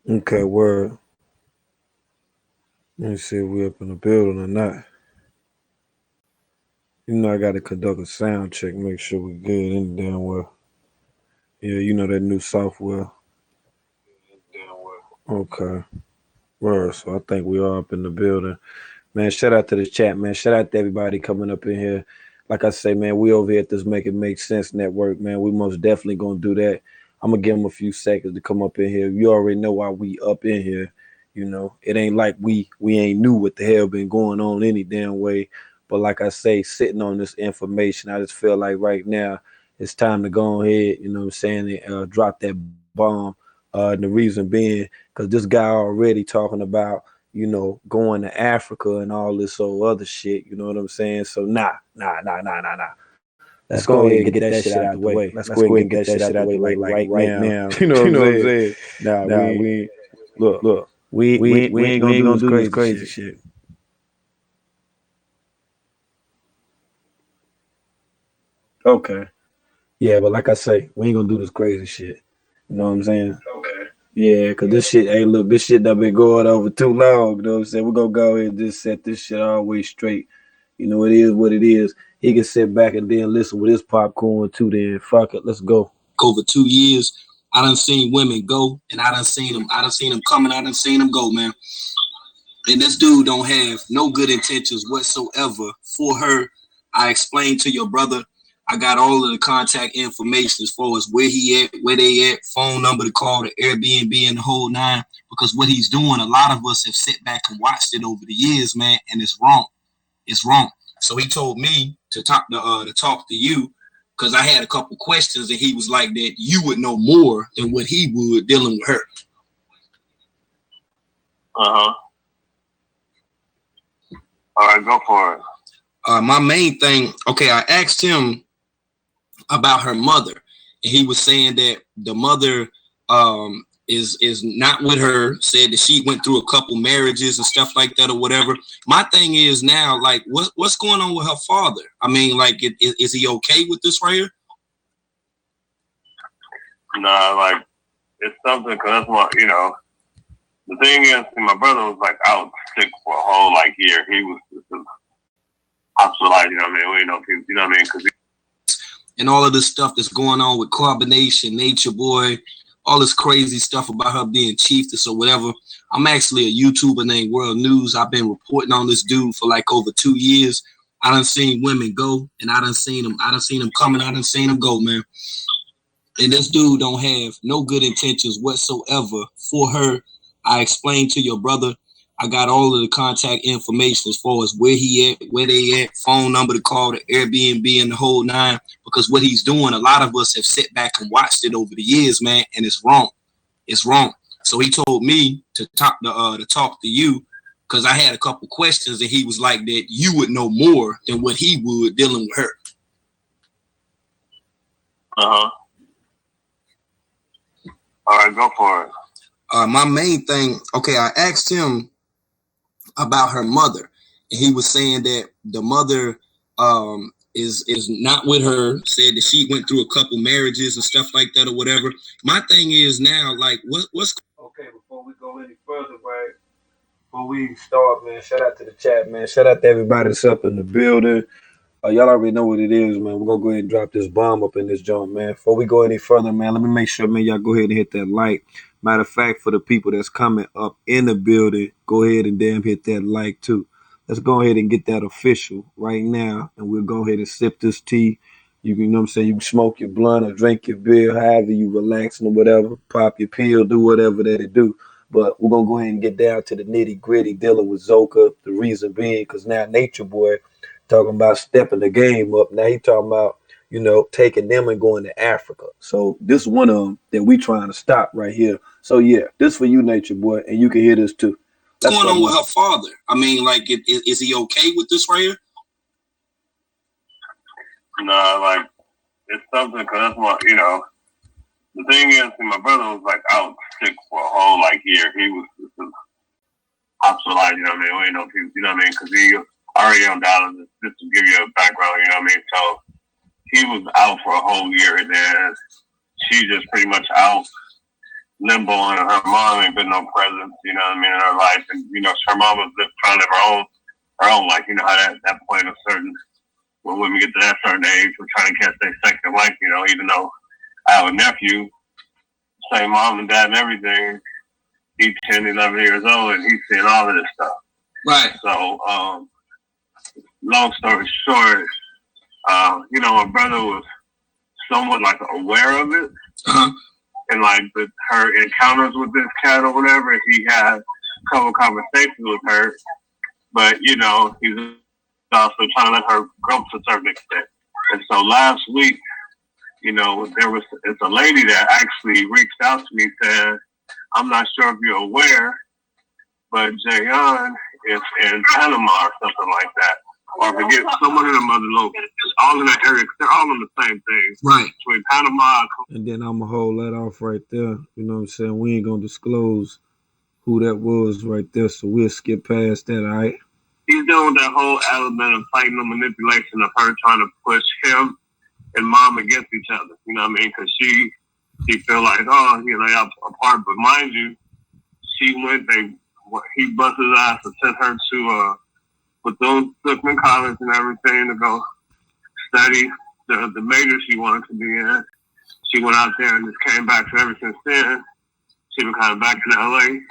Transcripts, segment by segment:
Okay, word. Let me see if we up in the building or not. You know I gotta conduct a sound check, make sure we good in the damn well. Yeah, you know that new software. Okay. Word. So I think we are up in the building. Man, shout out to the chat, man. Shout out to everybody coming up in here. Like I say, man, we over here at this Make It Make Sense Network, man. We most definitely gonna do that. I'm gonna give them a few seconds to come up in here. You already know why we up in here. You know, it ain't like we ain't knew what the hell been going on any damn way. But like I say, sitting on this information, I just feel like right now it's time to go ahead. You know what I'm saying? And, drop that bomb. And the reason being, because this guy already talking about going to Africa and all this old other shit. You know what I'm saying? So nah. Let's go ahead and get that shit out the way. Let's go ahead and get that shit out the way like right now. You know what I'm saying? Nah, look, we ain't gonna do this crazy shit. Okay. Yeah, but like I say, we ain't gonna do this crazy shit. You know what I'm saying? Yeah, cause this shit, hey, look, this shit done been going over too long. You know what I'm saying? We're gonna go ahead and just set this shit all the way straight. You know, it is what it is. He can sit back and then listen with his popcorn too. Then fuck it, let's go. Over 2 years, I done seen women go, and I done seen them. I done seen them come, and I done seen them go, man. And this dude don't have no good intentions whatsoever for her. I explained to your brother. I got all of the contact information as far as where he at, where they at, phone number to call, the Airbnb, and the whole nine. Because what he's doing, a lot of us have sat back and watched it over the years, man, and it's wrong. It's wrong. So he told me to talk to you because I had a couple questions, and he was like that you would know more than what he would dealing with her. Uh-huh. All right, go for it. My main thing, okay, I asked him about her mother, and he was saying that the mother is not with her. Said that she went through a couple marriages and stuff like that or whatever. My thing is now, like, what's going on with her father? I mean, like, is he okay with this right here? Nah, like, it's something because that's what the thing is, my brother was like out sick for a whole year. He was hospitalized. You know what I mean? We didn't know if he, you know what I mean? Because and all of this stuff that's going on with carbonation, nature boy, all this crazy stuff about her being chiefess or whatever. I'm actually a YouTuber named World News. I've been reporting on this dude for like over 2 years. I done seen women go, and I done seen them. I done seen them come, and I done seen them go, man. And this dude don't have no good intentions whatsoever for her. I explained to your brother. I got all of the contact information as far as where he at, where they at, phone number to call, the Airbnb, and the whole nine. Because what he's doing, a lot of us have sat back and watched it over the years, man, and it's wrong. It's wrong. So he told me to talk to you because I had a couple questions, and he was like that you would know more than what he would dealing with her. Uh huh. All right, go for it. My main thing, okay, I asked him about her mother, and he was saying that the mother is not with her. Said that she went through a couple marriages and stuff like that or whatever. My thing is now, like, what's Okay, before we go any further, right? Before we start, man, shout out to the chat, man. Shout out to everybody that's up in the building. Y'all already know what it is, man. We're gonna go ahead and drop this bomb up in this joint, man. Before we go any further, man, let me make sure, man, y'all go ahead and hit that like. Matter of fact, for the people that's coming up in the building, go ahead and damn hit that like too. Let's go ahead and get that official right now, and we'll go ahead and sip this tea. You know what I'm saying? You can smoke your blunt or drink your beer, however you relaxing or whatever. Pop your pill, do whatever that it do. But we're gonna go ahead and get down to the nitty gritty dealing with Zoca. The reason being, because now Nature Boy talking about stepping the game up. Now he talking about, taking them and going to Africa. So this is one of them that we trying to stop right here. So yeah, this for you, Nature Boy, and you can hear this too. What's going on with her father? I mean, like, is he okay with this right here? Nah, like, it's something because that's what, the thing is, my brother was like out sick for a whole year. He was hospitalized, you know what I mean? We didn't know if he, you know what I mean? Because he already on dialysis, just to give you a background, you know what I mean? So he was out for a whole year, and then she just pretty much out limbo, and her mom ain't been no presence, you know what I mean, in her life. And, you know, her mom was trying to live her own life. You know how that point of certain, when women get to that certain age, we're trying to catch their second life, you know, even though I have a nephew, same mom and dad and everything. He's 10, 11 years old, and he's seeing all of this stuff. Right. So, long story short, you know, my brother was somewhat like aware of it. Uh-huh. And like her encounters with this cat or whatever, he had a couple conversations with her. But, you know, he's also trying to let her grow to a certain extent. And so last week, you know, it's a lady that actually reached out to me saying, I'm not sure if you're aware, but Jayon is in Panama or something like that. Or forget someone in another location. All in that area. They're all in the same thing. Right. Between Panama. And then I'm going to hold that off right there. You know what I'm saying? We ain't going to disclose who that was right there, so we'll skip past that, all right? He's dealing with that whole element of fighting the manipulation of her trying to push him and mom against each other. You know what I mean? Because she feel like, oh, you know, y'all apart. But mind you, he busted his ass and sent her to Bethune-Cookman College and everything to go study the major she wanted to be in. She went out there and just came back. So ever since then, she been kind of back in LA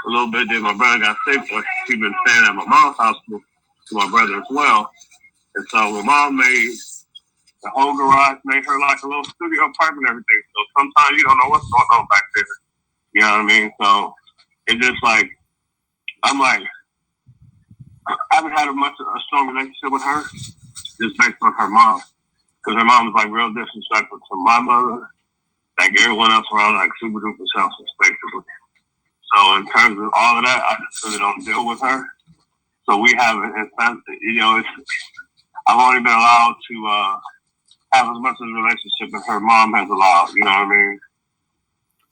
a little bit. Then my brother got sick, but she been staying at my mom's house with my brother as well. And so my mom made the whole garage, made her like a little studio apartment and everything. So sometimes you don't know what's going on back there. You know what I mean? So it's just like, I'm like, I haven't had a strong relationship with her just based on her mom. Because her mom was like real disrespectful to my mother. Like everyone else around, like super duper selfish, basically. So in terms of all of that, I just really don't deal with her. So we haven't, you know, I've only been allowed to have as much of a relationship as her mom has allowed. You know what I mean?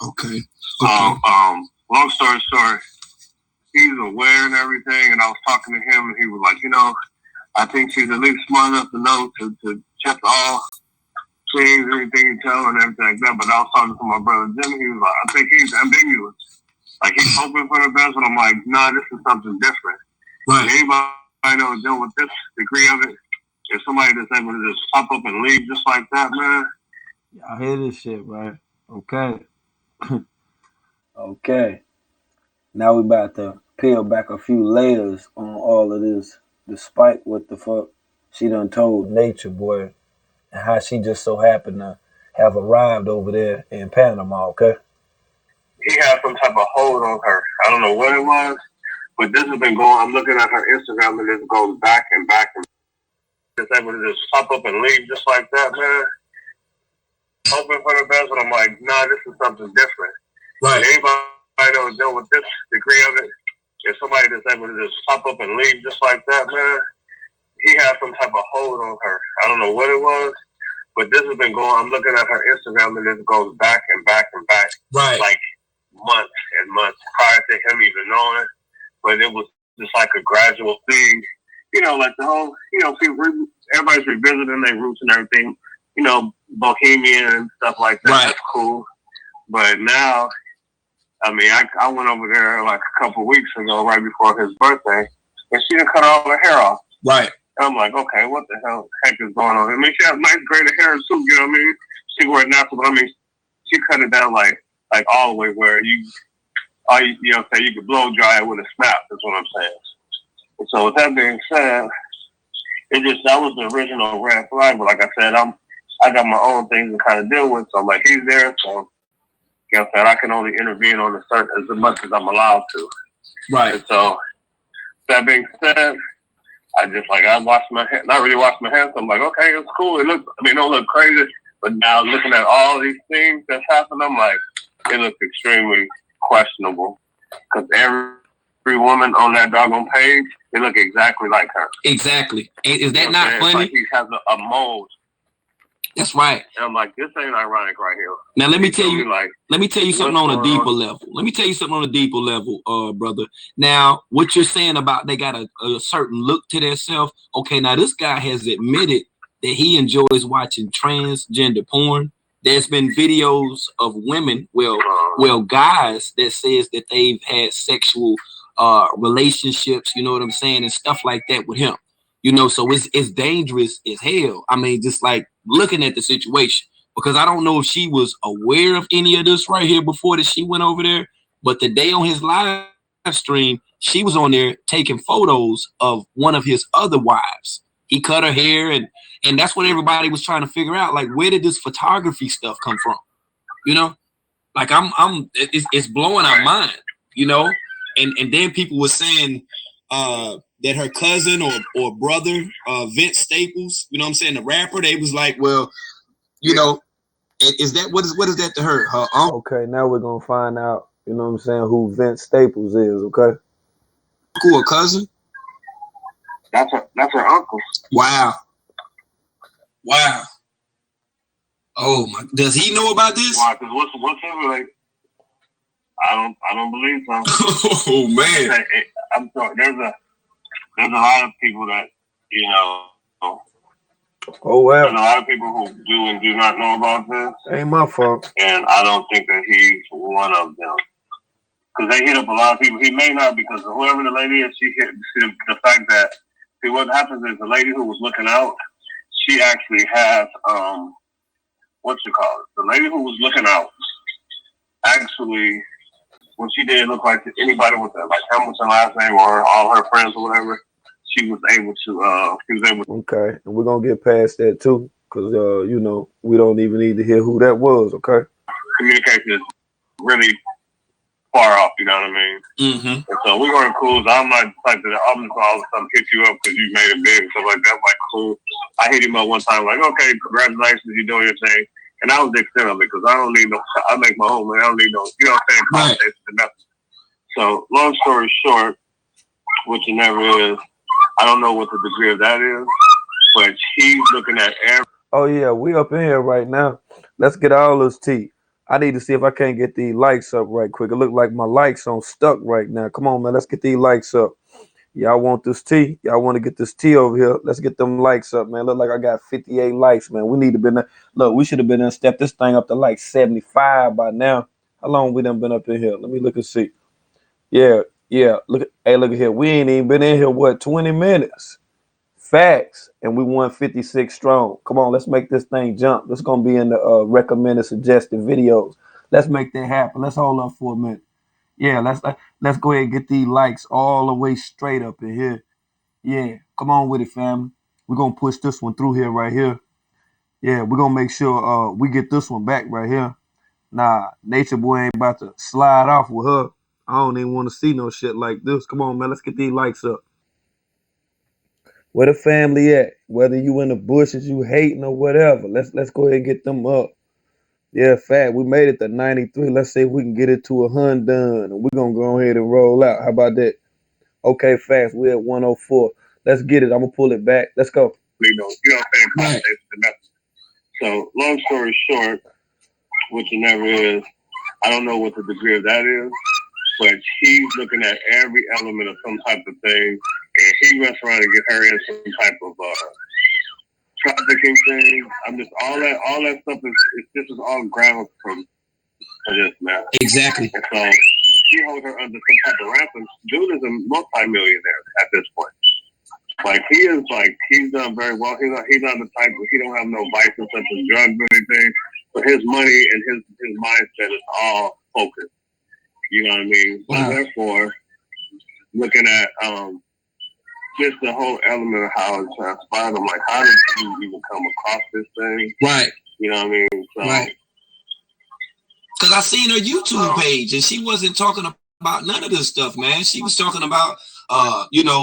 Okay. So, long story short, he's aware and everything, and I was talking to him, and he was like, you know, I think she's at least smart enough to know to check all things, everything you tell her and everything like that. But I was talking to my brother Jimmy, he was like, I think he's ambiguous. Like, he's hoping for the best, and I'm like, nah, this is something different. Right. And anybody know dealing with this degree of it, if somebody that's able to just pop up and leave just like that, man. Y'all hear this shit, right? Okay. Okay. Now we about to peel back a few layers on all of this, despite what the fuck she done told Nature Boy and how she just so happened to have arrived over there in Panama, okay? He had some type of hold on her. I don't know what it was, but this has been going, I'm looking at her Instagram and this goes back and back and just able to just pop up and leave just like that, man. Hoping for the best, but I'm like, nah, this is something different. Right. And anybody that was dealing with this degree of it, if somebody that's able to just pop up and leave just like that, man, he had some type of hold on her. I don't know what it was, but this has been going, I'm looking at her Instagram and this goes back and back and back. Right. Like months and months prior to him even knowing. But it was just like a gradual thing. You know, like the whole, you know, everybody's revisiting their roots and everything. You know, Bohemian and stuff like that. Right. That's cool. But now, I mean, I went over there like a couple weeks ago, right before his birthday, and she done cut all her hair off. Right. And I'm like, okay, what the heck is going on? I mean, she has nice braided hair too, you know what I mean? She wear it natural, but I mean, she cut it down like all the way where you know, say you could blow dry it with a snap. That's what I'm saying. And so with that being said, that was the original red flag. But like I said, I got my own things to kind of deal with. So I'm like, he's there, so you know what I'm saying, I can only intervene on a certain as much as I'm allowed to. Right. And so that being said, I washed my hands, not really washed my hands. So I'm like, okay, it's cool. It don't look crazy. But now looking at all these things that's happened, I'm like, it looks extremely questionable. Because every woman on that doggone page, they look exactly like her. Exactly. Is that not funny? Like he has a mold. That's right. And I'm like, this ain't ironic right here. Now let me tell you. Like, let me tell you something on a deeper level. Let me tell you something on a deeper level, brother. Now, what you're saying about they got a certain look to themselves. Okay, now this guy has admitted that he enjoys watching transgender porn. There's been videos of women, well, guys that says that they've had sexual relationships, you know what I'm saying, and stuff like that with him. You know, so it's dangerous as hell. I mean, just like looking at the situation, because I don't know if she was aware of any of this right here before that she went over there, but the day on his live stream, she was on there taking photos of one of his other wives. He cut her hair, and that's what everybody was trying to figure out. Like, where did this photography stuff come from? You know, like it's blowing our mind. You know, and then people were saying that her cousin or brother, Vince Staples, you know what I'm saying, the rapper, they was like, well, you know, is that what is that to her? Her uncle Okay, now we're gonna find out, you know what I'm saying, who Vince Staples is, okay? or cousin? That's her uncle. Wow. Oh my! Does he know about this? Why? Because what's his like? I don't believe so. Oh man! I'm sorry. There's a lot of people that you know. Oh well. There's a lot of people who do and do not know about this. Ain't my fault. And I don't think that he's one of them. Because they hit up a lot of people. He may not, because whoever the lady is, she hit the fact that, see, what happens is the lady who was looking out, she actually has, what you call it? The lady who was looking out, actually, what she did look like to anybody with that, like Hamilton last name or all her friends or whatever, she was able to, Okay, and we're gonna get past that too, because, you know, we don't even need to hear who that was, okay? communication is really far off, you know what I mean? Mm-hmm. And so we're going to cool. I'm not the type that I'm just all of a sudden hit you up because you made it big and stuff like that. Like, cool. I hit him up one time, like, okay, congratulations, you're doing your thing. And that was the extent of it, because I don't need no, I make my own money. I don't need no, you know what I'm saying, conversation and nothing. So, long story short, which it never is, I don't know what the degree of that is, but he's looking at every. Oh yeah, we up in here right now. Let's get all this tea. I need to see if I can't get these likes up right quick. It look like my likes on stuck right now. Come on, man, let's get these likes up. Y'all want this tea? Y'all want to get this tea over here? Let's get them likes up, man. Look like I got 58 likes, man. We need to be look. We should have been in step this thing up to like 75 by now. How long we done been up in here? Let me look and see. Yeah. Look at here. We ain't even been in here, what, 20 minutes? Facts. And we won 56 strong. Come on, let's make this thing jump. This is gonna be in the recommended suggested videos. Let's make that happen. Let's hold up for a minute. Yeah, let's go ahead and get these likes all the way straight up in here. Yeah, come on with it, family. We're gonna push this one through here right here. Yeah, we're gonna make sure we get this one back right here. Nah, Nature Boy ain't about to slide off with her. I don't even want to see no shit like this. Come on, man, let's get these likes up. Where the family at? Whether you in the bushes, you hating or whatever. Let's go ahead and get them up. Yeah, fat. We made it to 93. Let's see if we can get it to 100. And we're gonna go ahead and roll out. How about that? Okay, fast. We're at 104. Let's get it. I'm gonna pull it back. Let's go. You know what I'm saying? Right. So, long story short, which it never is, I don't know what the degree of that is, but he's looking at every element of some type of thing, and he messed around and get her in some type of trafficking thing. I'm just all that stuff this is all grounds for this, man. Exactly. And so she holds her under some type of ransom. Dude is a multi-millionaire at this point. Like he's done very well. He's not the type where he don't have no vices such as drugs or anything. But his money and his mindset is all focused. You know what I mean? Wow. So therefore, looking at just the whole element of how it transpired, I'm like, how did you even come across this thing? Right. You know what I mean? So, right. Because I seen her YouTube page and she wasn't talking about none of this stuff, man. She was talking about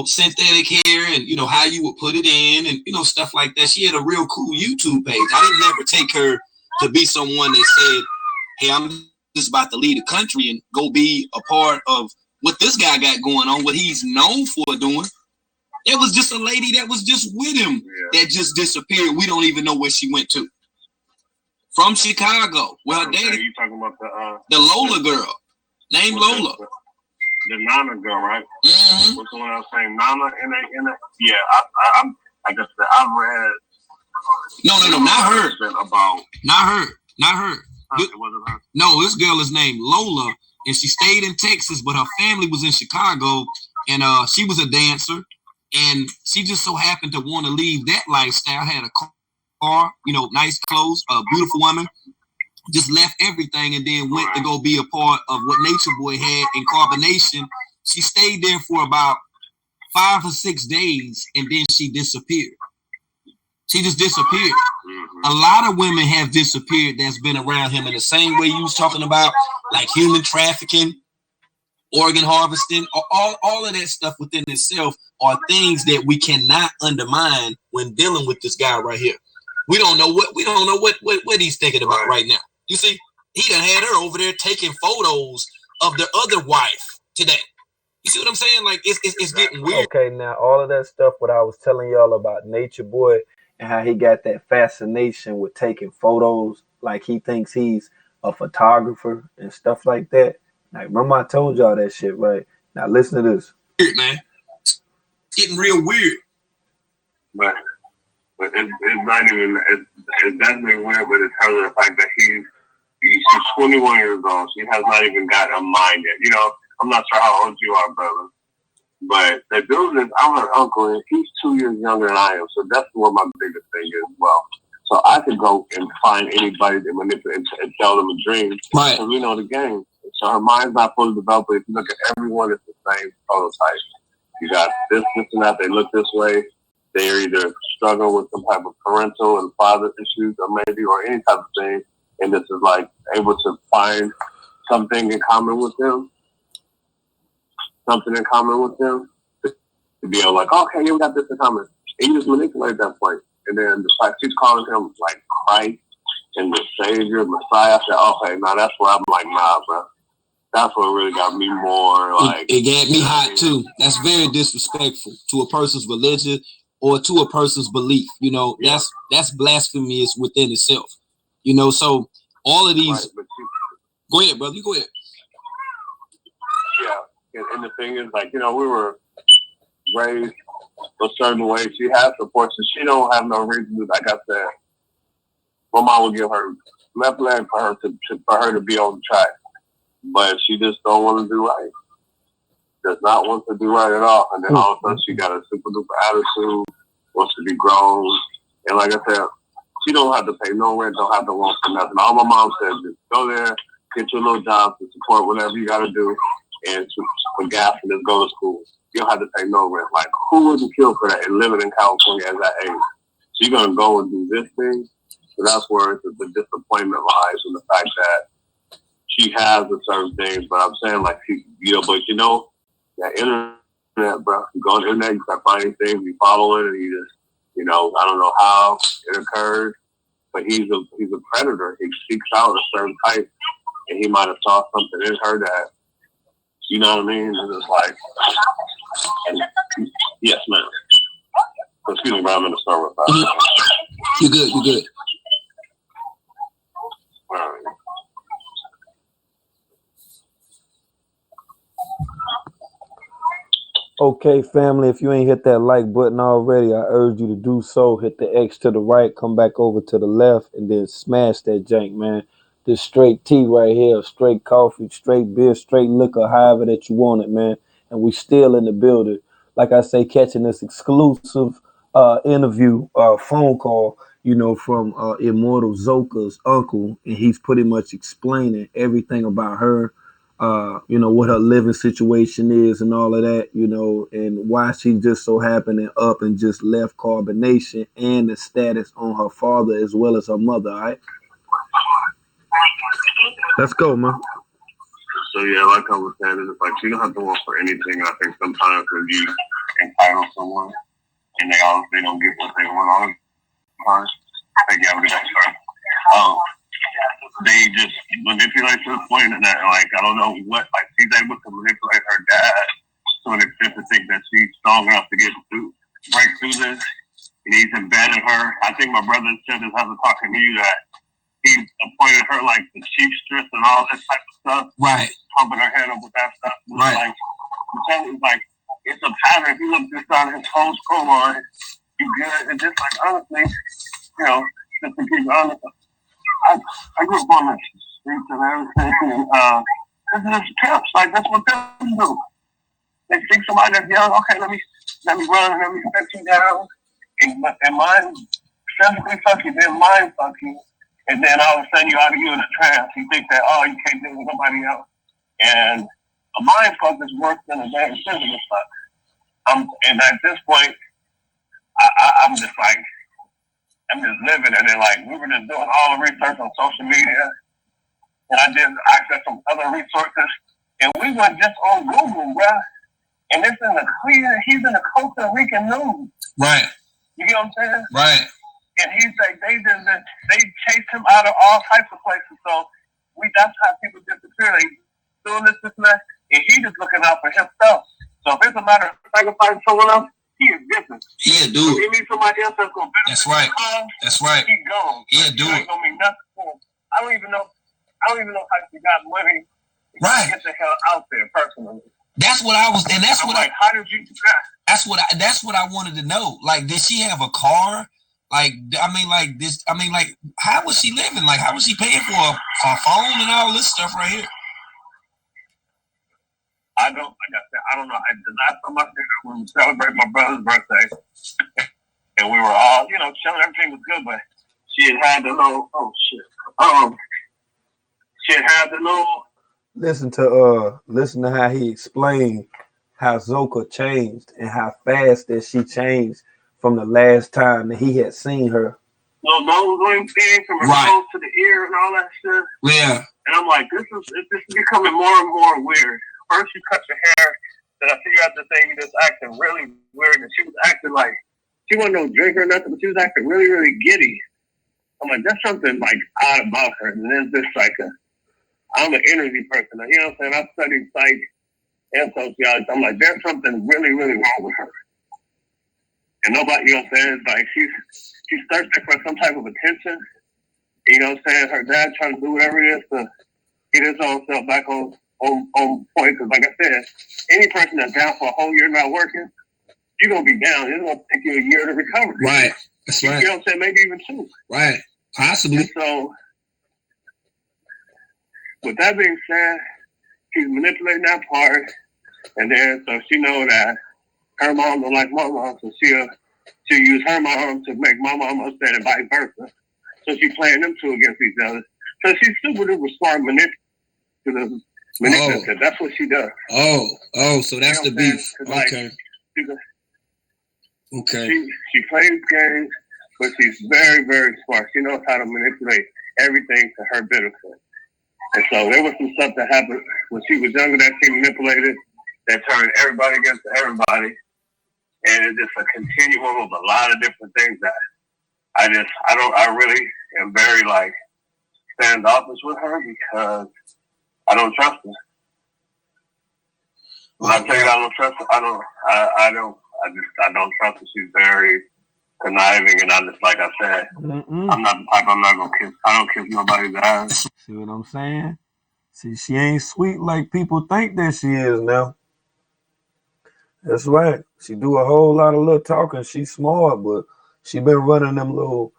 synthetic hair and how you would put it in and stuff like that. She had a real cool YouTube page. I didn't ever take her to be someone that said, hey, I'm just about to lead a country and go be a part of what this guy got going on, what he's known for doing. It was just a lady that was just with him that just disappeared. We don't even know where she went to. From Chicago. Well, her daddy. You talking about the Lola girl. Named Lola. The Nana girl, right? Mm-hmm. What's the one I was saying? Nana in it? Yeah, I guess I've read. No, not her. About not her. Not her. It wasn't her. No, this girl is named Lola, and she stayed in Texas, but her family was in Chicago, and she was a dancer, and she just so happened to want to leave that lifestyle. Had a car, nice clothes, a beautiful woman. Just left everything and then went to go be a part of what Nature Boy had in Carbonation. She stayed there for about 5 or 6 days, and then she disappeared. She just disappeared. A lot of women have disappeared that's been around him in the same way you was talking about, like human trafficking, organ harvesting, all of that stuff within itself are things that we cannot undermine when dealing with this guy right here. We don't know what he's thinking about right now. You see, he done had her over there taking photos of the other wife today. You see what I'm saying? Like it's getting weird. Okay, now all of that stuff what I was telling y'all about Nature Boy and how he got that fascination with taking photos, like he thinks he's a photographer and stuff like that. Like, remember I told y'all that shit, right? Now listen to this. Weird, man. It's getting real weird. But it's not even, it's definitely weird, but it's her the fact that she's 21 years old. She has not even got a mind yet. I'm not sure how old you are, brother. But the dude is, I'm her uncle, and he's 2 years younger than I am. So that's what my biggest thing is as well. So I could go and find anybody to manipulate and tell them a dream. Right. Because we know the game. So her mind's not fully developed, but if you look at everyone, it's the same prototype. You got this, and that. They look this way. They're either struggling with some type of parental and father issues or any type of thing. And this is like able to find something in common with them. To be able like, okay, you got this in common. And you just manipulate that point. And then the fact she's calling him like Christ and the Savior, Messiah. I said, okay, now that's where I'm like, nah, bro. That's what really got me more like. It got me hot too. That's very disrespectful to a person's religion or to a person's belief. That's blasphemy is within itself. So all of these. Right, go ahead, brother. You go ahead. Yeah, and the thing is, like, we were raised a certain way. She has support, so she don't have no reason to. Like I said, my mom would give her left leg for her to be on the track, but she just don't want to do right. Does not want to do right at all, and then all of a sudden she got a super duper attitude, wants to be grown, and like I said, she don't have to pay no rent, don't have to work for nothing. All my mom said, just go there, get your little job to support whatever you got to do, and for gas and just go to school. You don't have to pay no rent. Like, who wouldn't kill for that and living in California at that age? So you're going to go and do this thing? So that's where the disappointment lies in the fact that she has a certain things, but I'm saying, like, but that internet, bro, you go on the internet, you start finding things, you follow it, and you just, I don't know how it occurred, but he's a predator. He seeks out a certain type, and he might have saw something in her that, you know what I mean? And it's like, yes, ma'am. Excuse me, but I'm in the store with that. You're good. All right. Okay, family, if you ain't hit that like button already, I urge you to do so. Hit the X to the right, come back over to the left, and then smash that jank, man. This straight tea right here, straight coffee, straight beer, straight liquor, however that you want it, man. And we still in the building. Like I say, catching this exclusive interview, phone call, from Immortal Zoca's uncle, and he's pretty much explaining everything about her, what her living situation is and all of that, and why she just so happened up and just left Carbonation and the status on her father as well as her mother, all right? Let's go, man. So, yeah, like I was saying, it's like you don't have to work for anything. I think sometimes when you entitle someone and they obviously don't get what they want all the time, I think you have to go they just manipulate to the point that, like, I don't know what, like, she's able to manipulate her dad to an extent to think that she's strong enough to break through this. And he's embedded her. I think my brother said this after talking to you that he appointed her like the chiefstress and all that type of stuff. Right. Pumping her head up with that stuff. Right. Like, I'm telling you, like, it's a pattern. If you look this on his whole scroll line, you good. And just like, honestly, just to keep honest, I grew up on the streets and everything, and this is pimps. Like that's what pimps do. They see somebody that's young. Okay, let me run, let me set you down, and mine physically fuck you, then mind fuck you, and then all of a sudden you in a trance. You think that you can't deal with nobody else, and a mind fuck is worse than a damn physical fuck. And at this point, I'm just like. I'm just living, and then like we were just doing all the research on social media, and I did access some other resources, and we went just on Google, bruh, and it's in the clear. He's in the Costa Rican news. Right. You get what I'm saying? Right. And he's like, they chased him out of all types of places. So that's how people disappear. They doing this and that, and he just looking out for himself. So if it's a matter of sacrificing someone else, he is different. Yeah, dude. He needs somebody else that's gonna benefit. That's right. That's right. He gone. Yeah, dude. Ain't gonna mean nothing for him. I don't even know how he got money to get the hell out there personally. That's what I was, and that's what like. How did you do that? That's what I wanted to know. Like, did she have a car? Like, I mean, like this. I mean, like, how was she living? Like, how was she paying for a phone and all this stuff right here? I don't. Like I said, I don't know. The last time I was there, when we celebrated my brother's birthday, and we were all, chilling. Everything was good, but she had the little. Oh shit. She had the little. Listen to how he explained how Zoca changed and how fast that she changed from the last time that he had seen her. No nose ring thing from her nose to the ear and all that shit. Yeah. And I'm like, this is becoming more and more weird. First you cut your hair, then I figure out the thing you just acting really weird, and she was acting like she wasn't no drinker or nothing, but she was acting really, really giddy. I'm like, there's something like odd about her. And then this like I'm an energy person. You know what I'm saying? I studied psych and sociology. I'm like, there's something really, really wrong with her. And nobody, you know what I'm saying? It's like she's thirsting for some type of attention. You know what I'm saying? Her dad trying to do whatever it is to get his own self back on point. Because like I said, any person that's down for a whole year not working, you're going to be down. It's going to take you a year to recover. Right. That's right. You know what I'm saying? Maybe even 2. Right. Possibly. And so, with that being said, she's manipulating that part. And then, so she know that her mom don't like my mom, so she'll use her mom to make my mom upset and vice versa. So she's playing them two against each other. So she's super duper smart manipulative. That's what she does. Oh, so that's the beef. Okay. Okay. She plays games, but she's very, very smart. She knows how to manipulate everything to her benefit. And so there was some stuff that happened when she was younger that she manipulated that turned everybody against everybody. And it's just a continuum of a lot of different things that I really am very like standoffish with her because I don't trust her. When I tell you I don't trust her, I don't trust her. She's very conniving, and I just, like I said, I'm not the type. I'm not gonna kiss. I don't kiss nobody's ass. See what I'm saying? See, she ain't sweet like people think that she is now. That's right. She do a whole lot of little talking. She's smart, but she been running them little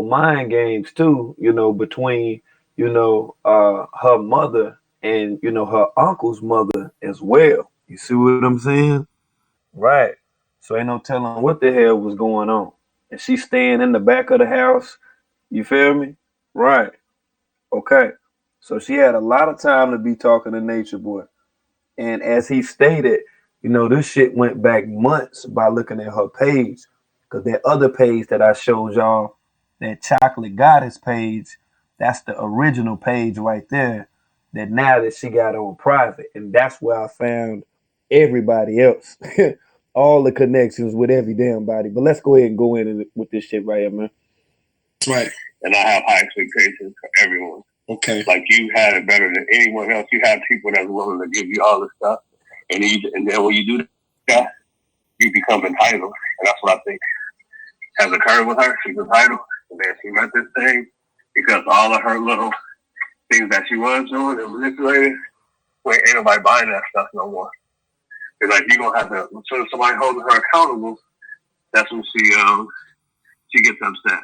mind games too, between, her mother and, her uncle's mother as well. You see what I'm saying? Right. So ain't no telling what the hell was going on. And she's staying in the back of the house. You feel me? Right. Okay. So she had a lot of time to be talking to Nature Boy. And as he stated, this shit went back months by looking at her page. Because that other page that I showed y'all, that Chocolate Goddess page, that's the original page right there. That now that she got on private. And that's where I found everybody else. All the connections with every damn body. But let's go ahead and go in with this shit right here, man. Right. And I have high expectations for everyone. Okay. Like you had it better than anyone else. You have people that's willing to give you all this stuff. And then when you do that, you become entitled. And that's what I think has occurred with her. She's entitled. And then she met this thing because all of her little things that she was doing and manipulating, well, ain't nobody buying that stuff no more. It's like you're going to have to, until somebody holding her accountable, that's when she gets upset.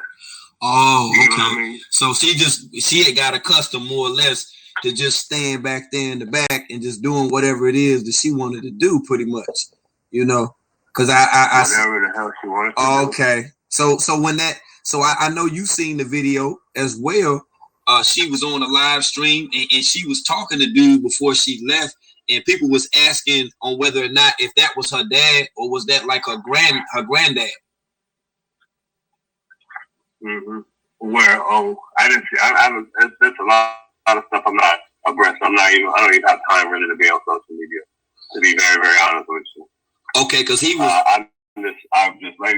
Oh, You know okay. what I mean? So she had got accustomed more or less to just staying back there in the back and just doing whatever it is that she wanted to do, pretty much. You know, because Whatever the hell she wanted to do. okay. So I know you seen the video as well. She was on a live stream and she was talking to dude before she left, and people was asking on whether or not if that was her dad or was that like her granddad. Mm-hmm. Where I didn't see. There's a lot of stuff I'm not abreast. I don't even have time really to be on social media. To be very, very honest with you. Okay, because he was. I'm just like.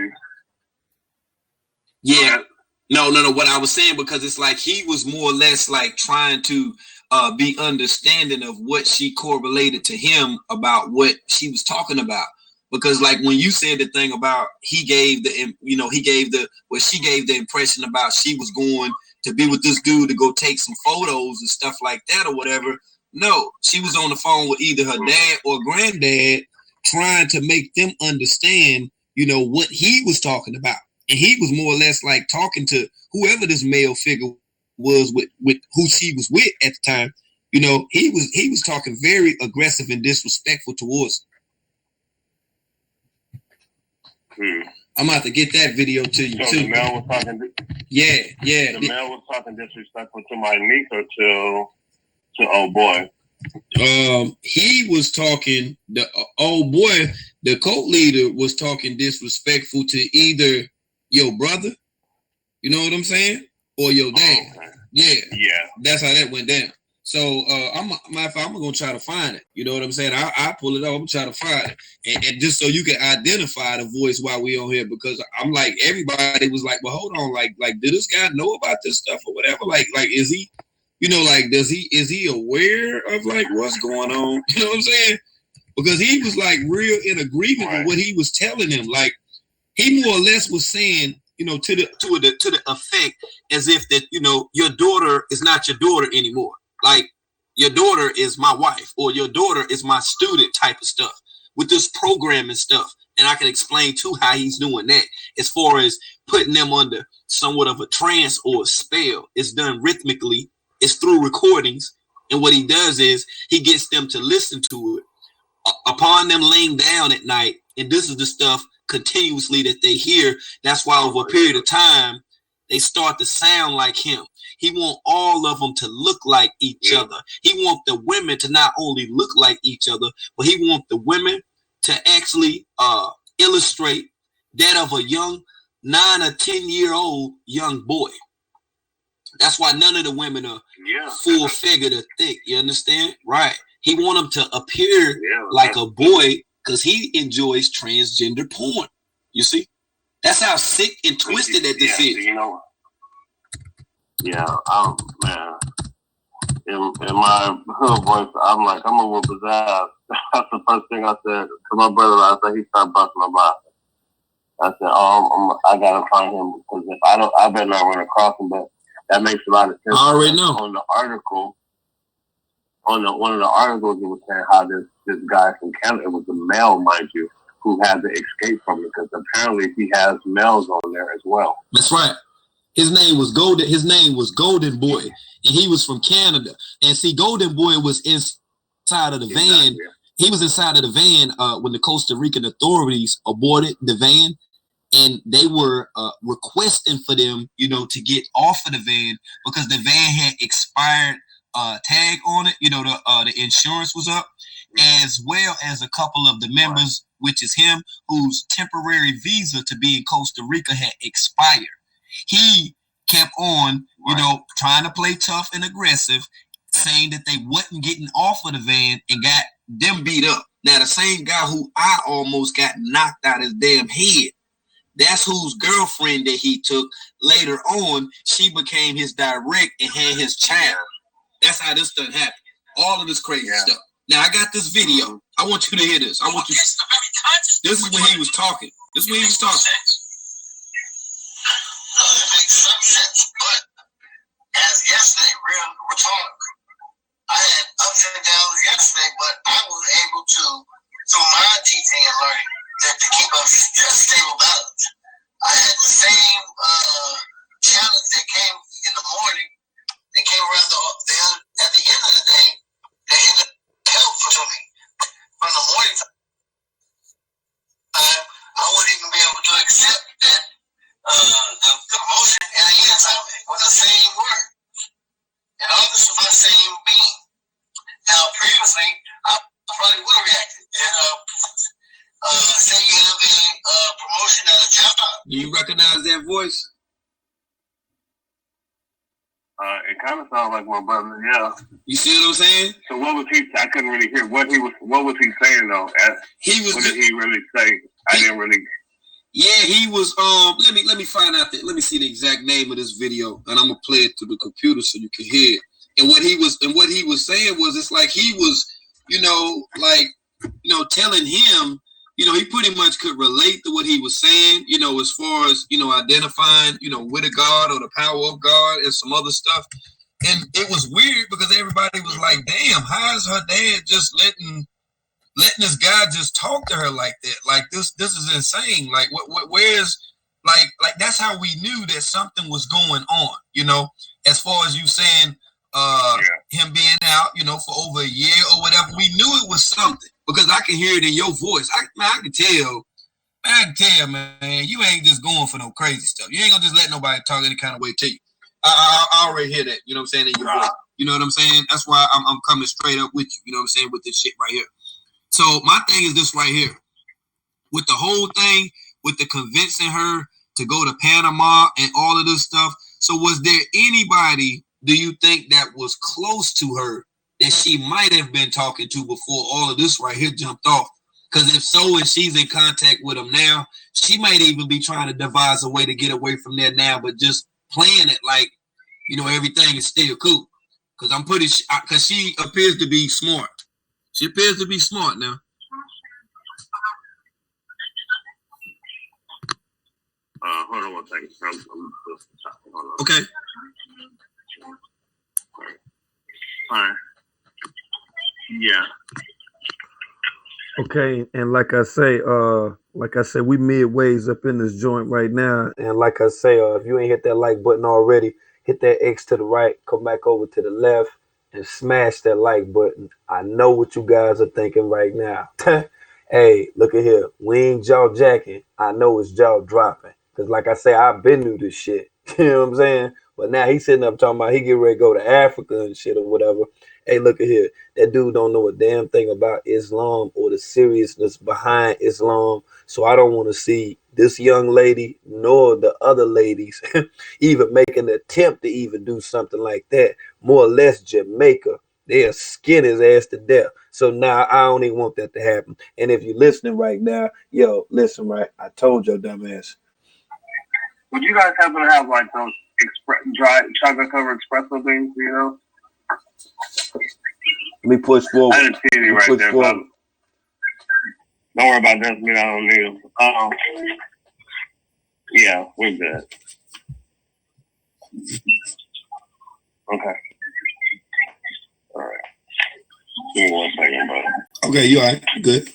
Yeah. No. What I was saying, because it's like he was more or less like trying to be understanding of what she correlated to him about what she was talking about. Because like when you said the thing about she gave the impression about she was going to be with this dude to go take some photos and stuff like that or whatever. No, she was on the phone with either her dad or granddad trying to make them understand, what he was talking about. And he was more or less like talking to whoever this male figure was with who she was with at the time. He was talking very aggressive and disrespectful towards her. I'm about to get that video to you so too. The male was talking. Yeah. The male was talking disrespectful to my niece or to old boy. He was talking. The old boy, the cult leader, was talking disrespectful to either your brother, you know what I'm saying, or your dad. Okay. Yeah. That's how that went down. So I'm gonna try to find it. You know what I'm saying? I pull it up. I'm gonna try to find it, and just so you can identify the voice while we on here, because I'm like, everybody was like, well, hold on, like did this guy know about this stuff or whatever? Like is he, is he aware of like what's going on? You know what I'm saying? Because he was like real in agreement with what he was telling him. Like he more or less was saying, to the effect as if that, your daughter is not your daughter anymore. Like your daughter is my wife or your daughter is my student type of stuff with this programming stuff. And I can explain too how he's doing that as far as putting them under somewhat of a trance or a spell. It's done rhythmically. It's through recordings. And what he does is he gets them to listen to it upon them laying down at night. And this is the stuff continuously that they hear. That's why over a period of time, they start to sound like him. He want all of them to look like each other. He want the women to not only look like each other, but he want the women to actually illustrate that of a young 9 or 10-year-old young boy. That's why none of the women are full figured or thick. You understand? Right. He want them to appear like a boy because he enjoys transgender porn. You see? That's how sick and twisted that this is. Man. In my hood voice, I'm like, I'm gonna whoop his ass. That's the first thing I said to my brother. I said, he started busting my butt. I said, I gotta find him because if I better not run across him. But that makes a lot of sense. I already know. On the article, one of the articles, it was saying how this guy from Canada, it was a male, mind you, who had to escape from it because apparently he has males on there as well. That's right. His name was Golden Boy, and he was from Canada. And see, Golden Boy was inside of the van. He was inside of the van when the Costa Rican authorities aborted the van, and they were requesting for them, to get off of the van because the van had expired tag on it. The insurance was up, as well as a couple of the members, which is him, whose temporary visa to be in Costa Rica had expired. He kept on, trying to play tough and aggressive, saying that they wasn't getting off of the van and got them beat up. Now, the same guy who I almost got knocked out his damn head, that's whose girlfriend that he took. Later on, she became his direct and had his child. That's how this stuff happened. All of this crazy stuff. Now, I got this video. I want you to hear this. This is when he was talking. It makes some sense, but as yesterday, real talk, I had ups and downs yesterday, but I was able to, through my teaching and learning, to keep a stable balance. I had the same challenge Do you recognize that voice? It kind of sounds like my brother. Yeah. You see what I'm saying? So what was he? I couldn't really hear what was he saying though? What did he really say? I didn't really. Yeah, he was. Let me find out that. Let me see the exact name of this video, and I'm gonna play it through the computer so you can hear it. And what he was saying was, it's like he was, telling him, he pretty much could relate to what he was saying, as far as identifying, with a God or the power of God and some other stuff. And it was weird because everybody was like, "Damn, how is her dad just letting this guy just talk to her like that? Like this is insane. Like where's like that's how we knew that something was going on, as far as you saying him being out, for over a year or whatever. We knew it was something because I can hear it in your voice. I can tell, man, you ain't just going for no crazy stuff. You ain't gonna just let nobody talk any kind of way to you. I already hear that, you know what I'm saying, in your voice. You know what I'm saying? That's why I'm coming straight up with you, you know what I'm saying, with this shit right here. So my thing is this right here. With the whole thing, with the convincing her to go to Panama and all of this stuff. So was there anybody, do you think, that was close to her that she might have been talking to before all of this right here jumped off? Because if so, and she's in contact with him now, she might even be trying to devise a way to get away from there now, but just playing it like, everything is still cool. Because I'm pretty sure, because she appears to be smart. She appears to be smart now. Hold on one second. Hold on. Okay. All right. Yeah. Okay, and like I say, we midways up in this joint right now, and like I say, if you ain't hit that like button already, hit that X to the right, come back over to the left, and smash that like button. I know what you guys are thinking right now. Hey, look at here, we ain't jaw jacking. I know it's jaw dropping, cause like I say, I've been through this shit. You know what I'm saying? But now he's sitting up talking about he get ready to go to Africa and shit or whatever. Hey, look at here. That dude don't know a damn thing about Islam or the seriousness behind Islam. So I don't want to see this young lady nor the other ladies even make an attempt to even do something like that. More or less Jamaica. They'll skin his ass to death. So now I don't even want that to happen. And if you're listening right now, yo, listen right. I told your dumb ass. Would you guys happen to have like those dry chocolate covered espresso things, Let me push forward. I didn't see any right there. But don't worry about this. I don't need them. Yeah, we're good. Okay. All right. Give me 1 second, bro. Okay, you all right? Good.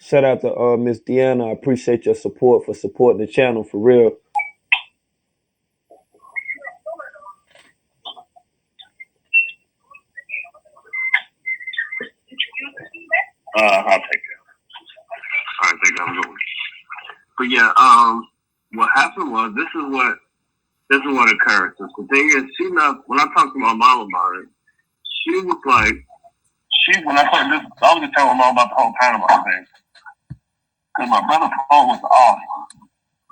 Shout out to Miss Deanna. I appreciate your support for supporting the channel for real. I'll take it. All right, think I'm going. But yeah, what happened was this is what occurred. So the thing is, when I talked to my mom about it, she was like, when I started this, I was just telling my mom about the whole Panama thing. Because my brother's phone was off,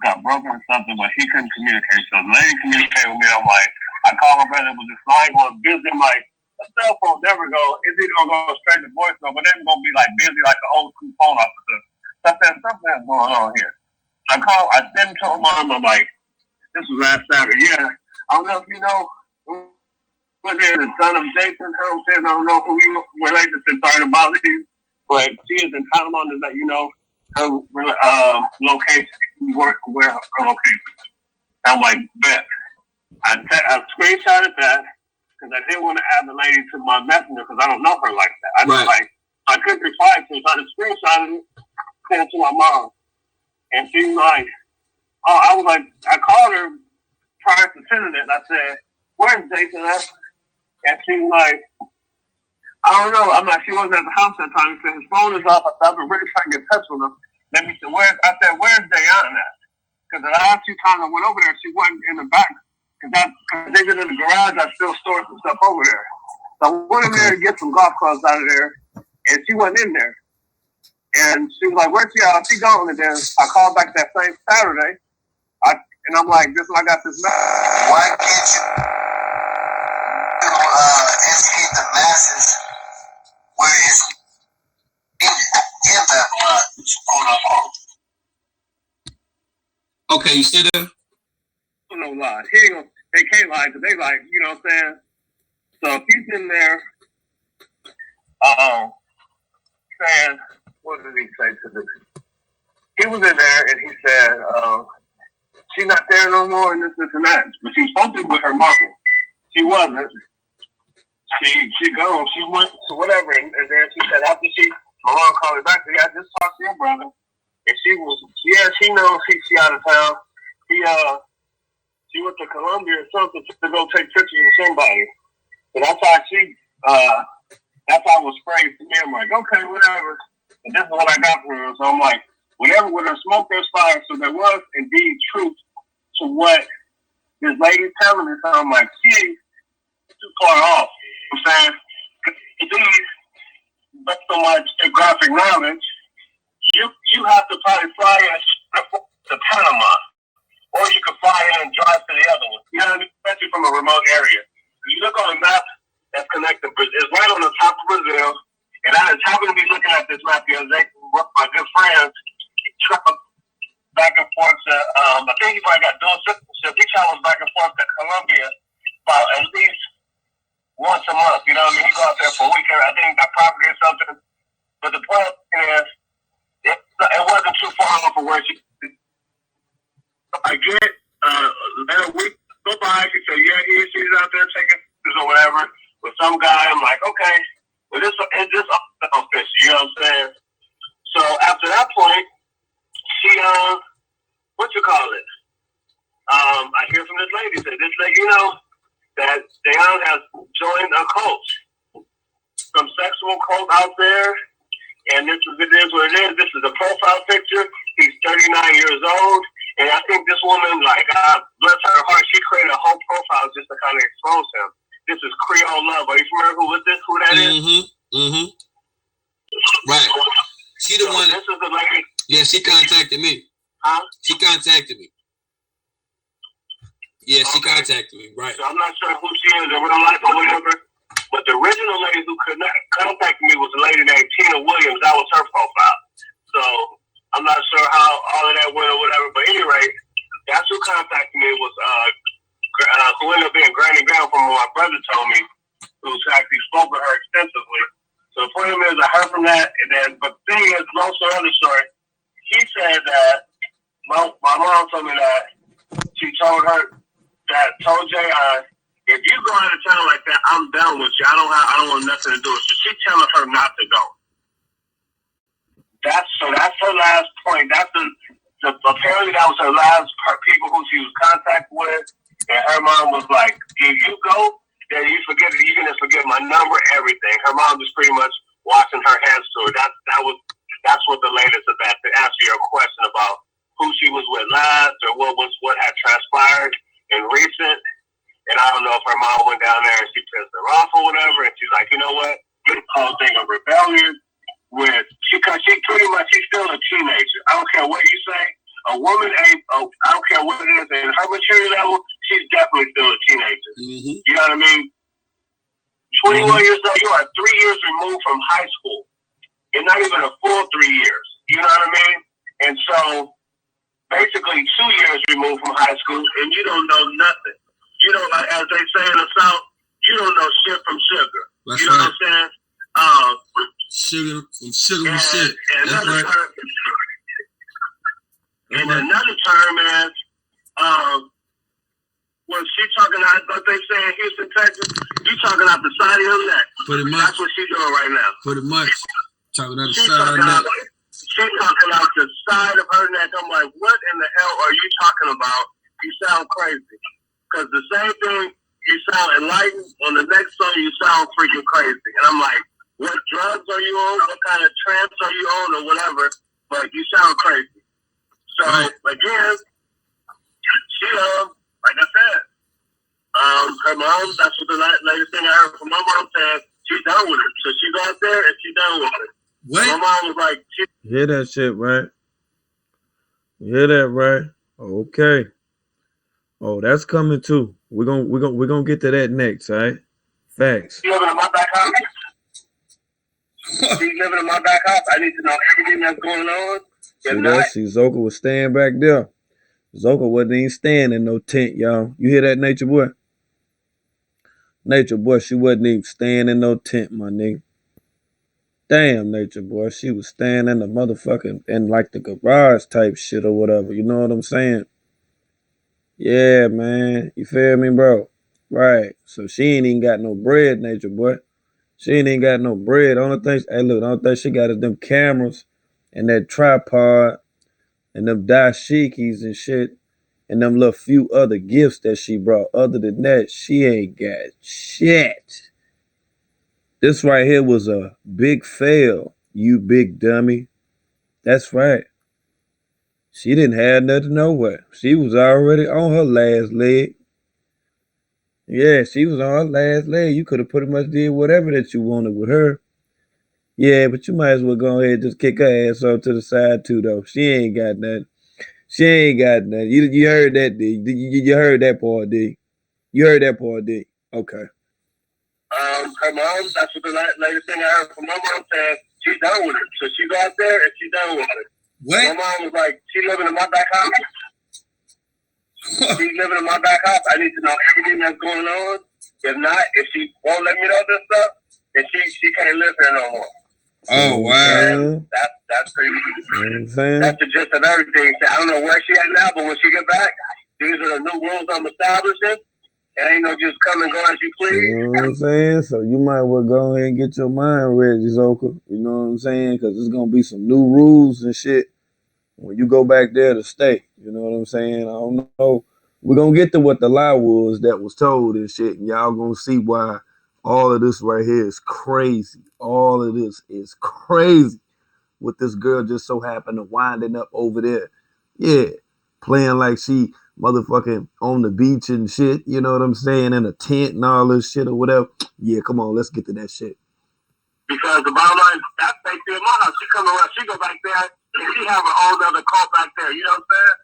got broken or something, but he couldn't communicate. So the lady communicated with me. I'm like, I called my brother, it was just lying on busy. I'm like, a cell phone never go, it's either gonna go straight to voicemail, but it's gonna be like busy like the old school phone officer. So I said, something's going on here. I then told mom, I'm like, this was last Saturday. Yeah, I don't know if you know, was there the son of Jason? I don't know who you related to, sorry to bother you, but she is in Panama to let you know her location, where her location. I'm like, bet. I screenshotted that because I didn't want to add the lady to my messenger because I don't know her like that. I couldn't reply to it, so I just screenshotted it, sent it to my mom. And she's like, I called her prior to sending it, and I said, where's Jason at? And she's like, I don't know. I'm not. She wasn't at the house that time. He said his phone is off. I said, I've been really trying to get in touch with him. Let me see. I said, where's Dayan at? Because the last two times I went over there, she wasn't in the back. Because they did in the garage, I still stored some stuff over there. So I went in there to get some golf clubs out of there, and she wasn't in there. And she was like, where's she at? She gone. And then I called back that same Saturday, and I'm like, this I got this message. Why can't you educate the masses where it's in Babylon, quote unquote? Okay, you still there? No lie. They can't lie because they like, you know what I'm saying? So if he's in there, saying, what did he say to this? He was in there and he said, she's not there no more and this and that. But she was supposed to be with her mom. She wasn't. She gone. She went to whatever, and then she said after my mom called me back, she said, I just talked to your brother. And she knows she out of town. She went to Colombia or something to go take pictures with somebody. And that's how that's how it was phrased to me. I'm like, okay, whatever. And this is what I got from her. So I'm like, whatever, with her smoke, there's fire. So there was indeed truth to what this lady's telling me. So I'm like, she ain't too far off. You know what I'm saying? Indeed, based on my geographic knowledge, you have to probably fly in to Panama, or you can fly in and drive to the other one. You know what I mean? Especially from a remote area. If you look on a map that's connected, it's right on the top of Brazil. And I just happened to be looking at this map the other day with my good friends. He traveled back and forth to, I think he probably got dual citizenship. He travels back and forth to Colombia about at least once a month. You know what I mean? He go out there for a weekend. I think he got property or something. But the point is, it wasn't too far off of where she. I get let a week go by. She said, "Yeah, she's out there taking pictures or whatever with some guy." I'm like, "Okay, well, this is official." You know what I'm saying? So after that point, she what you call it? I hear from this lady say, "This lady, you know, that Dayan has joined a cult, some sexual cult out there." And it is what it is. This is a profile picture. He's 39 years old. And I think this woman, like, bless her heart, she created a whole profile just to kind of expose him. This is Creole Love. Are you familiar with this? Who that is? Mm-hmm. Right. She the one. This is the lady. Yeah, she contacted me. Huh? She contacted me. Yeah, she contacted me. Right. So I'm not sure who she is in real life or whatever. But the original lady who contacted me was a lady named Tina Williams. That was her profile. So I'm not sure how all of that went or whatever. But anyway, that's who contacted me was who ended up being Granny Brown from what my brother told me, who's actually spoke with her extensively. So the point is, I heard from that, and then, but the thing is, long story, other story, he said that my mom told me that she told Jay, if you go out of town like that, I'm done with you. I don't want nothing to do with you. She's telling her not to go. That's her last point. Apparently that was her last people who she was contact with, and her mom was like, if you go, then you forget it. You're gonna forget my number, everything. Her mom was pretty much washing her hands to her. That's what the latest of that. To answer your question about who she was with last or what had transpired in recent. And I don't know if her mom went down there and she pissed her off or whatever, and she's like, you know what? This whole thing of rebellion with she pretty much, she's still a teenager. I don't care what you say. A woman ain't. I don't care what it is. And her maturity level, she's definitely still a teenager. Mm-hmm. You know what I mean? 21 years old, you are 3 years removed from high school. And not even a full 3 years. You know what I mean? And so, basically 2 years removed from high school, and you don't know nothing. You know, like as they say in the South, you don't know shit from sugar. That's you know right. what I'm saying? Sugar from shit. And That's another right. term, another term is when she talking out, what they say in Houston, Texas, you talking out the side of your neck. Pretty much. That's what she's doing right now. Pretty much. Talking out the She's side of her neck. She's talking out the side of her neck. I'm like, what in the hell are you talking about? You sound crazy. Because the same thing, you sound enlightened. On the next song, you sound freaking crazy. And I'm like, what drugs are you on, what kind of trance are you on, or whatever, but you sound crazy. So, again, she, like I said, her mom, that's what the latest thing I heard from my mom said, she's done with it. So she's out there and she's done with it. What? My mom was like, you hear that shit, right? You hear that, right? Okay. Oh, that's coming too. We're gonna get to that next, all right? Facts. She's living in my back house. She's living in my back house. I need to know everything that's going on. See, Zoca was staying back there. Zoca wasn't even staying in no tent, y'all. You hear that, Nature Boy? Nature Boy, she wasn't even staying in no tent, my nigga. Damn, Nature Boy, she was staying in the motherfucking, in like the garage type shit or whatever. You know what I'm saying? Yeah, man. You feel me, bro? Right. So she ain't even got no bread, Nature Boy. She ain't even got no bread. The only thing, hey, look, the only thing she got is them cameras and that tripod and them dashikis and shit and them little few other gifts that she brought. Other than that, she ain't got shit. This right here was a big fail, you big dummy. That's right. She didn't have nothing nowhere. She was already on her last leg. Yeah, she was on her last leg. You could have pretty much did whatever that you wanted with her. Yeah, but you might as well go ahead and just kick her ass off to the side too, though. She ain't got nothing. She ain't got nothing. You heard that, D. You heard that part, D. You heard that part, D. Okay. Her mom, that's what the latest thing I heard from my mom said, she's done with it. So she's out there and she's done with it. What? My mom was like, she living in my back house. She's living in my back house. I need to know everything that's going on. If not, if she won't let me know this stuff, then she can't live here no more. Oh, wow. That's crazy. You know what I'm saying? That's the gist of everything. I don't know where she at now, but when she get back, these are the new rules I'm establishing. It ain't no just come and go as you please. You know what I'm saying? So you might well go ahead and get your mind ready, Zoca. You know what I'm saying? Because there's going to be some new rules and shit when you go back there to stay. You know what I'm saying? I don't know. We're going to get to what the lie was that was told and shit. And y'all going to see why all of this right here is crazy. All of this is crazy. With this girl just so happened to winding up over there. Yeah. Playing like she motherfucking on the beach and shit. You know what I'm saying? In a tent and all this shit or whatever. Yeah, come on. Let's get to that shit. Because the bottom line, that's basically in my house. She come around, she go back there, and she have her own other cult back there. You know what I'm saying?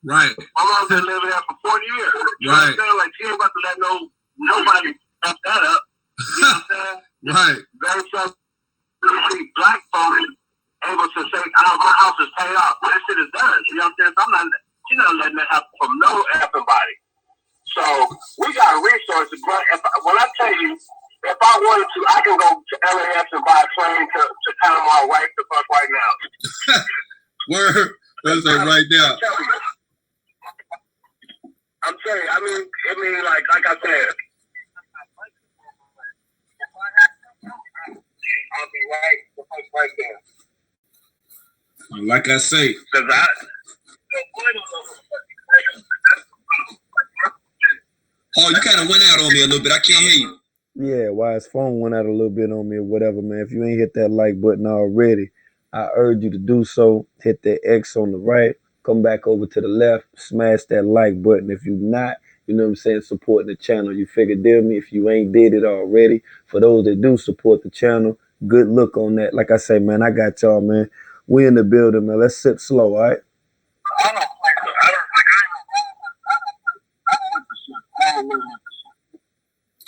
Right. My mom's been living there for 40 years. You know what I'm saying? Like, she ain't about to let nobody mess that up. You know what I'm saying? Right. Very some black folks able to say, oh, my house is paid off. That shit is done. You know what I'm saying? So she's not letting that happen from no everybody. So we got resources, but when I tell you, if I wanted to, I can go to LAX and buy a plane to Panama right the fuck right now. Word. Let's say right now. I'm telling you, I mean, like I said, I'll be right there. Like I say, oh, you kind of went out on me a little bit. I can't hear you. Yeah, why his phone went out a little bit on me or whatever, man. If you ain't hit that like button already, I urge you to do so. Hit that X on the right, come back over to the left, smash that like button. If you're not, you know what I'm saying, supporting the channel, you figure deal me if you ain't did it already. For those that do support the channel, good look on that. Like I say, man, I got y'all, man. We in the building, man. Let's sit slow, all right?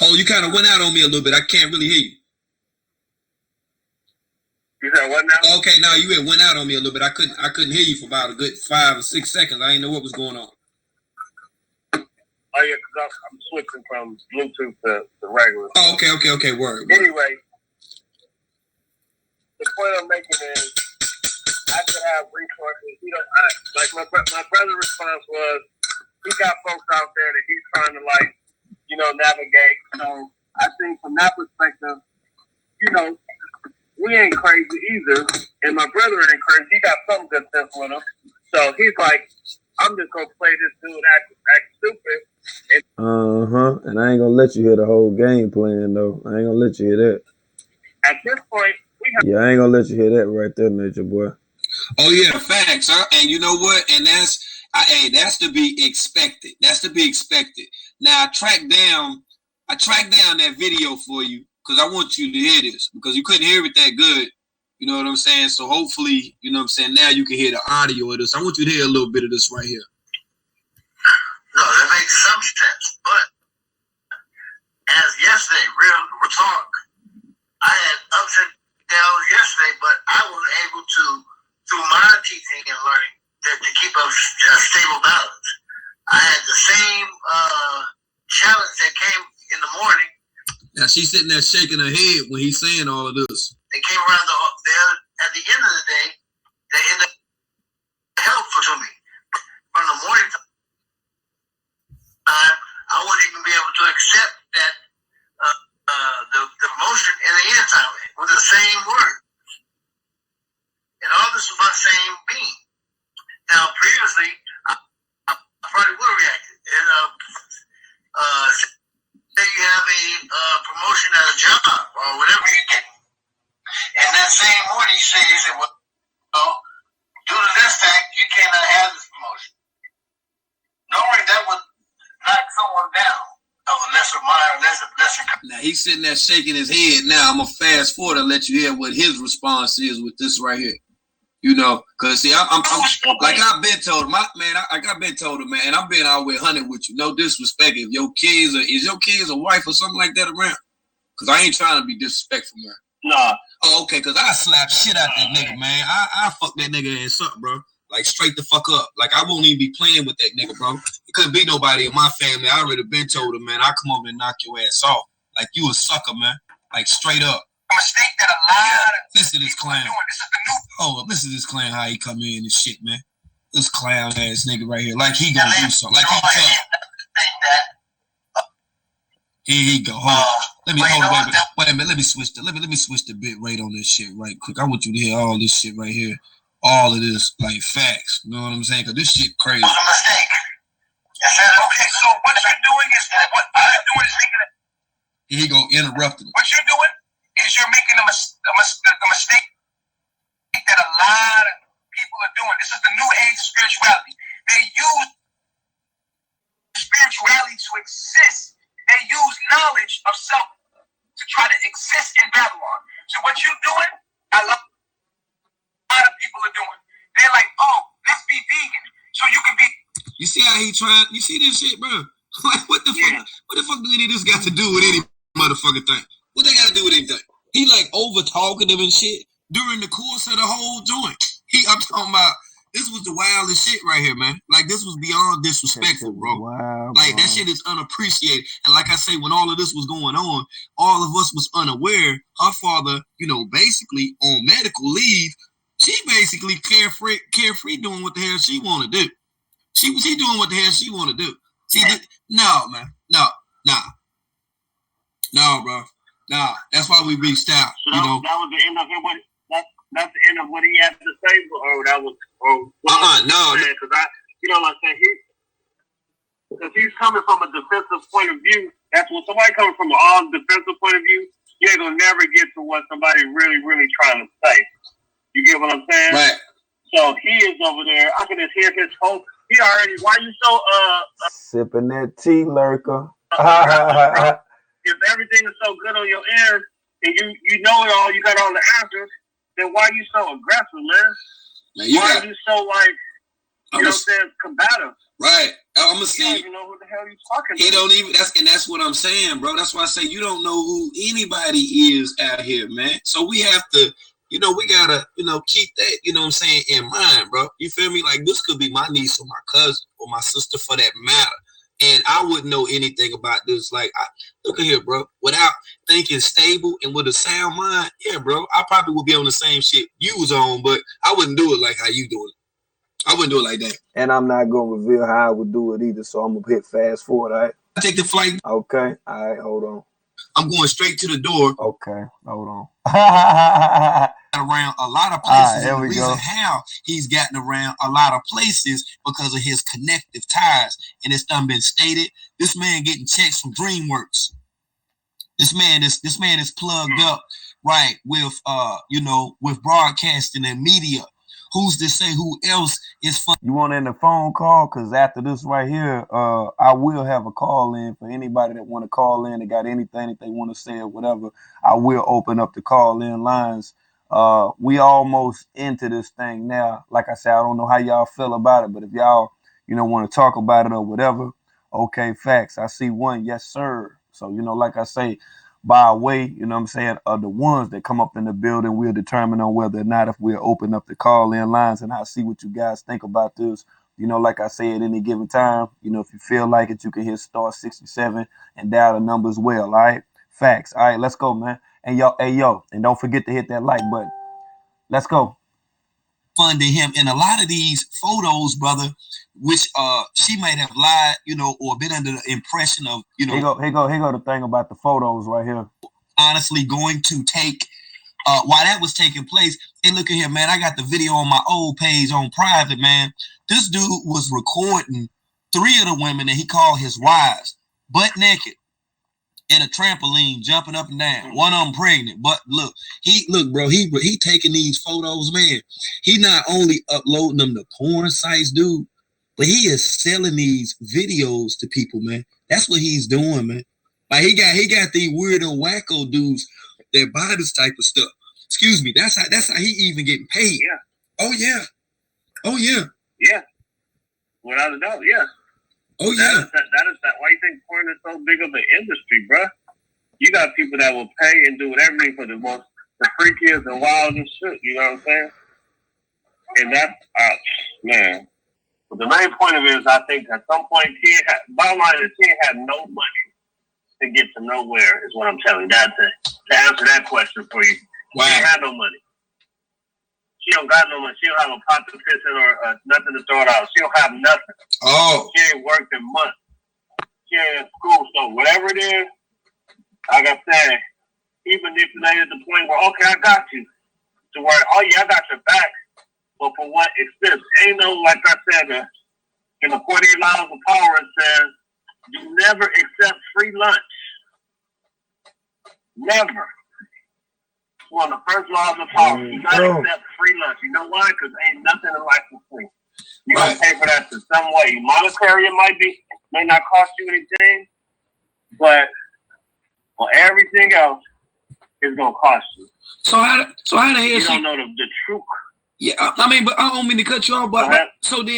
Oh, you kind of went out on me a little bit. I can't really hear you. You said what now? Okay, now you went out on me a little bit. I couldn't hear you for about a good 5 or 6 seconds. I didn't know what was going on. Oh yeah, because I'm switching from Bluetooth to regular. Oh, okay. Word. Anyway, the point I'm making is I should have resources. Like my brother's response was, he got folks out there that he's trying to navigate. So I think from that perspective, we ain't crazy either, and my brother ain't crazy. He got some good sense with him. So he's like, I'm just gonna play this dude act stupid. And And I ain't gonna let you hear the whole game plan though. I ain't gonna let you hear that. At this Yeah, I ain't gonna let you hear that right there, Nature Boy. Oh yeah, facts, huh? And you know what? And that's to be expected. That's to be expected. Now I tracked down that video for you because I want you to hear this because you couldn't hear it that good. You know what I'm saying? So hopefully, you know what I'm saying, now you can hear the audio of this. I want you to hear a little bit of this right here. No, that makes some sense. But as yesterday, real talk, I had ups and downs yesterday, but I was able to, through my teaching and learning, to keep a stable balance. I had the same challenge that came in the morning. Now she's sitting there shaking her head when he's saying all of this. They came around at the end of the day, they ended up helpful to me. From the morning time, I wouldn't even be able to accept that the promotion in the end time with the same word. And all this was my same being. Now, previously, I probably would have reacted. And say you have a promotion at a job or whatever you get. And that same morning, you say, well, due to this fact, you cannot have this promotion. Knowing that would knock someone down of a lesser mind, lesser. Now he's sitting there shaking his head. Now I'm gonna fast forward and let you hear what his response is with this right here. You know, cause see, I'm like I've been told him, I've been told him, man, and I'm being all the way 100 with you. No disrespect. If your kids is your kids a wife or something like that around? Cause I ain't trying to be disrespectful, man. Nah. Oh, okay, cause I slap shit out that nigga, man. I fuck that nigga in something, bro. Like straight the fuck up. Like I won't even be playing with that nigga, bro. It couldn't be nobody in my family. I already been told him, man, I come over and knock your ass off. Like you a sucker, man. Like straight up. Mistake that a lot of Listen to this clown. Hold up, listen to this clown how he come in and shit, man. This clown ass nigga right here. Like he gonna do something. Like he tough. Here he go. Hold on. Let me wait a minute. Let me switch the bit rate on this shit right quick. I want you to hear all this shit right here. All of this, like facts. You know what I'm saying? Cause this shit crazy. It was a mistake. Okay, so what you're doing is making it. Here he go interrupting. What you're doing is you're making a mistake that a lot of people are doing. This is the new age of spirituality. They use spirituality to exist. They use knowledge of self to try to exist in Babylon. So what you're doing, a lot of people are doing. They're like, oh, let's be vegan. So you can be. You see how he trying? You see this shit, bro? Like, what the fuck? What the fuck do any of this got to do with any motherfucking thing? What they got to do with anything? He like over talking them and shit during the course of the whole joint. I'm talking about this was the wildest shit right here, man. Like this was beyond disrespectful, bro. Wow, like that shit is unappreciated. And like I say, when all of this was going on, all of us was unaware. Her father, you know, basically on medical leave. She basically carefree doing what the hell she want to do. She doing what the hell she want to do. See, no, man, no, bro, no. That's why we reached out. So that was the end of him. That's the end of what he had to say, or that was, no. Because like I said, because he's coming from a defensive point of view. That's what somebody coming from an all defensive point of view. You ain't gonna never get to what somebody really, really trying to say. You get what I'm saying? Right. So he is over there. I can just hear his whole. He already. Why you so sipping that tea, lurker? If everything is so good on your end and you know it all, you got all the answers. Then why you so aggressive, man? Why are you so like? You know what I'm saying? Combative. Right. I'm gonna say. You don't even know who the hell you talking to. He don't even. That's what I'm saying, bro. That's why I say you don't know who anybody is out here, man. So we have to. We gotta, keep that, what I'm saying, in mind, bro. You feel me? Like, this could be my niece or my cousin or my sister for that matter. And I wouldn't know anything about this. Like, look at here, bro. Without thinking stable and with a sound mind, yeah, bro, I probably would be on the same shit you was on, but I wouldn't do it like how you doing it. I wouldn't do it like that. And I'm not going to reveal how I would do it either, so I'm going to hit fast forward, all right? I take the flight. Okay. All right, hold on. I'm going straight to the door. Okay, hold on. Around a lot of places. There and the reason how he's gotten around a lot of places because of his connective ties. And it's done been stated. This man getting checks from DreamWorks. This man is plugged up right, with with broadcasting and media. Who's to say who else is fun? You want to end the phone call? Because after this right here, I will have a call in for anybody that want to call in. They got anything that they want to say or whatever. I will open up the call in lines. We almost into this thing now. Like I said, I don't know how y'all feel about it, but if y'all, want to talk about it or whatever, okay, facts. I see one, yes, sir. So, like I say, by way, what I'm saying, of the ones that come up in the building, we'll determine on whether or not if we'll open up the call-in lines, and I'll see what you guys think about this. Like I say, at any given time, if you feel like it, you can hit star 67 and dial the number as well, all right? Facts. All right, let's go, man. And yo, and don't forget to hit that like button. Let's go. Funding him in a lot of these photos, brother, which she might have lied, or been under the impression of, Here go the thing about the photos right here. Honestly going to take while that was taking place. Hey, look at here, man. I got the video on my old page on private, man. This dude was recording 3 of the women that he called his wives, butt naked, in a trampoline, jumping up and down. One of them pregnant. But look, bro, he taking these photos, man. He not only uploading them to porn sites, dude, but he is selling these videos to people, man. That's what he's doing, man. Like he got these weirdo wacko dudes that buy this type of stuff. Excuse me. That's how he even getting paid. Yeah. Oh yeah. Oh yeah. Yeah. Without a doubt, yeah. Oh yeah. That is why you think porn is so big of an industry, bruh. You got people that will pay and do everything for the freakiest and wildest shit. You know what I'm saying? And that's man. But the main point of it is, I think at some point, bottom line is, he had no money to get to nowhere. Is what I'm telling you. That to answer that question for you. Wow. She had no money. She don't got no money. She don't have a pot to piss in or nothing to throw it out. She don't have nothing. Oh. She ain't worked in months. She ain't in school. So whatever it is, like I said, he manipulated the point where, okay, I got you. To where, oh yeah, I got your back. But for what extent? Ain't no, like I said, in the 48 laws of power, it says, you never accept free lunch. Never. One of the first laws of power. Do not accept free lunch. You know why? Because ain't nothing in life for free. You gotta pay for that in some way. Monetary, it might be, may not cost you anything, but for everything else, it's gonna cost you. So how the hell you don't know the truth. Yeah, I mean, but I don't mean to cut you off, but I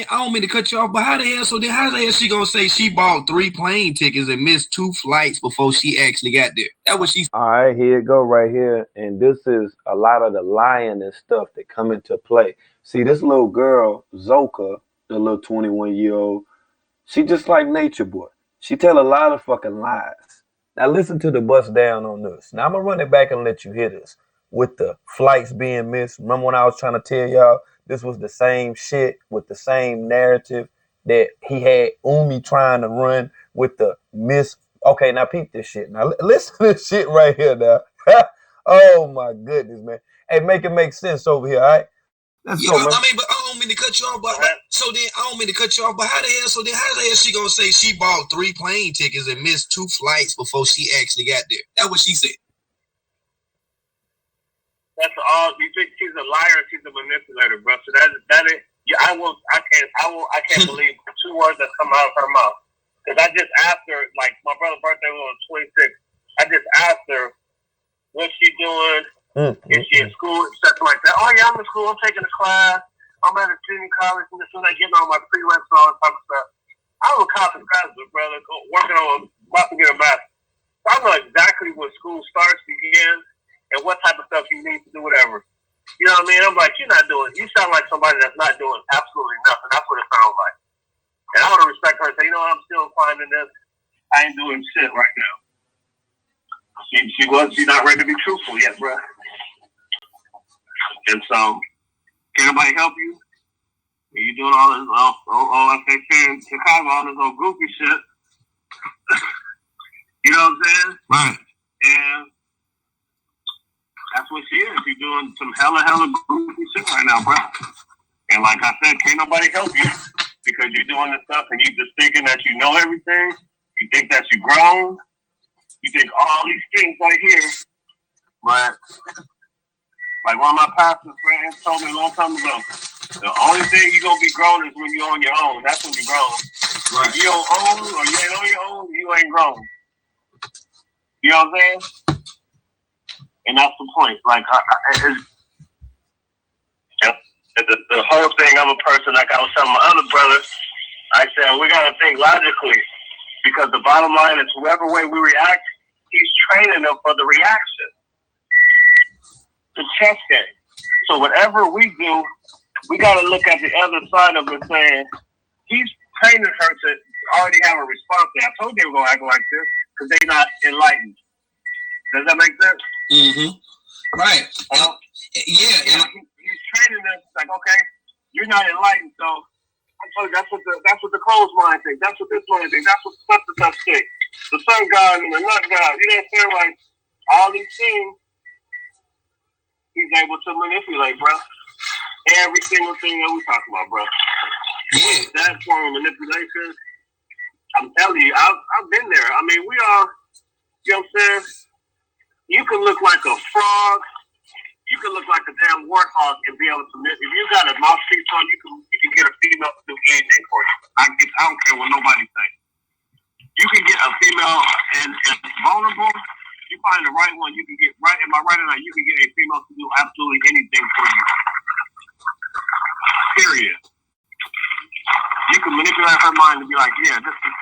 don't mean to cut you off, but how the hell she gonna say she bought 3 plane tickets and missed 2 flights before she actually got there? That was she. All right, here it go right here. And this is a lot of the lying and stuff that come into play. See, this little girl, Zoca, the little 21-year-old, she just like Nature Boy. She tell a lot of fucking lies. Now listen to the bust down on this. Now I'm gonna run it back and let you hear this. With the flights being missed. Remember when I was trying to tell y'all this was the same shit with the same narrative that he had Umi trying to run with the miss. Okay, now peep this shit. Now listen to this shit right here now. Oh my goodness, man. Hey, make it make sense over here, all right? Let's go, man. I mean, but I don't mean to cut you off, but how the hell she gonna say she bought 3 plane tickets and missed 2 flights before she actually got there? That's what she said. That's all. You think she's a liar? She's a manipulator, bro. So that is. Yeah, I can't believe the 2 words that come out of her mouth. Because I just asked her, like my brother's birthday was on 26th. I just asked her what she doing. Is she in school? Stuff like that. Oh yeah, I'm in school. I'm taking a class. I'm at a junior college, and as soon as I get on my prereqs and all that type of stuff, I'm a college graduate, brother, working on about to get a master's. So I know exactly when school starts, begins, and what type of stuff you need to do, whatever. You know what I mean? I'm like, you're not doing. You sound like somebody that's not doing absolutely nothing. That's what it sounds like. And I would respect her and say, you know what? I'm still finding this. I ain't doing shit right now. She's not ready to be truthful yet, bro. And so, can anybody help you? You doing all this, like they say in Chicago, all this old goofy shit. You know what I'm saying? Right. And that's what she is. She's doing some hella goofy shit right now, bro. And like I said, can't nobody help you because you're doing this stuff and you just thinking that you know everything. You think that you're grown. You think all these things right here But like one of my pastor friends told me a long time ago, the only thing you're gonna be grown is when you're on your own. That's when you're grown. Right. If you don't own or you ain't on your own, you ain't grown. You know what I'm saying? And that's the point. Like, the whole thing, I'm a person, like I was telling my other brother, I said, we got to think logically, because the bottom line is whoever way we react, he's training them for the reaction. The chess game. So whatever we do, we got to look at the other side of it saying, he's training her to already have a response. I told you they were going to act like this because they're not enlightened. Does that make sense? Mm-hmm. Right. Yeah. He's training them like, okay, you're not enlightened, so I told you that's what the closed mind thinks. That's what this mind thinks. That's what such and such thinks. The sun god and the nut god. You know what I'm saying? Like all these things, he's able to manipulate, bro. Every single thing that we talk about, bro. Yeah. That form of manipulation, I'm telling you, I've been there. I mean, we are. You know what I'm saying? You can look like a frog. You can look like a damn warthog and be able to. If you got a mouthpiece on, you can get a female to do anything for you. I don't care what nobody says. You can get a female and vulnerable. You find the right one, you can get right. Am I right or not? You can get a female to do absolutely anything for you. Period. You can manipulate her mind to be like, yeah, this is.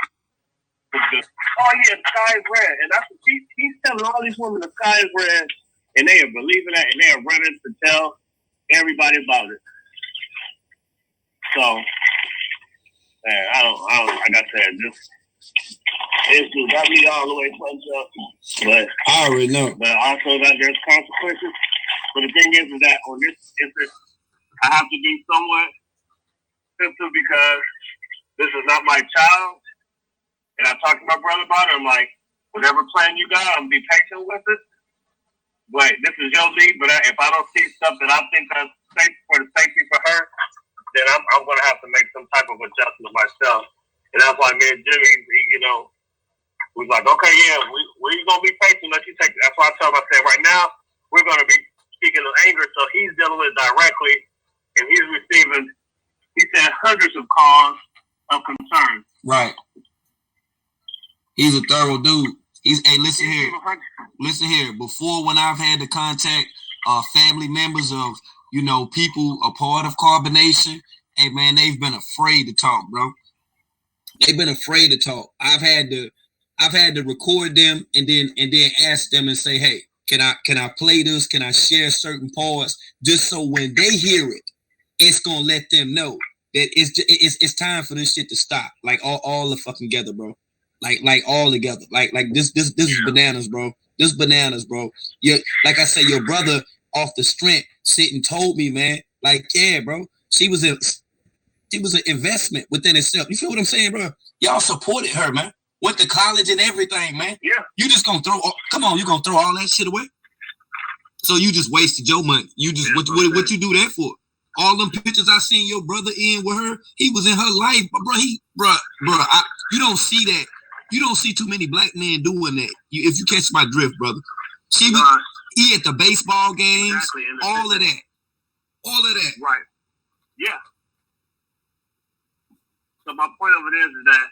Oh yeah, the sky is red, and that's what he's telling all these women the sky is red, and they are believing that, and they are running to tell everybody about it. So, man, I don't. Like I said, it's just got me all the way punched up. But I already know. But also that there's consequences. But the thing is that on this, I have to be somewhat sensitive because this is not my child. And I talked to my brother about it. I'm like, whatever plan you got, I'm gonna be patient with it. But this is your lead. But if I don't see stuff that I think that's safe for the safety for her, then I'm gonna have to make some type of adjustment myself. And that's why me and Jimmy, was like, okay, yeah, we're gonna be patient. Let you take. That's why I tell him, I said, right now we're gonna be speaking of anger, so he's dealing with it directly, and he's receiving. He said hundreds of calls of concern. Right. He's a thorough dude. Hey, listen here. Before, when I've had to contact family members of, people a part of carbonation, hey man, they've been afraid to talk, bro. They've been afraid to talk. I've had to record them and then ask them and say, hey, can I play this? Can I share certain parts? Just so when they hear it, it's gonna let them know that it's time for this shit to stop. Like all the fucking together, bro. Like all together. Like this is bananas, bro. This bananas, bro. Like I said, your brother off the strength sit and told me, man. Like, yeah, bro. She was an investment within itself. You feel what I'm saying, bro? Y'all supported her, man. Went to college and everything, man. Yeah. You just gonna throw all that shit away? So you just wasted your money. You just what you do that for? All them pictures I seen your brother in with her, he was in her life, bro. You don't see that. You don't see too many black men doing that. If you catch my drift, brother. He at the baseball games, exactly, all of that. Right. Yeah. So my point of it is that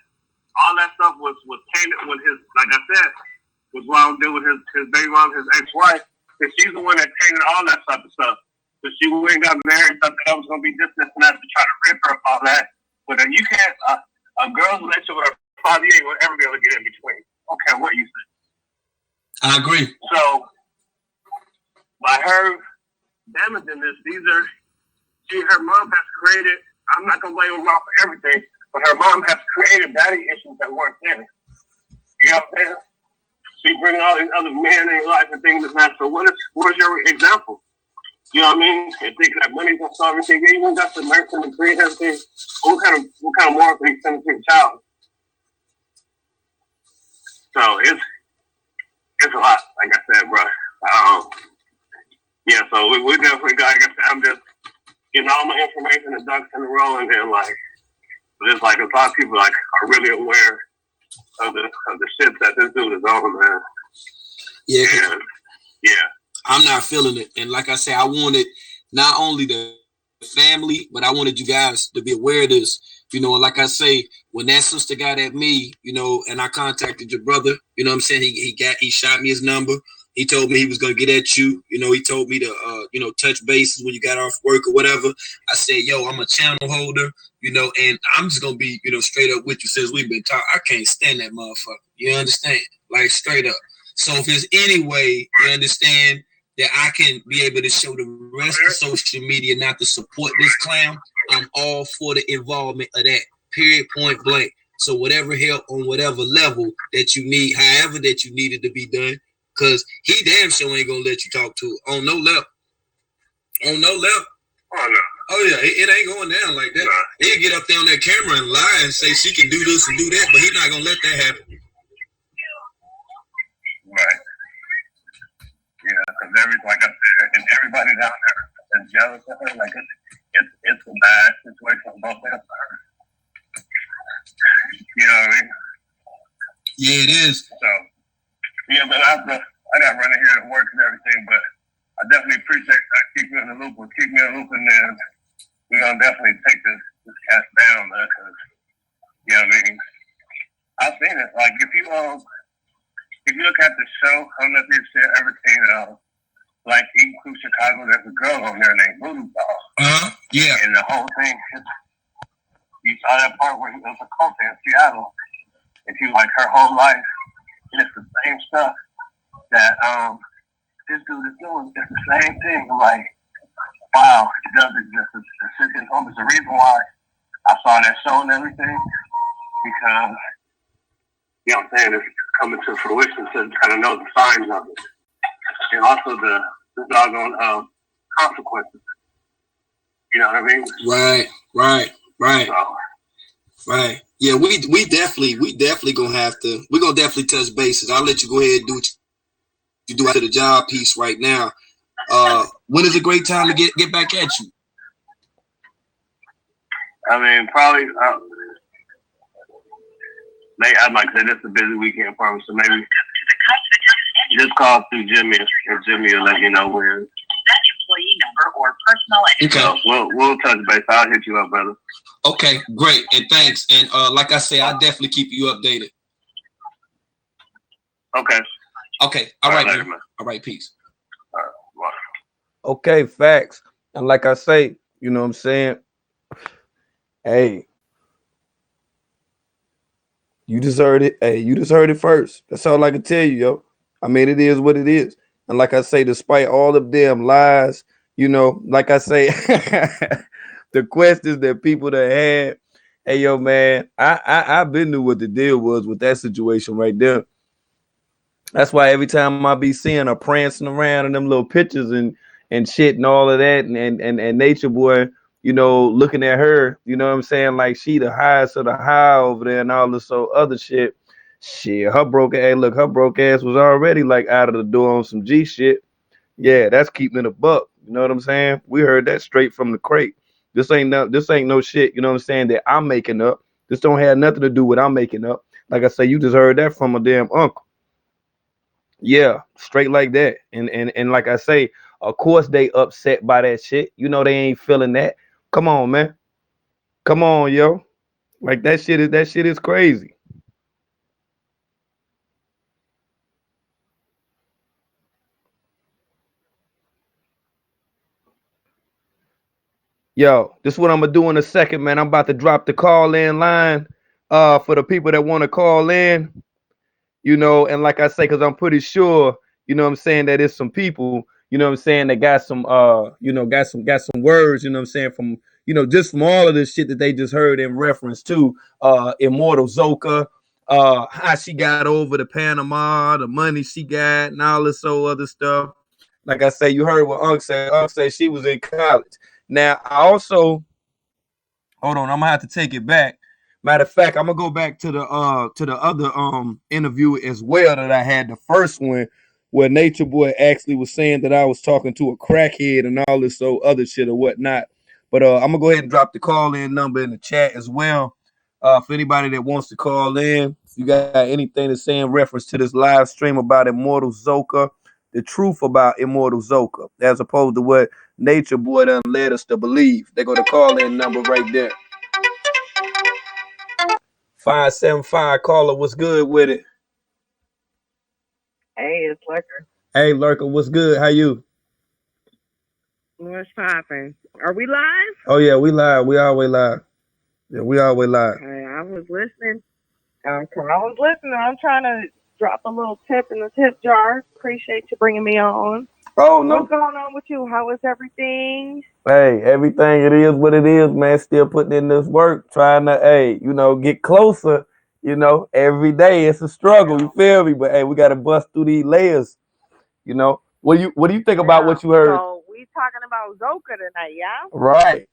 all that stuff was tainted with his, like I said, was wrong with his baby mom, his ex-wife, because she's the one that tainted all that type of stuff. So she went and got married, thought that was going to be this, and that, to try to rip her of all that. But then you can't, a girl's relationship with her father, you ain't going to ever be able to get in between. Okay, what you say? I agree. So, by her damaging this, her mom has created, I'm not going to blame her mom for everything, but her mom has created daddy issues that weren't there. You know what I'm saying? She bringing all these other men in your life and things like that. So what is your example? You know what I mean? And think that money's gonna solve everything. Yeah, you even got the mercy to create everything. What kind of morals are you sending to your child? So it's a lot, like I said, bro. Yeah, so we definitely got. Like I said, I'm just getting all my information and ducks in a row, and then there's a lot of people are really aware of the shit that this dude is on, man. Yeah. And, yeah. I'm not feeling it. And like I said, I wanted not only the family, but I wanted you guys to be aware of this. You know, like I say, when that sister got at me, you know, and I contacted your brother, you know what I'm saying? He shot me his number. He told me he was gonna get at you. You know, he told me to touch bases when you got off work or whatever. I said, yo, I'm a channel holder, you know, and I'm just gonna be, you know, straight up with you since we've been talking. I can't stand that motherfucker. You understand? Like straight up. So if there's any way you understand that I can be able to show the rest of social media not to support this clown, I'm all for the involvement of that. Period, point blank. So whatever help on whatever level that you need, however that you need it to be done, because he damn sure ain't gonna let you talk to it on no level. On no level. Oh no. Oh yeah, it ain't going down like that. Nah. He'll get up there on that camera and lie and say she can do this and do that, but he's not gonna let that happen. Right. Yeah, because like I said, and everybody down there is jealous of her. Like it's a bad situation on both ends of her. You know what I mean? Yeah, it is. So yeah, but I got running here to work and everything, but I definitely appreciate that. Keep me in the loop, and then we're gonna definitely take this cat down, man. Because you know what I mean. I've seen it. Like if you look at the show, I don't know if you've ever seen like Eating Through Chicago. There's a girl on there named Voodoo Doll. Yeah. And the whole thing, you saw that part where he was a cult in Seattle, and she like her whole life, and it's the same stuff that this dude is doing. It's the same thing. I'm like, wow, it does exist. It's home. It's the reason why I saw that show and everything, because you know what I'm saying, it's coming to fruition, to kind of know the signs of it, and also the doggone consequences. You know what I mean? Right. So, right. Yeah, we definitely gonna have to. We're gonna definitely touch bases. I'll let you go ahead and do what you do after the job piece right now. When is a great time to get back at you? I mean, probably. I'd like to say this is a busy weekend for me, so maybe just call through Jimmy, and Jimmy will let you know where. That employee number or personal. Okay. So we'll touch base. I'll hit you up, brother. Okay, great, and thanks. And like I say, I'll definitely keep you updated. Okay. All right, later, man. All right, peace. All right. Bye. Okay, facts. And like I say, you know what I'm saying? Hey, you just heard it. Hey, you just heard it first. That's all I can tell you, yo. I mean, it is what it is. And like I say, despite all of them lies, you know, like I say, the questions that people that had, hey, yo, man, I've been knew what the deal was with that situation right there. That's why every time I be seeing her prancing around in them little pictures and shit and all of that, and Nature Boy, you know, looking at her, you know what I'm saying, like she the highest of the high over there and all this so other shit. Shit, her broke ass was already like out of the door on some G shit. Yeah, that's keeping it a buck. You know what I'm saying? We heard that straight from the crate. This ain't no shit, you know what I'm saying, that I'm making up. This don't have nothing to do with I'm making up. Like I say, you just heard that from a damn uncle. Yeah, straight like that. And like I say, of course they upset by that shit. You know they ain't feeling that. Come on, man. Come on, yo. Like that shit is crazy. Yo, this is what I'm gonna do in a second, man. I'm about to drop the call in line for the people that want to call in, you know, and like I say, because I'm pretty sure, you know what I'm saying, that it's some people, you know what I'm saying, that got some got some words, you know what I'm saying, from, you know, just from all of this shit that they just heard in reference to Immortal Zoca, how she got over to Panama, the money she got, and all this so other stuff. Like I say, you heard what Unc said. Unc said she was in college. Now, I also, hold on, I'm gonna have to take it back. Matter of fact, I'm gonna go back to the other interview as well that I had, the first one where Nature Boy actually was saying that I was talking to a crackhead and all this so other shit or whatnot. But I'm gonna go ahead and drop the call in number in the chat as well. For anybody that wants to call in, if you got anything to say in reference to this live stream about Immortal Zoca, the truth about Immortal Zoca, as opposed to what Nature Boy done led us to believe. They go to call in number right there. 575 caller, what's good with it? Hey, it's Lurker. Hey Lurker, what's good? How you? What's popping? Are we live? Oh yeah, we live. We always live. Yeah, we always live. Okay, I was listening. I'm trying to drop a little tip in the tip jar. Appreciate you bringing me on. Oh no. What's going on with you? How is everything? Hey, everything it is what it is, man. Still putting in this work, trying to, hey, get closer. Every day it's a struggle. You feel me? But hey, we gotta bust through these layers. What do you think about what you heard? So we talking about Zoca tonight, yeah? Right.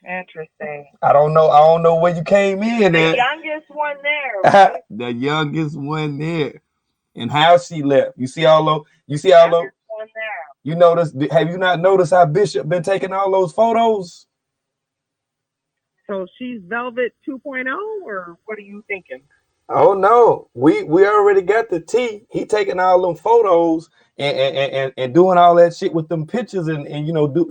Interesting. I don't know where you came in The at. youngest one there, right? The youngest one there. And how she left. You see all those One there. you notice, have you not noticed how Bishop been taking all those photos? So she's Velvet 2.0, or what are you thinking? Oh no, we already got the T. He taking all them photos and doing all that shit with them pictures and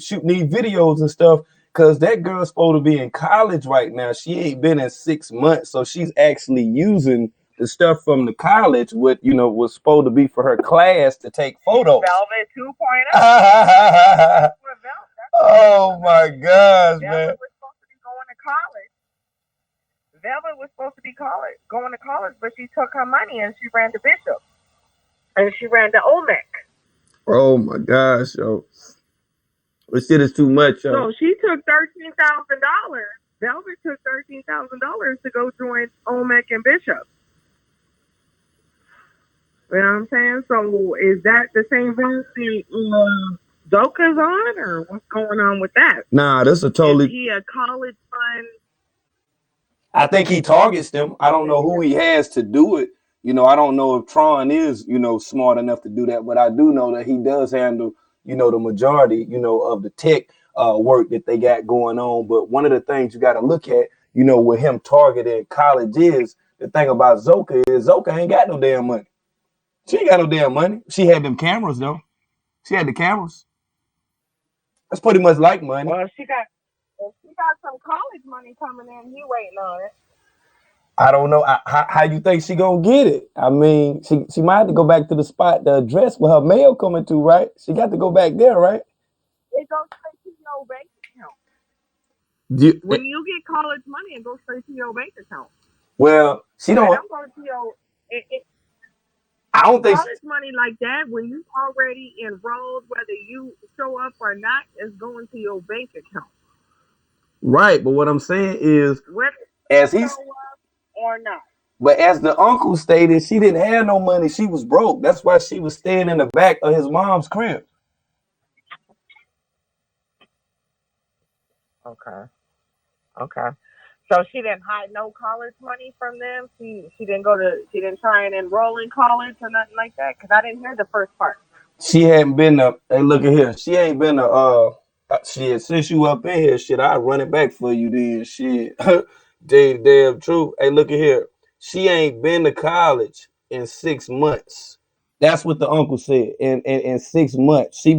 shooting these videos and stuff. Cause that girl's supposed to be in college right now. She ain't been in 6 months, so she's actually using the stuff from the college, what was supposed to be for her class to take photos. Velvet 2.0. Oh my gosh, man! Velvet was supposed to be going to college. Velvet was supposed to be going to college, but she took her money and she ran to Bishop. And she ran to Olmec. Oh my gosh, yo. This shit is too much, yo. So she took $13,000. Velvet took $13,000 to go join Olmec and Bishop. You know what I'm saying? So is that the same Velvet Zoca's on, or what's going on with that? Nah, this is totally. Is he a college fund? I think he targets them. I don't know who he has to do it. I don't know if Tron is, smart enough to do that, but I do know that he does handle, the majority, of the tech work that they got going on. But one of the things you got to look at, with him targeting college is the thing about Zoca is Zoca ain't got no damn money. She ain't got no damn money. She had them cameras though. She had the cameras. That's pretty much like money. Well, she got some college money coming in. He waiting on it. I don't know how you think she gonna get it. I mean, she might have to go back to the spot, the address where her mail coming to, right? She got to go back there, right? It goes straight to your bank account. When you get college money, it goes straight to your bank account. Well, she don't. It don't go to your. I don't think college money like that, when you already enrolled, whether you show up or not, is going to your bank account. Right, but what I'm saying is, whether as you he's show up or not. But as the uncle stated, she didn't have no money. She was broke. That's why she was staying in the back of his mom's crib. Okay. So she didn't hide no college money from them. She didn't try and enroll in college or nothing like that. Because I didn't hear the first part. She hadn't been to. Hey, look at here. She ain't been to. Shit. Since you up in here, shit, I run it back for you. Then shit. Damn truth. Hey, look at here. She ain't been to college in 6 months. That's what the uncle said. In 6 months, she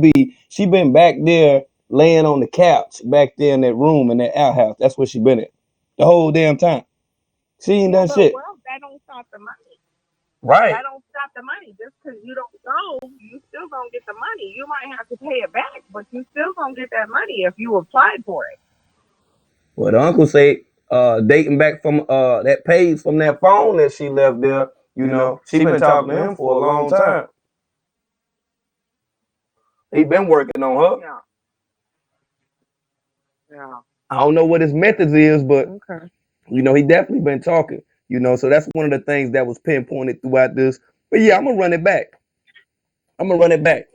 been back there laying on the couch back there in that room in that outhouse. That's where she been at the whole damn time. She ain't done shit. Well, that don't stop the money. Right. That don't stop the money. Just because you don't go, you still gonna get the money. You might have to pay it back, but you still gonna get that money if you applied for it. Well, the uncle said, dating back from that page from that phone that she left there, she been talking to him for a long time. He been working on her. Yeah. I don't know what his methods is, but okay. He definitely been talking. So that's one of the things that was pinpointed throughout this. But yeah, I'm gonna run it back.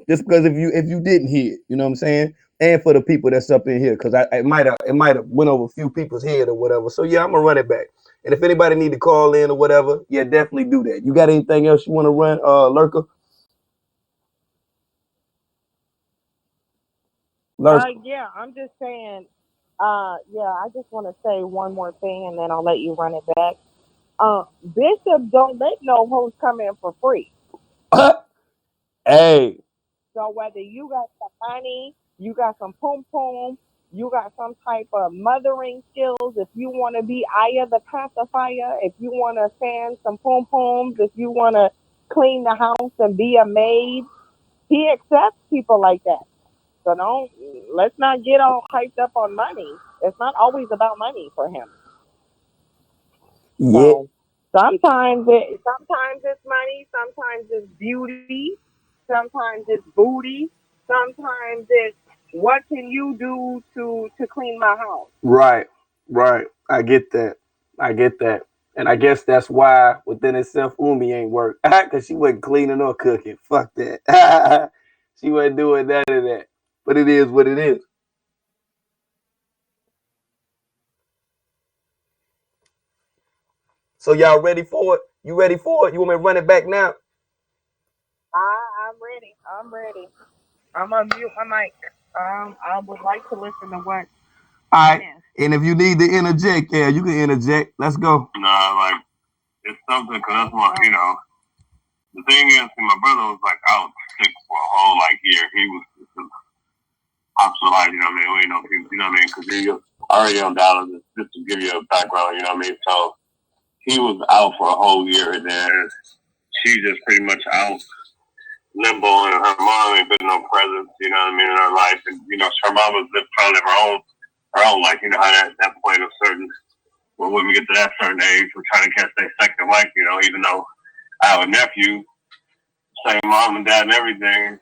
Just because if you didn't hear it, you know what I'm saying, and for the people that's up in here, because it might have went over a few people's head or whatever. So yeah, I'm gonna run it back. And if anybody need to call in or whatever, yeah, definitely do that. You got anything else you want to run, Lurker? Yeah, I'm just saying. Yeah, I just want to say one more thing, and then I'll let you run it back. Bishop don't let no hoes come in for free. Hey, So whether you got some money, you got some pom pom, you got some type of mothering skills, if you want to be Aya the pacifier, if you want to fan some pom poms, if you want to clean the house and be a maid, he accepts people like that. So don't let's not get all hyped up on money. It's not always about money for him. yeah, So sometimes it's money, sometimes it's beauty, sometimes it's booty, sometimes it's what can you do to clean my house. right, right. I get that. I get that. And I guess that's why within itself Umi ain't work. Cause she wasn't cleaning or cooking. Fuck that. She wasn't doing none of that. But it is what it is. So y'all ready for it? You ready for it? You want me to run it back now? I'm ready. I'm ready. I'm gonna mute my mic. I would like to listen to what. All right. And if you need to interject, yeah, you can interject. Let's go. Nah, like it's something because that's what the thing is. My brother was like out sick for a whole year. He was hospitalized. You know what I mean? We didn't know if he was, you know what I mean? Because he was already on dialysis. Just to give you a background, you know what I mean? So he was out for a whole year, and then she just pretty much out limbo, and her mom ain't been no presence, you know what I mean, in her life, and her mom was trying to live her own life. You know how that point of certain, well, when we get to that certain age, we're trying to catch that second life. Even though I have a nephew, same mom and dad and everything,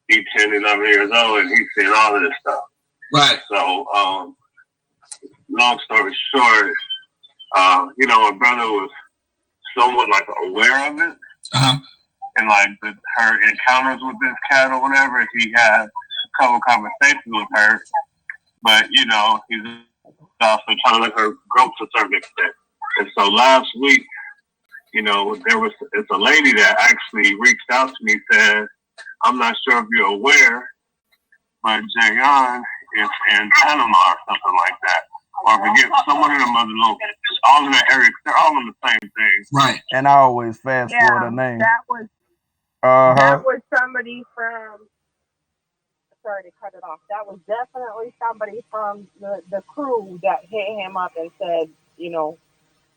he's 10, 11 years old, and he's seeing all of this stuff. Right. So, long story short, my brother was somewhat aware of it. Uh-huh. And her encounters with this cat or whatever, he had a couple conversations with her, but he's also trying to let her grow to a certain extent. And so last week, it's a lady that actually reached out to me, said, "I'm not sure if you're aware, but Jayon is in Panama or something like that, or forget someone in the mother local, all in that area. They're all in the same thing." Right. And I always fast forward her name. That was somebody from. Sorry to cut it off. That was definitely somebody from the crew that hit him up and said,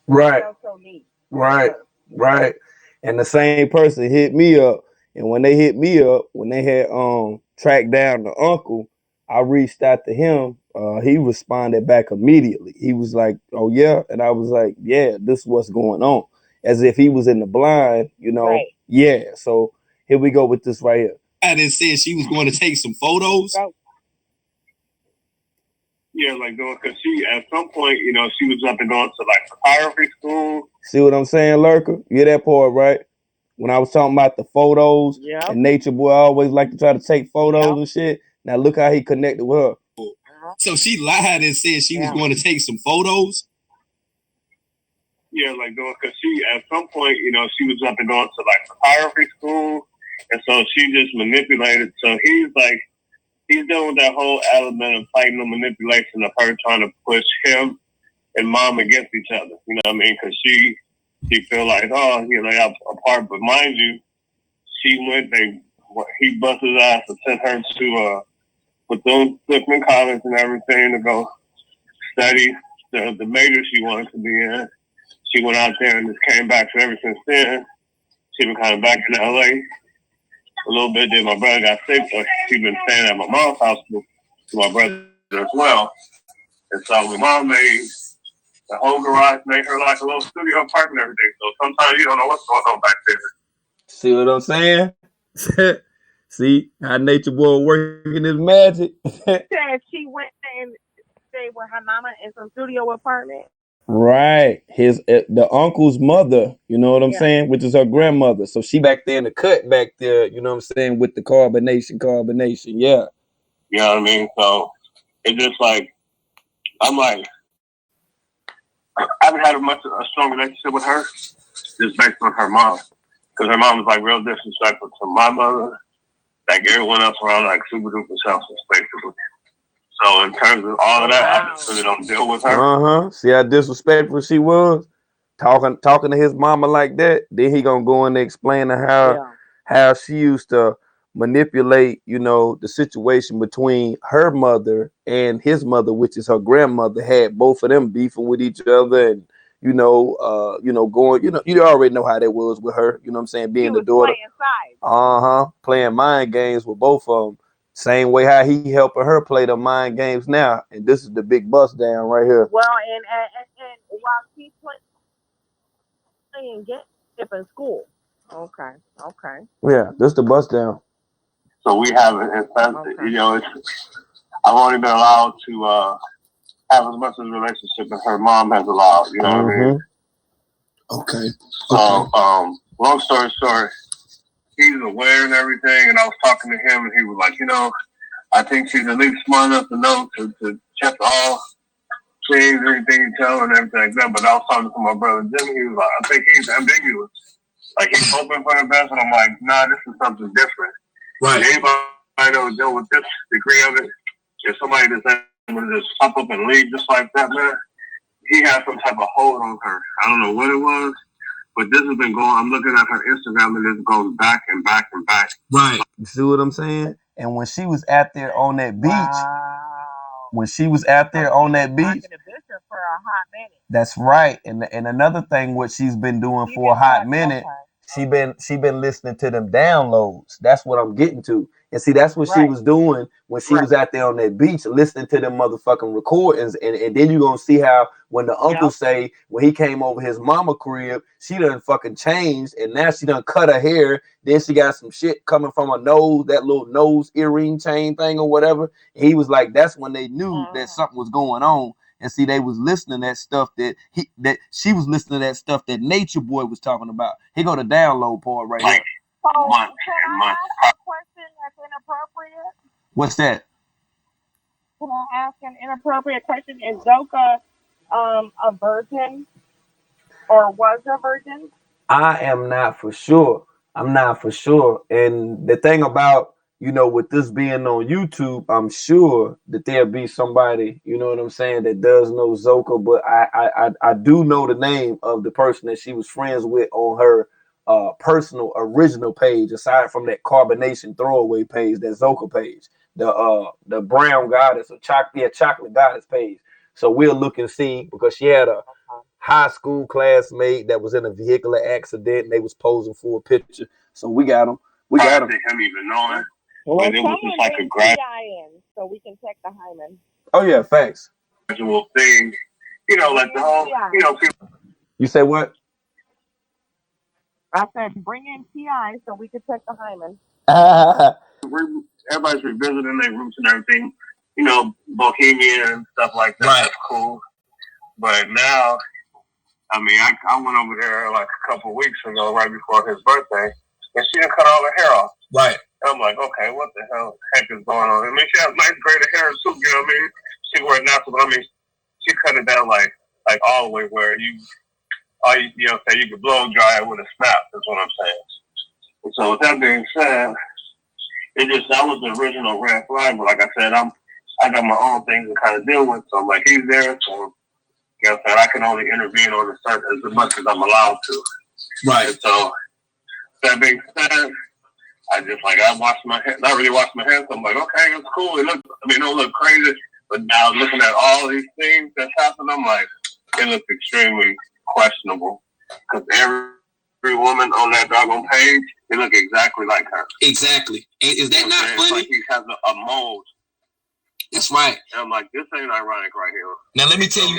Right. so neat. Right. Right. And the same person hit me up. And when they hit me up, when they had tracked down the uncle, I reached out to him. He responded back immediately. He was like, "Oh yeah," and I was like, "Yeah, this is what's going on," as if he was in the blind, Right. Yeah. So here we go with this right here. And it said she was going to take some photos. Yeah, because she at some point, she was up and going to photography school. See what I'm saying, Lurker? You hear that part, right? When I was talking about the photos, and Nature Boy always like to try to take photos and shit. Now look how he connected with her. So she lied and said she was going to take some photos. Yeah, because she at some point, she was up and going to photography school, and so she just manipulated. So he's dealing with that whole element of fighting the manipulation of her trying to push him and mom against each other. You know what I mean? Because she feel like, oh, they're apart. But mind you, he bust his ass and sent her to Bethune College and everything to go study the major she wanted to be in. She went out there and just came back. So ever since then, she been kind of back in LA a little bit. Then my brother got sick, so she been staying at my mom's house with my brother as well. And so my mom made the whole garage, made her like a little studio apartment and everything. So sometimes you don't know what's going on back there. See what I'm saying? See how Nature Boy working his magic. Said she went and stayed with her mama in some studio apartment. Right. The uncle's mother, you know what I'm saying, which is her grandmother. So she back there in the cut back there, you know what I'm saying, with the carbonation. Yeah. You know what I mean? So it's just I'm I haven't had a strong relationship with her just based on her mom. Because her mom was real disrespectful to my mother, everyone else around, super duper selfish, basically. So in terms of all of that, I just really don't deal with her. See how disrespectful she was? talking to his mama like that, then he gonna go in and explain to her how she used to manipulate, the situation between her mother and his mother, which is her grandmother, had both of them beefing with each other, and going, you already know how that was with her, you know what I'm saying, being the daughter. Playing mind games with both of them. Same way how he helping her play the mind games now, and this is the big bust down right here. Well, and while she's playing games in school. Okay. Yeah, this the bust down. So we have it. I've only been allowed to have as much of a relationship as her mom has allowed. You know what I mean? Okay. So, long story short, he's aware and everything, and I was talking to him, and he was like, I think she's at least smart enough to know to check all things, everything you tell her and everything like that. But I was talking to my brother Jimmy, he was like, I think he's ambiguous. Like, he's hoping for the best, and I'm like, nah, this is something different. Right. And anybody that will deal with this degree of it, if somebody that's able to just pop up and leave just like that, man, he had some type of hold on her. I don't know what it was, but this has been going, I'm looking at her Instagram, and this goes back and back and back. Right. You see what I'm saying? And when she was out there on that beach, for a hot minute. That's right. And another thing, what she's been doing for a hot minute, she been listening to them downloads. That's what I'm getting to. And see, that's what she was doing when she was out there on that beach, listening to them motherfucking recordings. And then you're gonna see how when the uncle say when he came over his mama crib, she done fucking changed, and now she done cut her hair. Then she got some shit coming from her nose, that little nose earring chain thing or whatever. And he was like, that's when they knew that something was going on. And see, they was listening to that stuff that she was listening to that stuff that Nature Boy was talking about. He go to download part right here. So, can I ask a question that's inappropriate? What's that? Can I ask an inappropriate question? Is Zoca a virgin or was a virgin? I am not for sure. I'm not for sure. And the thing about, with this being on YouTube, I'm sure that there'll be somebody, you know what I'm saying, that does know Zoca, but I do know the name of the person that she was friends with on her personal original page, aside from that carbonation throwaway page, that Zoca page, the brown goddess or chocolate goddess page. So we'll look and see, because she had a high school classmate that was in a vehicular accident, and they was posing for a picture. So we got him. We got him. Him even knowing. Well, But it was just like a so we can check the hymen. Oh yeah, facts. Gradual thing, like the whole, people. You say what? I said bring in TI so we can check the hymen. Everybody's revisiting their roots and everything, Bohemian and stuff like that. Right. That's cool. But now, I mean, I went over there like a couple of weeks ago, right before his birthday, and she done cut all her hair off. Right. And I'm like, okay, what the heck is going on? I mean, she has nice braided hair too, you know what I mean? She wear it natural, but I mean, she cut it down like all the way where you could blow dry it with a snap. That's what I'm saying. And so with that being said, that was the original red flag. But like I said, I got my own things to kind of deal with. So I'm like, he's there, so I can only intervene on the surface as much as I'm allowed to. Right. And so that being said, I washed my hands. Not really washed my hands. So I'm like, okay, it's cool. It don't look crazy. But now looking at all these things that's happened, I'm like, it looks extremely questionable. Because every woman on that doggone page, they look exactly like her. Exactly. Is that not funny? It's like he has a mold. That's right. And I'm like, this ain't ironic right here. Now let me tell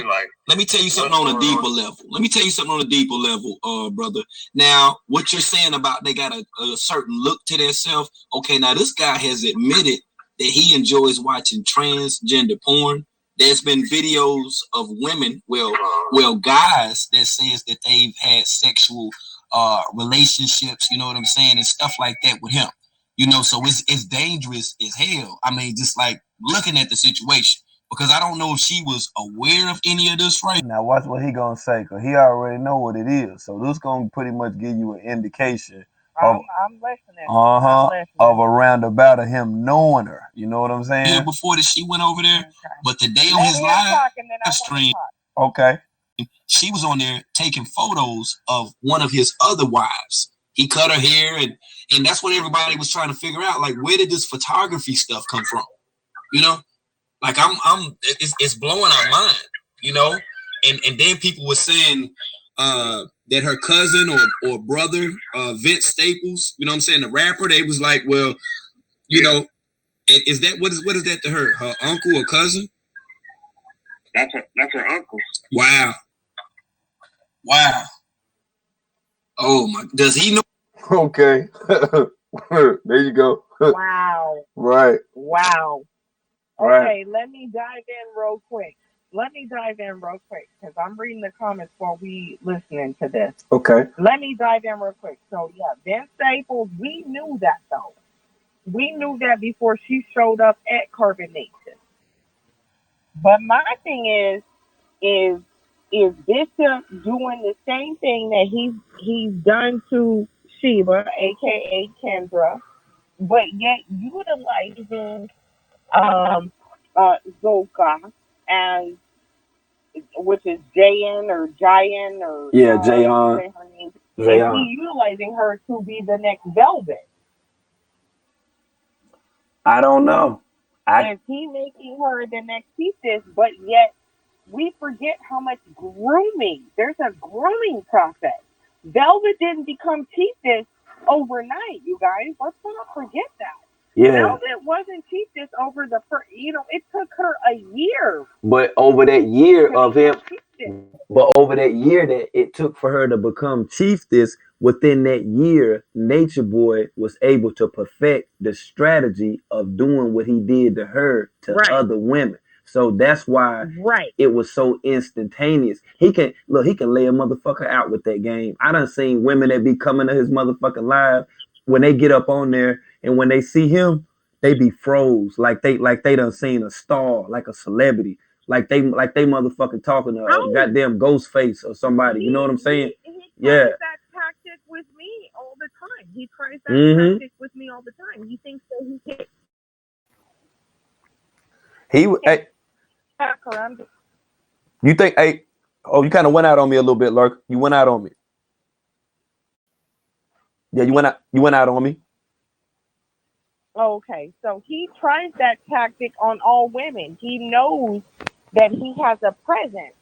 you something on a deeper level. Let me tell you something on a deeper level, brother. Now, what you're saying about they got a certain look to themselves. Okay, now this guy has admitted that he enjoys watching transgender porn. There's been videos of women, guys that says that they've had sexual relationships, you know what I'm saying, and stuff like that with him. So it's dangerous as hell. I mean, just like looking at the situation, because I don't know if she was aware of any of this right now. Watch what he gonna say, because he already know what it is. So this gonna pretty much give you an indication I'm listening. Of a roundabout of him knowing her. You know what I'm saying? Before that she went over there, but the day on his live stream. Okay. she was on there taking photos of one of his other wives. He cut her hair, and that's what everybody was trying to figure out. Like, where did this photography stuff come from? You know, like it's blowing our mind. You know, and then people were saying that her cousin or brother, Vince Staples, you know what I'm saying, the rapper, they was like, well, you know, is that what is that to her? Her uncle or cousin? That's her uncle. Wow. Oh my! Does he know? Okay. There you go. Wow. Right. Wow. Right. Okay, let me dive in real quick because I'm reading the comments while we listening to this. Okay. Let me dive in real quick. So yeah, Vince Staples, we knew that though. We knew that before she showed up at Carbon Nation. But my thing is Bishop doing the same thing that he's done to Sheba, aka Kendra, but yet utilizing Zoca as, which is Jayan or Jayan or Yeah, however you Jayon. say her name. Is Jayon. he utilizing her to be the next Velvet? I don't know. Is he making her the next Thesis, but yet we forget how much grooming. There's a grooming process. Velvet didn't become Thesis overnight, you guys. Let's not forget that. Yeah. Velvet wasn't Chiefess over the first, it took her a year. But over that year to of become him, Chiefess. but over that year that it took for her to become chiefess, within that year, Nature Boy was able to perfect the strategy of doing what he did to her to Right. other women. So that's why Right. it was so instantaneous. He can lay a motherfucker out with that game. I done seen women that be coming to his motherfucking live when they get up on there and when they see him, they be froze like they done seen a star, like a celebrity. Like they motherfucking talking to a goddamn ghost face or somebody. You know what I'm saying? He Yeah. tries that tactic with me all the time. He tries that tactic with me all the time. He thinks that he can. Hey, you think? Hey, oh, you kind of went out on me a little bit, Lurk. You went out on me. Yeah, you went out. You went out on me. Okay, so he tries that tactic on all women. He knows that he has a presence.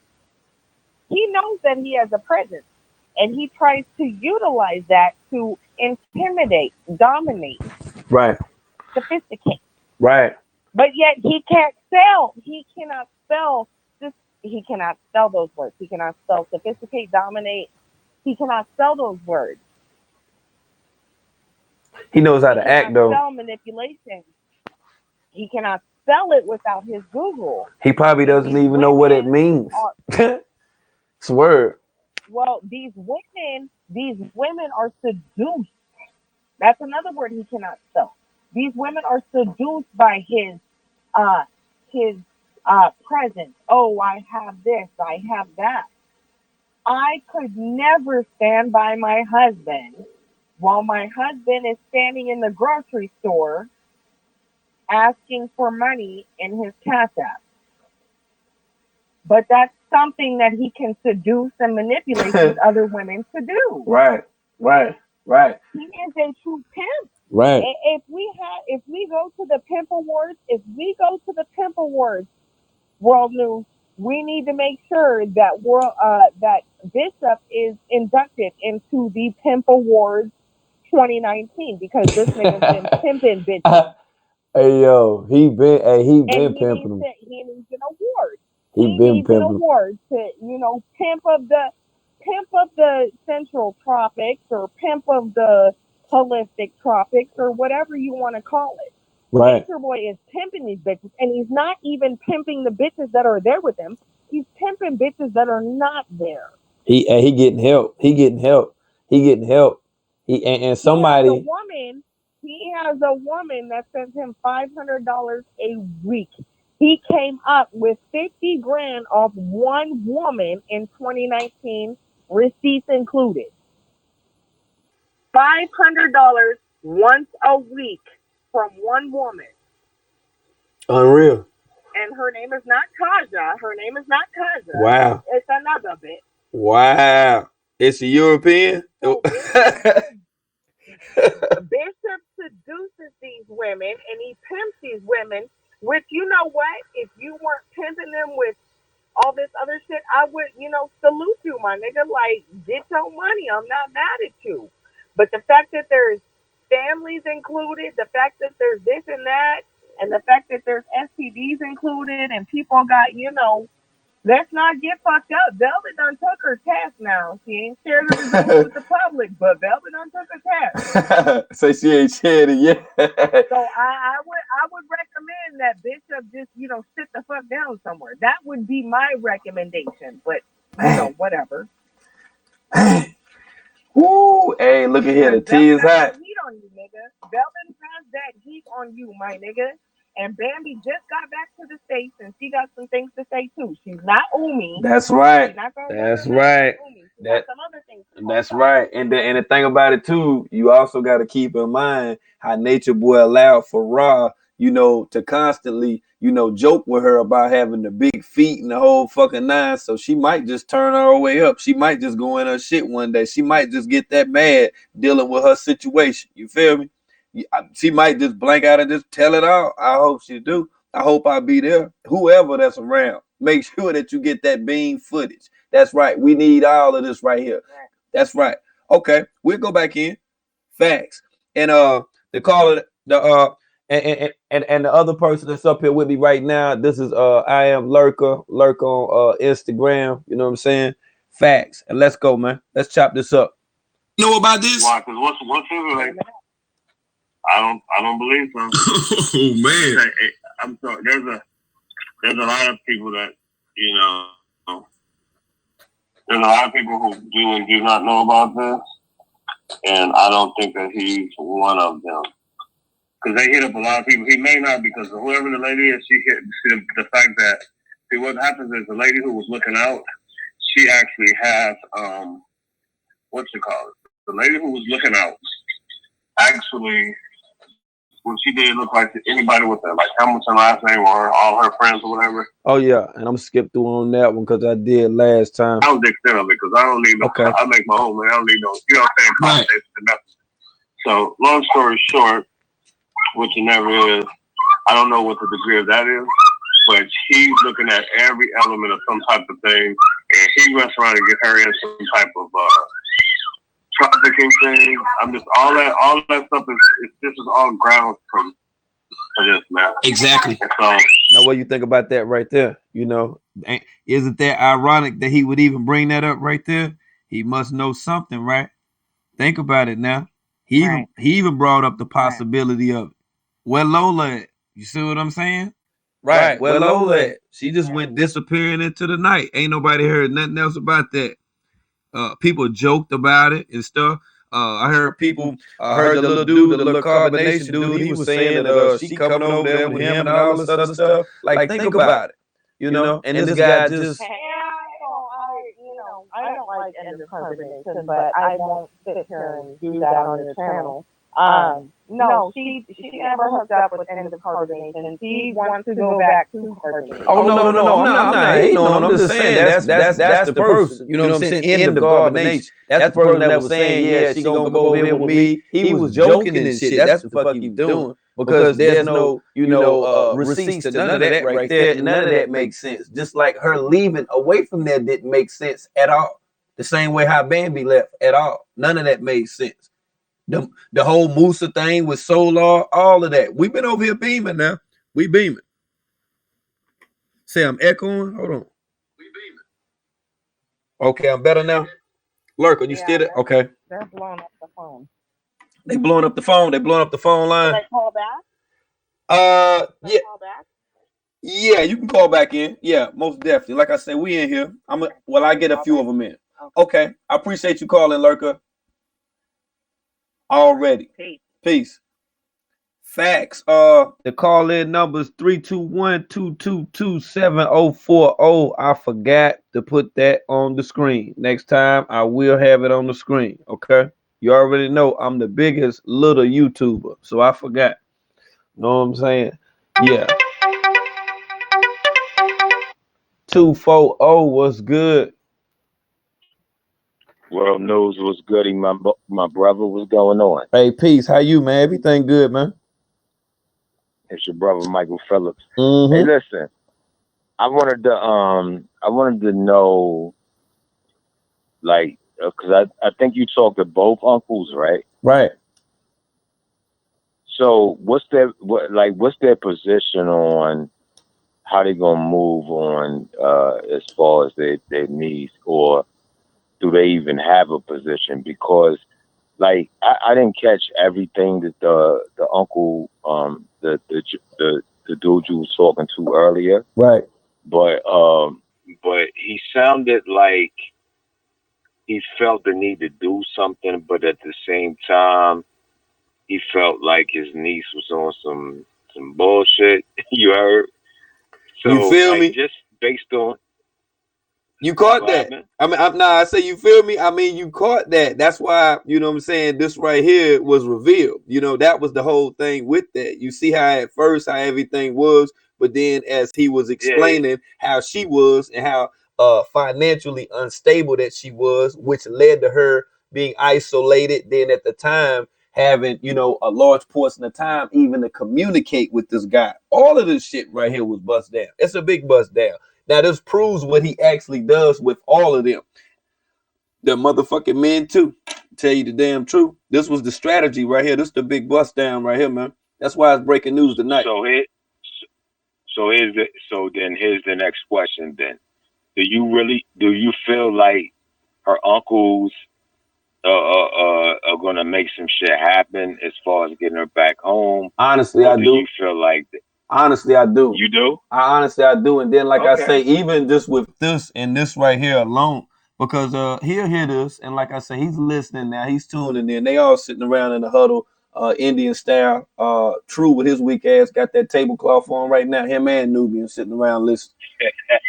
He knows that he has a presence. And he tries to utilize that to intimidate, dominate, Right. sophisticate. Right. But yet he can't sell. He cannot spell this. He cannot spell those words. He cannot spell sophisticate, dominate. He cannot spell those words. He knows how to act though. Spell manipulation. He cannot spell it without his Google. He probably doesn't even know what it means. It's a word. Well, these women are seduced. That's another word he cannot spell. These women are seduced by his presence. Oh, I have this, I have that. I could never stand by my husband while my husband is standing in the grocery store asking for money in his cash app. But that's something that he can seduce and manipulate these other women to do. Right. He is a true pimp. Right. If we go to the Pimp Awards, World News, we need to make sure that that Bishop is inducted into the Pimp Awards 2019 because this nigga's been pimping bitches. Hey yo, he been pimping them. He needs an award. He needs an award to pimp of the Central Tropics or pimp of the holistic tropics or whatever you want to call it. Right. Nature Boy is pimping these bitches, and he's not even pimping the bitches that are there with him. He's pimping bitches that are not there. He getting help. He getting help. And somebody. He has a woman that sends him $500 a week. He came up with 50 grand off one woman in 2019, receipts included. $500 once a week from one woman. Unreal. and her name is not Kaja. Her name is not Kaja. Wow. It's another bitch. Wow. It's a European. So Bishop seduces these women and he pimps these women, which, you know what? If you weren't pimping them with all this other shit, I would, salute you, my nigga. Like, get your money. I'm not mad at you. But the fact that there's families included, the fact that there's this and that, and the fact that there's STDs included, and people got, let's not get fucked up. Velvet done took her test now. She ain't shared the results with the public, but Velvet done took her test. So she ain't shared it yet. So I would recommend that Bishop just, sit the fuck down somewhere. That would be my recommendation. But whatever. Woo! Hey, look at here. The tea is hot. Heat on you, nigga. Velvet has that heat on you, my nigga. And Bambi just got back to the States, and she got some things to say too. She's not Umi. That's right. She's not That's right. Got some other things. That's right. And the thing about it too, you also got to keep in mind how Nature Boy allowed for Ra, to constantly, joke with her about having the big feet and the whole fucking nine. So she might just turn her way up. She might just go in her shit one day. She might just get that mad dealing with her situation. You feel me? She might just blank out and just tell it all. I hope she do. I hope I be there. Whoever that's around, make sure that you get that beam footage. That's right. We need all of this right here. That's right. Okay, we'll go back in. Facts. And the caller, and the other person that's up here with me right now. This is I am Lurker on Instagram. You know what I'm saying? Facts. And let's go, man. Let's chop this up. You know about this? Why? Because what's his like? I don't believe so. Oh man, I'm sorry. There's a lot of people that there's a lot of people who do and do not know about this, and I don't think that he's one of them. Because they hit up a lot of people. He may not, because whoever the lady is, she hit the fact that what happens is the lady who was looking out, she actually has what you call it. The lady who was looking out actually. When she did look like anybody with like Hamilton last name or all her friends or whatever. Oh yeah, and I'm skip through on that one because I did last time. I was the extent of it because I don't need no. Okay. I make my own man. I don't need no. You know what I'm saying? Context and nothing. So long story short, which it never is. I don't know what the degree of that is, but he's looking at every element of some type of thing, and he runs around and get her in some type of trafficking thing. I'm just all that stuff this is all grounds for this, man. Exactly. So now, what do you think about that right there? Isn't that ironic that he would even bring that up right there? He must know something, right? Think about it now. He even brought up the possibility of it. Where Lola at? You see what I'm saying? Right. Where Lola at? She just went disappearing into the night. Ain't nobody heard nothing else about that. People joked about it and stuff. I heard people. I heard the little dude, the little carbonation dude. He was saying that she coming over there with him and all this other stuff. Like, think about it, And this guy just. I don't like endocarbonation, but I won't sit here and do that on your channel. No, she never hooked up with endocarbonation. She wants to go back to carbonation. Oh no, I'm not hating on him. I'm just saying that's the person. You know what I'm saying? In the carbonation. That's the person that was saying, yeah, she gonna go over here with me. He was joking and shit. That's the fuck he was doing. Because there's no, receipts to none of that right there. None of that makes sense. Just like her leaving away from there didn't make sense at all. The same way how Bambi left at all. None of that made sense. The whole Musa thing with Solar, all of that. We've been over here beaming now. We beaming. Say I'm echoing. Hold on. We beaming. Okay, I'm better now. Lurker, you still there? Okay. They're blowing up the phone. They blowing up the phone. They blowing up the phone line. Can I call back? Yeah. Call back? Yeah, you can call back in. Yeah, most definitely. Like I said, we in here. I get a few of them in. Okay. I appreciate you calling, Lurker. Already. Peace. Facts. The call-in number is 321-222-7040. I forgot to put that on the screen. Next time I will have it on the screen. Okay. You already know I'm the biggest little YouTuber, so I forgot. Know what I'm saying? Yeah. 240, what's good? World News was goody. My brother was going on. Hey, peace. How you, man? Everything good, man? It's your brother Michael Phillips. Hey, Mm-hmm. listen. I wanted to know, like, because I think you talked to both uncles, right? Right. So what's their position on how they gonna move on as far as their needs, or do they even have a position? Because like I didn't catch everything that the uncle the dude you was talking to earlier, Right. but he sounded like he felt the need to do something, but at the same time he felt like his niece was on some bullshit. You heard? You So feel like me? just based on You caught what that. happened. I mean, I say you feel me. I mean, you caught that. That's why, you know what I'm saying, this right here was revealed. You know, that was the whole thing with that. You see how at first how everything was, but then as he was Yeah, explaining how she was and how financially unstable that she was, which led to her being isolated, then at the time having, you know, a large portion of time even to communicate with this guy. All of this shit right here was bust down. It's a big bust down. Now this proves what he actually does with all of them. The motherfucking men too. Tell you the damn truth. This was the strategy right here. This is the big bust down right here, man. That's why it's breaking news tonight. so here here's the next question then. Do you feel like her uncles are gonna make some shit happen as far as getting her back home, Honestly, or I do do. you feel like Honestly, I do. you do? I do. And then, like I say, Okay. even just with this and this right here alone, because he'll hear this, and like I say, he's listening now. He's tuning in. They all sitting around in the huddle, Indian style. True with his weak ass got that tablecloth on right now. Him and Nubian sitting around listening.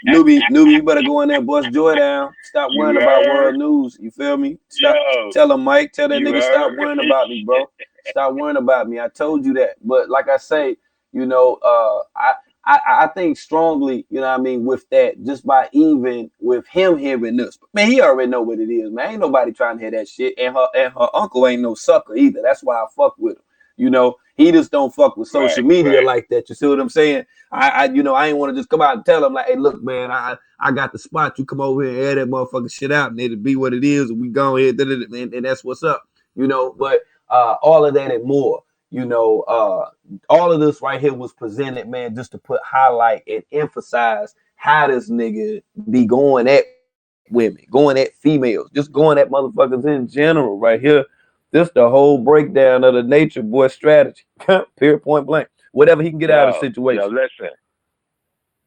Newbie, you better go in there, bust Joy down. Stop worrying You about heard? world news. You feel me? Stop. Yo, Tell him, Mike. Tell that you nigga stop heard? worrying about me, bro. Stop worrying about me. I told you that. But like I say, you know, I think strongly, you know what I mean, with that, just by even with him hearing this. Man, he already know what it is, man. Ain't nobody trying to hear that shit. And her uncle ain't no sucker either. That's why I fuck with him. You know, he just don't fuck with social Right, media right. like that. You see what I'm saying? You know, I ain't want to just come out and tell him like, hey, look, man, I got the spot. You come over here and air that motherfucking shit out, and it'll be what it is, and we go ahead, and that's what's up. You know, but all of that and more. You know, all of this right here was presented, man, just to put highlight and emphasize how this nigga be going at women, going at females, just going at motherfuckers in general, right here. This the whole breakdown of the nature boy strategy. Period, point blank. Whatever he can get out of the Yo, situation.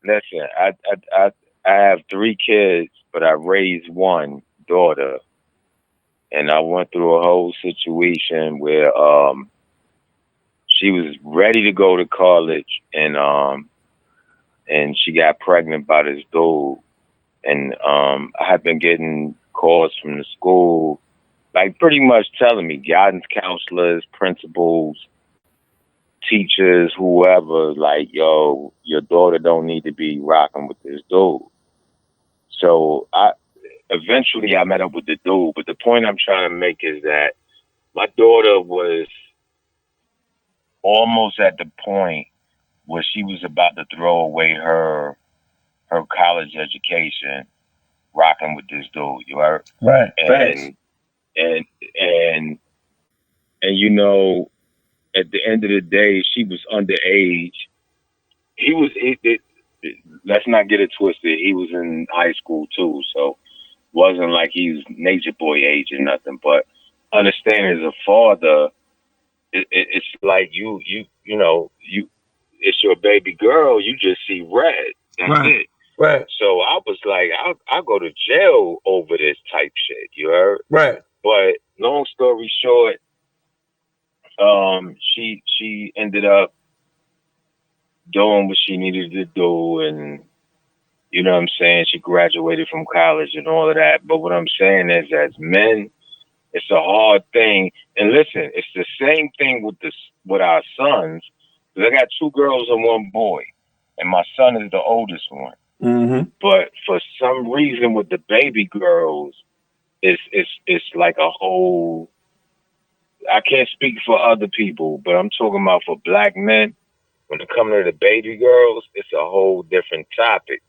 listen. I have three kids, but I raised one daughter, and I went through a whole situation where she was ready to go to college, and she got pregnant by this dude, and I had been getting calls from the school, like pretty much telling me guidance counselors, principals, teachers, whoever, like, yo, your daughter don't need to be rocking with this dude. So I eventually I met up with the dude, but the point I'm trying to make is that my daughter was almost at the point where she was about to throw away her college education rocking with this dude, you heard? Right. Facts. And and and you know, at the end of the day, she was underage. He was let's not get it twisted. He was in high school too, so wasn't like he was nature boy age or nothing. But understand as a father, it's like you know you it's your baby girl. You just see red. That's Right. it. Right. So I was like, I'll go to jail over this type shit. You heard? Right. But long story short, she ended up doing what she needed to do, and you know what I'm saying. She graduated from college and all of that. But what I'm saying is, as men, it's a hard thing. And listen, it's the same thing with our sons. 'Cause I got two girls and one boy, and my son is the oldest one. Mm-hmm. But for some reason with the baby girls, it's like a whole. I can't speak for other people, but I'm talking about for black men. When it comes to the baby girls, it's a whole different topic.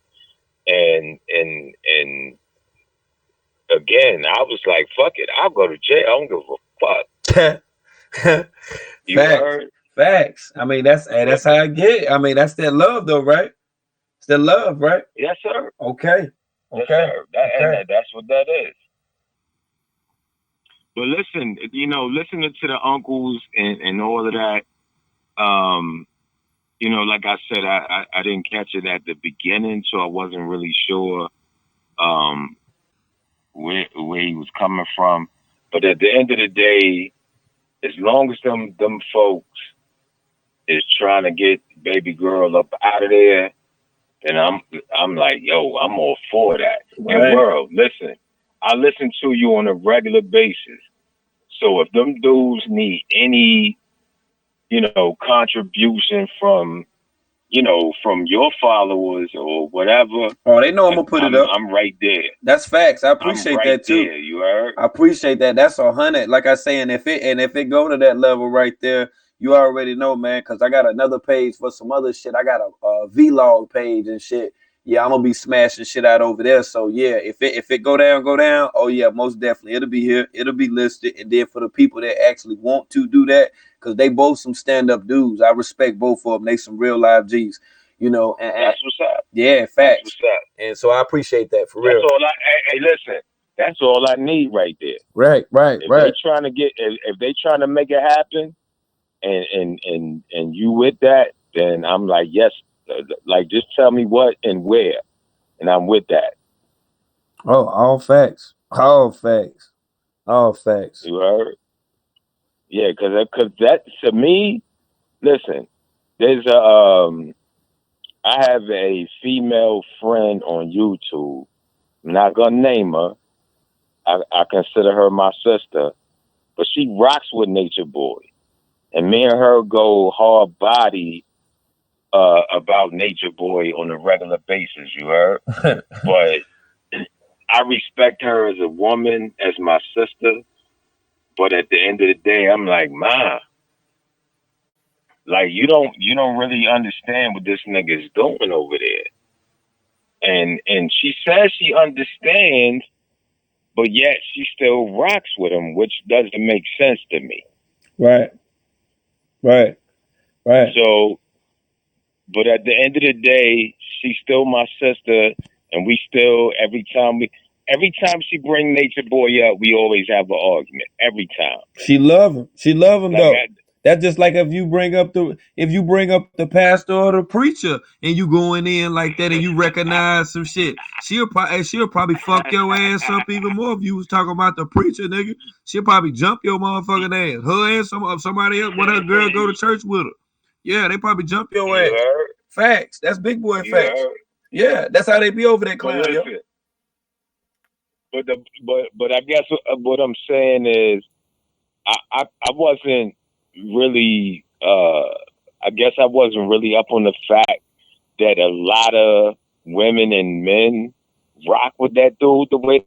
And again, I was like, fuck it, I'll go to jail. I don't give a fuck. You Facts. heard? Facts. I mean, that's how I get. I mean, that's that love though, right? It's that love, right? Yes, sir. Okay. Yes, Okay. sir. Okay. That's what that is. But listen, listening to the uncles and all of that, like I said, I didn't catch it at the beginning, so I wasn't really sure where he was coming from. But at the end of the day, as long as them folks is trying to get baby girl up out of there, then I'm like, yo, I'm all for that. Right. And world, listen, I listen to you on a regular basis. So if them dudes need any, contribution from your followers or whatever, Oh, they know I'm gonna put it up. I'm right there. That's facts. I I'm appreciate right that too. there. You heard? I appreciate that. That's 100. Like I say, and if it go to that level right there, you already know, man. Because I got another page for some other shit. I got a vlog page and shit. Yeah, I'm gonna be smashing shit out over there. So yeah, if it go down, go down. Oh yeah, most definitely, it'll be here. It'll be listed. And then for the people that actually want to do that, because they both some stand up dudes. I respect both of them. They some real live G's. And That's what's up. yeah, facts. That's what's up. And so I appreciate that for That's real. all hey, listen. That's all I need right there. Right. If they trying to if they trying to make it happen, and you with that, then I'm like, yes. Like, just tell me what and where, and I'm with that. Oh, all facts. All facts. All facts. You heard? Yeah, because that to me, listen, there's I have a female friend on YouTube. I'm not gonna name her. I consider her my sister, but she rocks with Nature Boy, and me and her go hard body about Nature Boy on a regular basis. You heard? But I respect her as a woman, as my sister. But at the end of the day, I'm like, Ma, like you don't really understand what this nigga is doing over there. And she says she understands, but yet she still rocks with him, which doesn't make sense to me. Right. So, but at the end of the day, she's still my sister, and we still every time she bring Nature Boy up, we always have an argument every time. She love him. She love him Like though. That's just like if you bring up the pastor or the preacher and you going in like that and you recognize some shit. She'll probably fuck your ass up even more if you was talking about the preacher, nigga. She'll probably jump your motherfucking ass. Her and somebody else when her girl go to church with her. Yeah, they probably jump your ass. Heard? Facts. That's big boy You facts. heard? Yeah, that's how they be over that clown, But yo. listen, but I guess what I'm saying is I wasn't really I guess I wasn't really up on the fact that a lot of women and men rock with that dude the way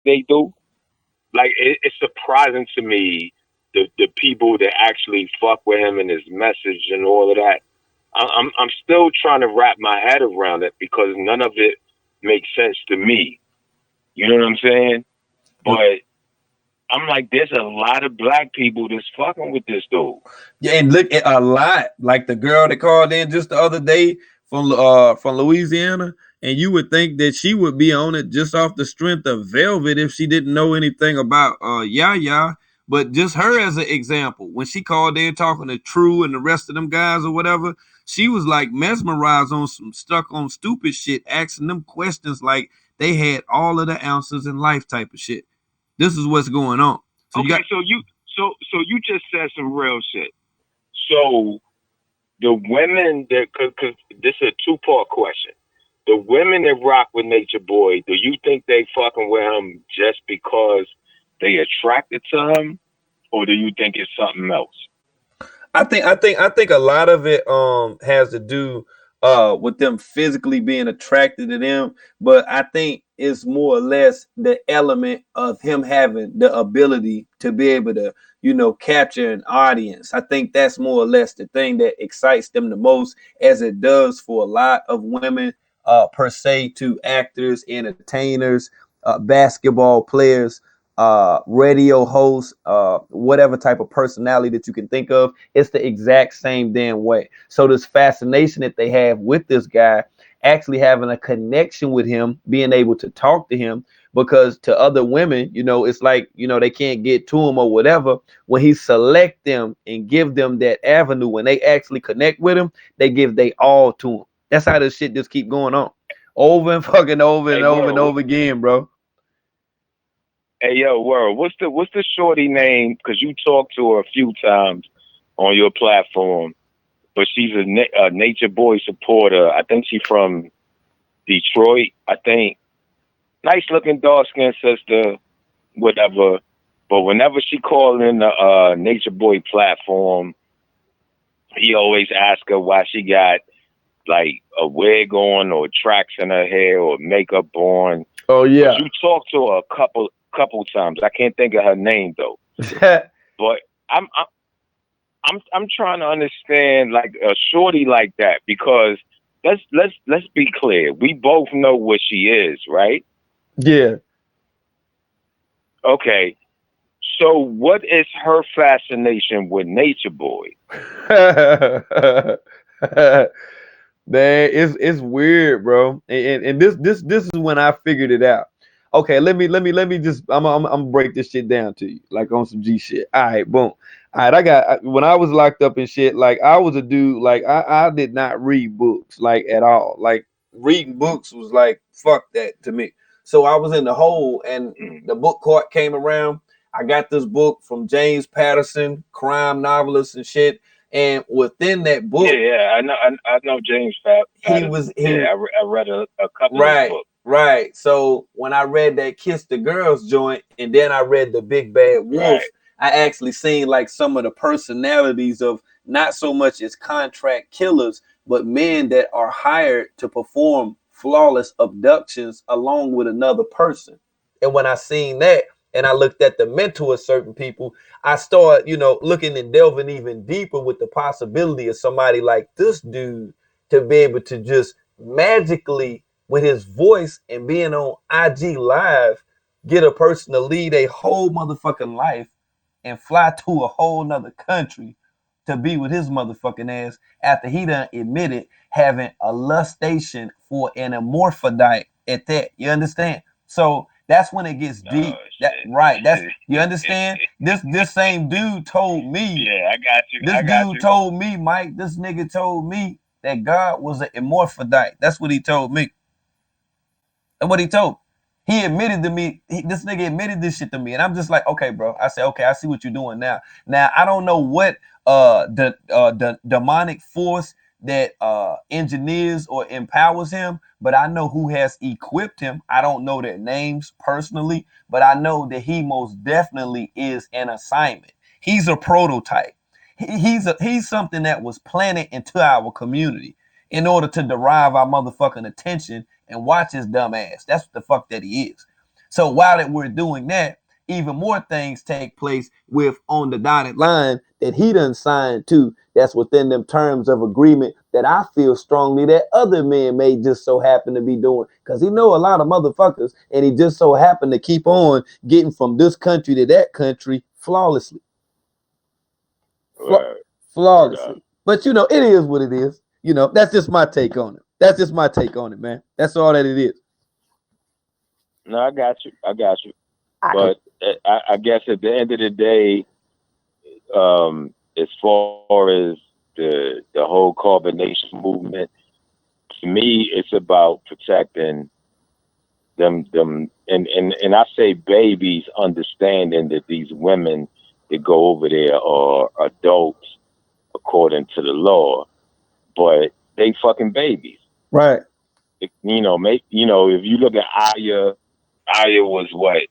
they do. Like it's surprising to me the people that actually fuck with him and his message and all of that. I'm still trying to wrap my head around it because none of it makes sense to me. You know what I'm saying? But I'm like, there's a lot of black people that's fucking with this dude. Yeah, and look at a lot. Like the girl that called in just the other day from Louisiana, and you would think that she would be on it just off the strength of Velvet if she didn't know anything about Yaya. But just her as an example, when she called in talking to True and the rest of them guys or whatever, she was like mesmerized on some stuck on stupid shit, asking them questions like they had all of the answers in life type of shit. This is what's going on. So so you just said some real shit. So the women that, cause this is a 2-part question. The women that rock with Nature Boy, do you think they fucking with him just because they attracted to him, or do you think it's something else? I think a lot of it has to do with them physically being attracted to them, but I think it's more or less the element of him having the ability to be able to, capture an audience. I think that's more or less the thing that excites them the most, as it does for a lot of women, per se, to actors, entertainers, basketball players, radio hosts, whatever type of personality that you can think of. It's the exact same damn way. So this fascination that they have with this guy, actually having a connection with him, being able to talk to him, because to other women, it's like, they can't get to him or whatever. When he select them and give them that avenue, when they actually connect with him, they give they all to him. That's how this shit just keep going on over and fucking over and over and over again, bro. Hey yo, World, what's the shorty name? Because you talked to her a few times on your platform, but she's a Nature Boy supporter. I think she's from Detroit. I think nice looking dark skinned sister, whatever. But whenever she called in the Nature Boy platform, he always asks her why she got like a wig on or tracks in her hair or makeup on. Oh yeah. But you talked to her a couple times. I can't think of her name though. But I'm trying to understand like a shorty like that, because let's be clear. We both know what she is, right? Yeah. Okay. So what is her fascination with Nature Boy? Man, it's weird, bro. And this is when I figured it out. Okay, let me just I'm break this shit down to you like on some G shit. All right, boom. All right, when I was locked up and shit, like I was a dude, like I did not read books like at all. Like reading books was like fuck that to me. So I was in the hole, and the book court came around. I got this book from James Patterson, crime novelist and shit. And within that book, I know James Patterson. I read a couple of his books. Right. So when I read that Kiss the Girls joint, and then I read the Big Bad Wolf, I actually seen like some of the personalities of not so much as contract killers, but men that are hired to perform flawless abductions along with another person. And when I seen that, and I looked at the mental of certain people, I started, looking and delving even deeper with the possibility of somebody like this dude to be able to just magically, with his voice and being on IG Live, get a person to lead a whole motherfucking life and fly to a whole nother country to be with his motherfucking ass after he done admitted having a lustation for an hermaphrodite at that. You understand? So that's when it gets deep. That's you understand? This same dude told me. Yeah, I got you. This dude told me, Mike. This nigga told me that God was an hermaphrodite. That's what he told me. That's what he told. He admitted to me. This nigga admitted this shit to me, and I'm just like, okay, bro. I said, okay, I see what you're doing now. Now I don't know what the demonic force that engineers or empowers him, but I know who has equipped him. I don't know their names personally, but I know that he most definitely is an assignment. He's a prototype. He's something that was planted into our community in order to derive our motherfucking attention and watch his dumb ass. That's what the fuck that he is. So while that we're doing that, even more things take place with on the dotted line that he done signed to, that's within them terms of agreement that I feel strongly that other men may just so happen to be doing, because he know a lot of motherfuckers, and he just so happened to keep on getting from this country to that country flawlessly. Flawlessly. But it is what it is. That's just my take on it. That's just my take on it, man. That's all that it is. No, I got you. But I guess at the end of the day, as far as the whole carbonation movement, to me, it's about protecting them, and I say babies, understanding that these women that go over there are adults according to the law, but they fucking babies. Right. If you look at Aya was what,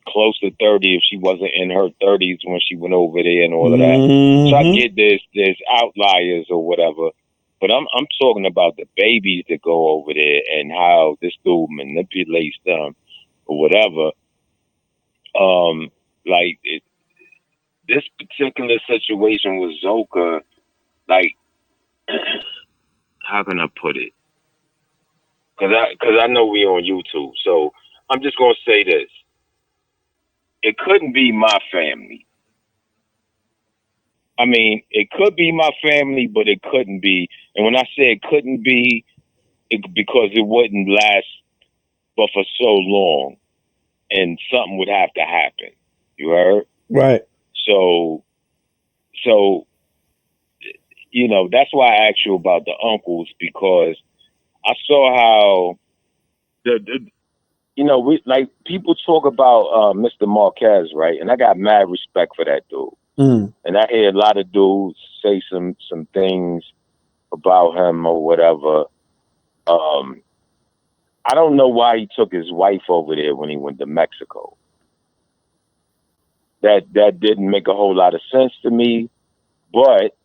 close to 30 if she wasn't in her 30s when she went over there and all of that. So I get there's outliers or whatever, But I'm talking about the babies that go over there and how this dude manipulates them or whatever. Like this particular situation with Zoca, like how can I put it? Because I know we on YouTube, so I'm just gonna say this: it couldn't be my family. I mean, it could be my family, but it couldn't be. And when I say it couldn't be, because it wouldn't last, but for so long, and something would have to happen. You heard? Right. So, you know, that's why I asked you about the uncles, because I saw how you know, we like people talk about Mr. Marquez, right? And I got mad respect for that dude. And I hear a lot of dudes say some things about him or whatever. I don't know why he took his wife over there when he went to Mexico. That didn't make a whole lot of sense to me, but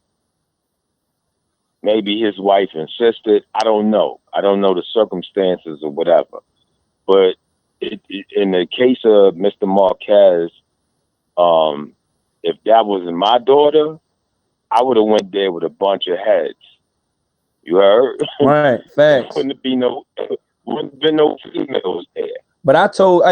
maybe his wife insisted. I don't know. I don't know the circumstances or whatever. But in the case of Mr. Marquez, if that was my daughter, I would have went there with a bunch of heads. You heard? Right. Facts. wouldn't been no females there. But I told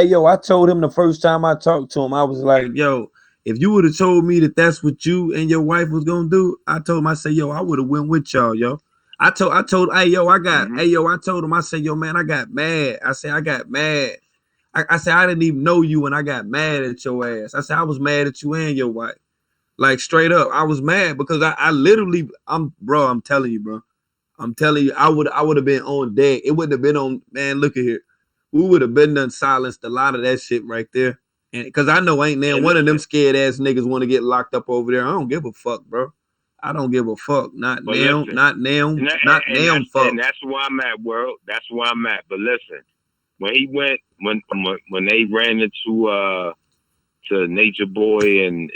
him the first time I talked to him, I was like, yo, if you would have told me that that's what you and your wife was gonna do, I told him, I said, yo, I would have went with y'all, yo. I told, I told him, I said, yo, man, I got mad. I said, I got mad. I said, I didn't even know you and I got mad at your ass. I said, I was mad at you and your wife. Like straight up, I was mad because I literally, I'm telling you, bro. I'm telling you, I would have been on deck. It wouldn't have been on, man, look at here. We would have been done silenced a lot of that shit right there. And because I know ain't now one of them scared ass niggas want to get locked up over there. I don't give a fuck, bro. I don't give a fuck. Not now, not now, not now, fuck. And that's where I'm at, world. That's where I'm at. But listen, when he went, when they ran into to Nature Boy and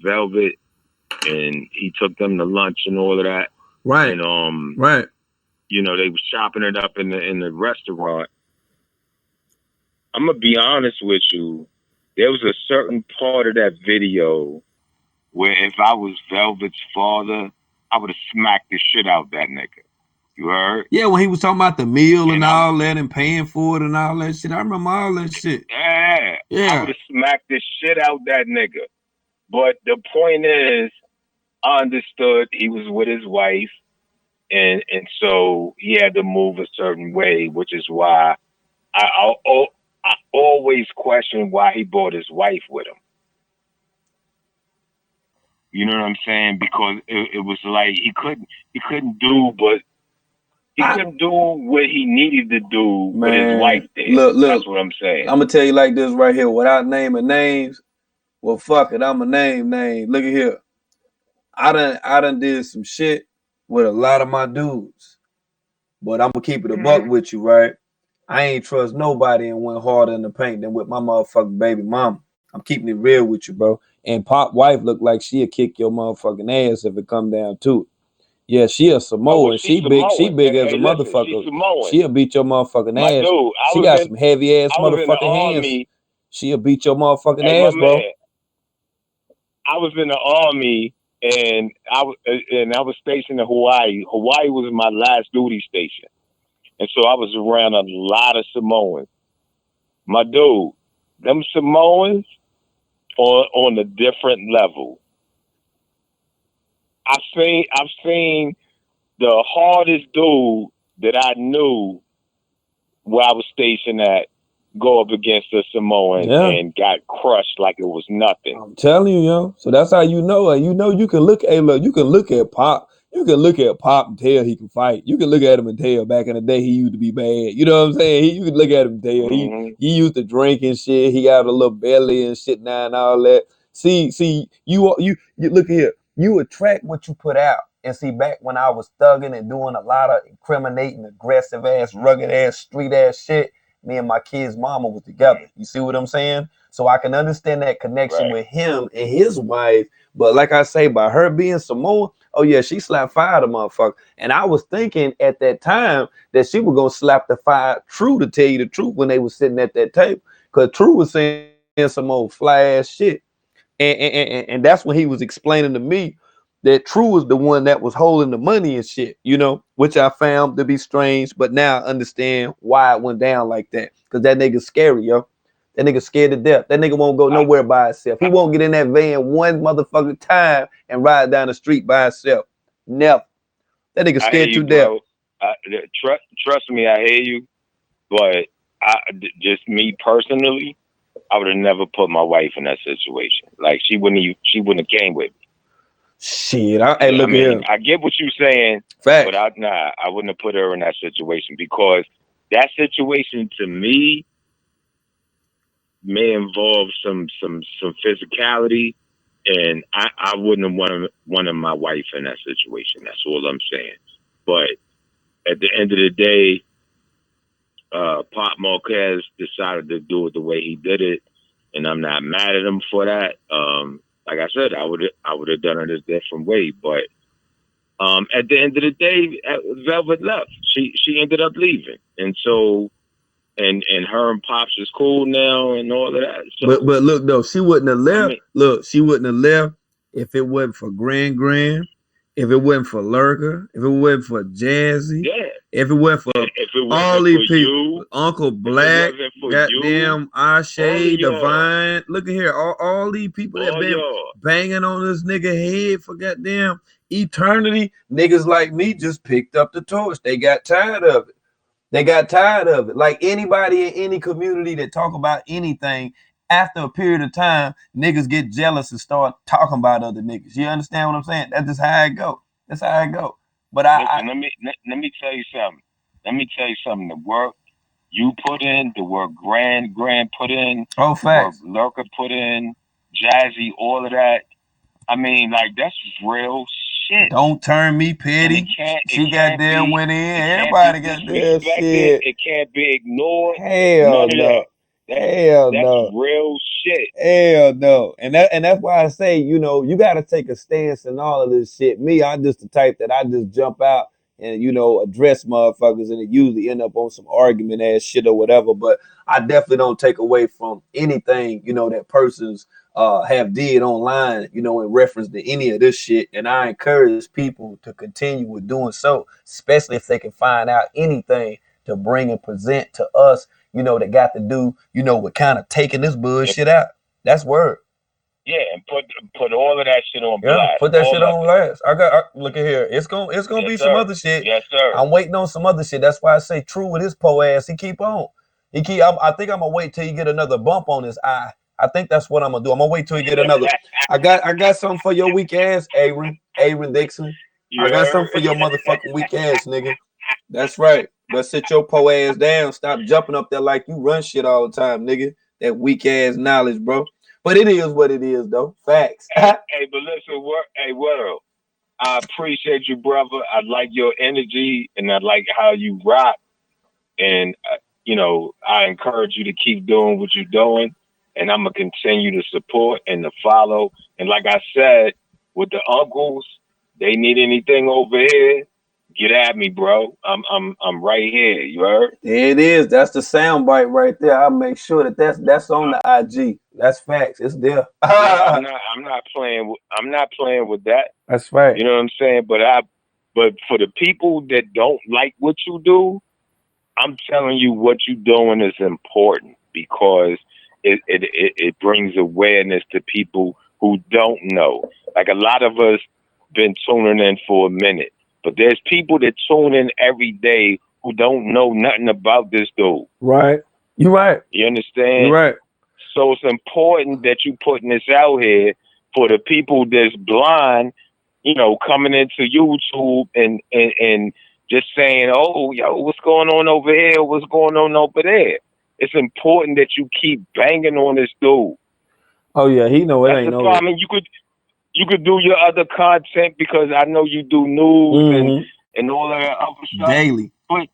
Velvet, and he took them to lunch and all of that. Right. And right. You know, they was chopping it up in the restaurant. I'm gonna be honest with you. There was a certain part of that video where if I was Velvet's father, I would have smacked the shit out that nigga. You heard? Yeah, when he was talking about the meal and all that and paying for it and all that shit. I remember all that shit. Yeah. Yeah. I would have smacked the shit out that nigga. But the point is, I understood he was with his wife, and so he had to move a certain way, which is why I always question why he brought his wife with him. You know what I'm saying? Because it was like he couldn't do what he needed to do with his wife there. Look, that's what I'm saying. I'm gonna tell you like this right here, without naming names. Well, fuck it, I'ma name names. Look at here. I done did some shit with a lot of my dudes. But I'm gonna keep it a buck with you, right? I ain't trust nobody and went harder in the paint than with my motherfucking baby mama. I'm keeping it real with you, bro. And Pop wife look like she'll kick your motherfucking ass if it come down to it. Yeah, she a Samoan. She big as a motherfucker. She'll beat your motherfucking ass. Dude, she got some heavy ass motherfucking hands. She'll beat your motherfucking ass, bro. I was in the army and I was stationed in Hawaii. Hawaii was my last duty station. And so I was around a lot of Samoans. My dude, them Samoans on a different level. I've seen the hardest dude that I knew where I was stationed at go up against a Samoan and got crushed like it was nothing. I'm telling you, yo. So that's how you know it. You know you can look at Pop. You can look at Pop and tell he can fight. You can look at him and tell back in the day he used to be bad. You know what I'm saying? You can look at him and tell he used to drink and shit. He got a little belly and shit now and all that. See, you look here. You attract what you put out. And see, back when I was thugging and doing a lot of incriminating, aggressive ass, rugged ass, street ass shit, me and my kid's mama was together. You see what I'm saying? So I can understand that connection Right. with him and his wife. But like I say, by her being Samoan, oh yeah, she slapped fire the motherfucker. And I was thinking at that time that she was gonna slap the fire True, to tell you the truth, when they was sitting at that table. Cause True was saying some old fly ass shit. And that's when he was explaining to me that True was the one that was holding the money and shit, you know, which I found to be strange, but now I understand why it went down like that. Cause that nigga's scary, yo. That nigga scared to death. That nigga won't go nowhere by himself. He won't get in that van one motherfucking time and ride down the street by himself. Never. That nigga I hear scared you, to death. bro. Trust me, I hear you. But just me personally, I would have never put my wife in that situation. Like she wouldn't have came with me. Shit. Hey, look here. I get what you're saying, Facts. but I wouldn't have put her in that situation, because that situation to me may involve some physicality, and I wouldn't have wanted my wife in that situation. That's all I'm saying. But at the end of the day, Pop Marquez decided to do it the way he did it, and I'm not mad at him for that. Like I said, I would have done it a different way, but at the end of the day, Velvet left. She ended up leaving, and so and her and Pops is cool now and all of that. So, but look though, she wouldn't have left. I mean, Look, she wouldn't have left if it wasn't for Grand, if it wasn't for Lurker, if it wasn't for Jazzy, yeah. if it wasn't for If it all wasn't these for people, you, Uncle if it Black, wasn't for you, goddamn Ashe, all of y'all, Divine. Look at here, all these people that all been y'all, banging on this nigga head for goddamn eternity. Niggas like me just picked up the torch. They got tired of it. They got tired of it. Like anybody in any community that talk about anything, after a period of time, niggas get jealous and start talking about other niggas. You understand what I'm saying? That's just how it go. That's how it go. But listen, let me tell you something. Let me tell you something. The work you put in, the work Grand put in, oh, the work facts. Lurker put in, Jazzy, all of that. I mean, like, that's real shit. Don't turn me petty. She goddamn went in. Everybody got their shit. It can't be ignored. Hell None of no. that. Hell That's no. real shit. Hell no. And that's why I say, you know, you gotta take a stance in all of this shit. Me, I'm just the type that I just jump out and, you know, address motherfuckers, and it usually end up on some argument ass shit or whatever. But I definitely don't take away from anything, you know, that persons have did online, you know, in reference to any of this shit. And I encourage people to continue with doing so, especially if they can find out anything to bring and present to us, you know, that got to do, you know, with kind of taking this bullshit out. That's word. Yeah, and put all of that shit on blast. Put that shit on blast. Look at here. It's gonna yes, be sir. some other shit. Yes, sir. I'm waiting on some other shit. That's why I say True with his po ass. He keep on. I think I'm gonna wait till he get another bump on his eye. I think that's what I'm gonna do. I'm gonna wait till he get another. I got something for your weak ass, Aaron Dixon. I got something for your motherfucking weak ass, nigga. That's right. But sit your po ass down. Stop jumping up there like you run shit all the time, nigga. That weak ass knowledge, bro. But it is what it is, though. Facts. Hey, but listen, world. I appreciate you, brother. I like your energy, and I like how you rock. And you know, I encourage you to keep doing what you're doing, and I'm gonna continue to support and to follow. And like I said, with the uncles, they need anything over here, get at me, bro. I'm right here. You heard? There it is. That's the sound bite right there. I'll make sure that's on the IG. That's facts. It's there. I'm not playing with that. That's right. You know what I'm saying? But for the people that don't like what you do, I'm telling you, what you're doing is important, because it brings awareness to people who don't know. Like, a lot of us been tuning in for a minute, but there's people that tune in every day who don't know nothing about this dude. Right. You're right. You understand? You're right. So it's important that you putting this out here for the people that's blind, you know, coming into YouTube and just saying, oh, yo, what's going on over here? What's going on over there? It's important that you keep banging on this dude. Oh yeah, he know it That's ain't the no. problem. I mean, you could do your other content, because I know you do news and all of that other stuff. Daily. But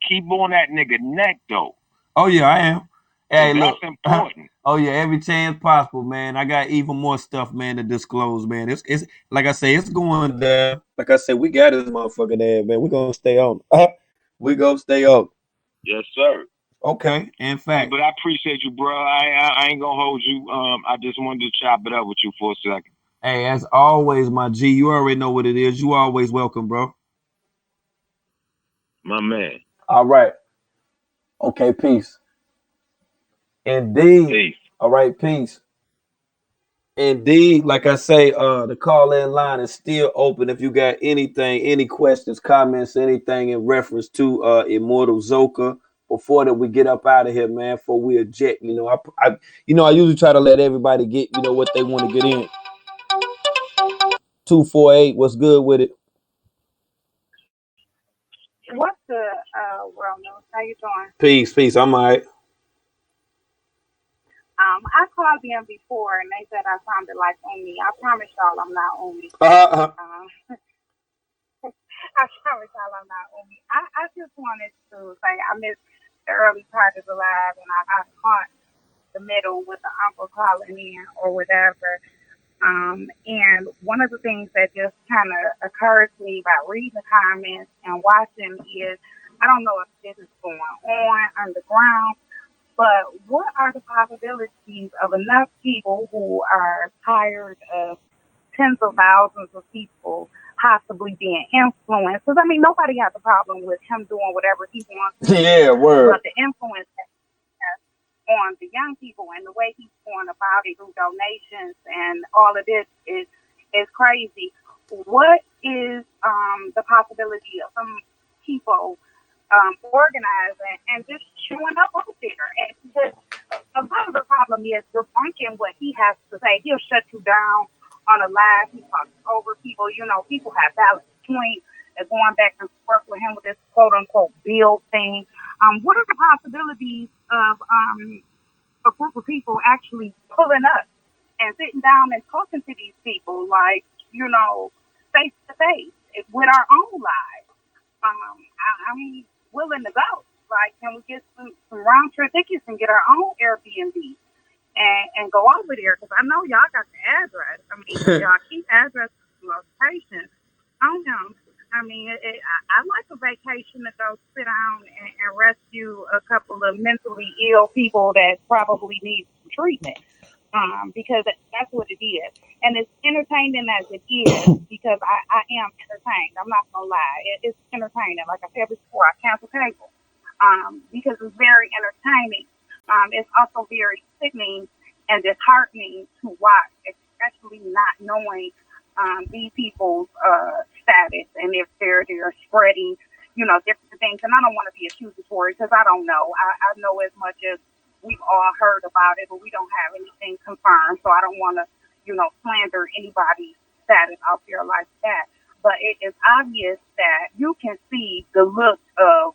keep on that nigga neck though. Oh yeah, I am. Hey, That's look. important. Oh yeah, every chance possible, man. I got even more stuff, man, to disclose, man. It's like I say, it's going down. Like I said, we got this motherfucker there, man. We gonna stay on. We gonna stay on. Yes, sir. Okay. In Hey, fact, but I appreciate you, bro. I ain't gonna hold you. I just wanted to chop it up with you for a second. hey, as always, my G, you already know what it is. You always welcome, bro. My man. All right. Okay, peace. Indeed. Peace. All right, peace. Indeed, like I say, the call-in line is still open. If you got anything, any questions, comments, anything in reference to Immortal Zoca, before that we get up out of here, man, before we eject, I usually try to let everybody get, what they want to get in. 248, what's good with it? What's the world news? How you doing? Peace, peace. I'm all right. I called them before and they said I sounded like Umi. I promise y'all I'm not Umi. I promise y'all I'm not Umi. I just wanted to say I missed the early part of the live and I caught the middle with the uncle calling in or whatever. And one of the things that just kind of occurred to me by reading the comments and watching is I don't know if this is going on underground, but what are the possibilities of enough people who are tired of tens of thousands of people possibly being influenced? Because I mean, nobody has a problem with him doing whatever he wants to do, Yeah, word. but the influence on the young people and the way he's going about it through donations and all of this is crazy. What is the possibility of some people organizing and just showing up out there? And just a part of the problem is debunking what he has to say. He'll shut you down on a live. He talks over people. You know, people have valid points. And going back and forth with him with this quote unquote bill thing. What are the possibilities of a group of people actually pulling up and sitting down and talking to these people, like, face to face with our own lives? I'm willing to go. Like, can we get some round trip tickets and get our own Airbnb and go over there? Because I know y'all got the address. I mean, y'all keep address location on him. I mean, I like a vacation to go sit down and rescue a couple of mentally ill people that probably need some treatment. Because that's what it is. And it's entertaining as it is because I am entertained. I'm not going to lie. It's entertaining. Like I said before, I cancel cable because it's very entertaining. It's also very sickening and disheartening to watch, especially not knowing these people's status and if they're spreading, different things. And I don't want to be accusatory because I don't know. I know as much as we've all heard about it, but we don't have anything confirmed. So I don't want to, slander anybody's status out there like that. But it is obvious that you can see the look of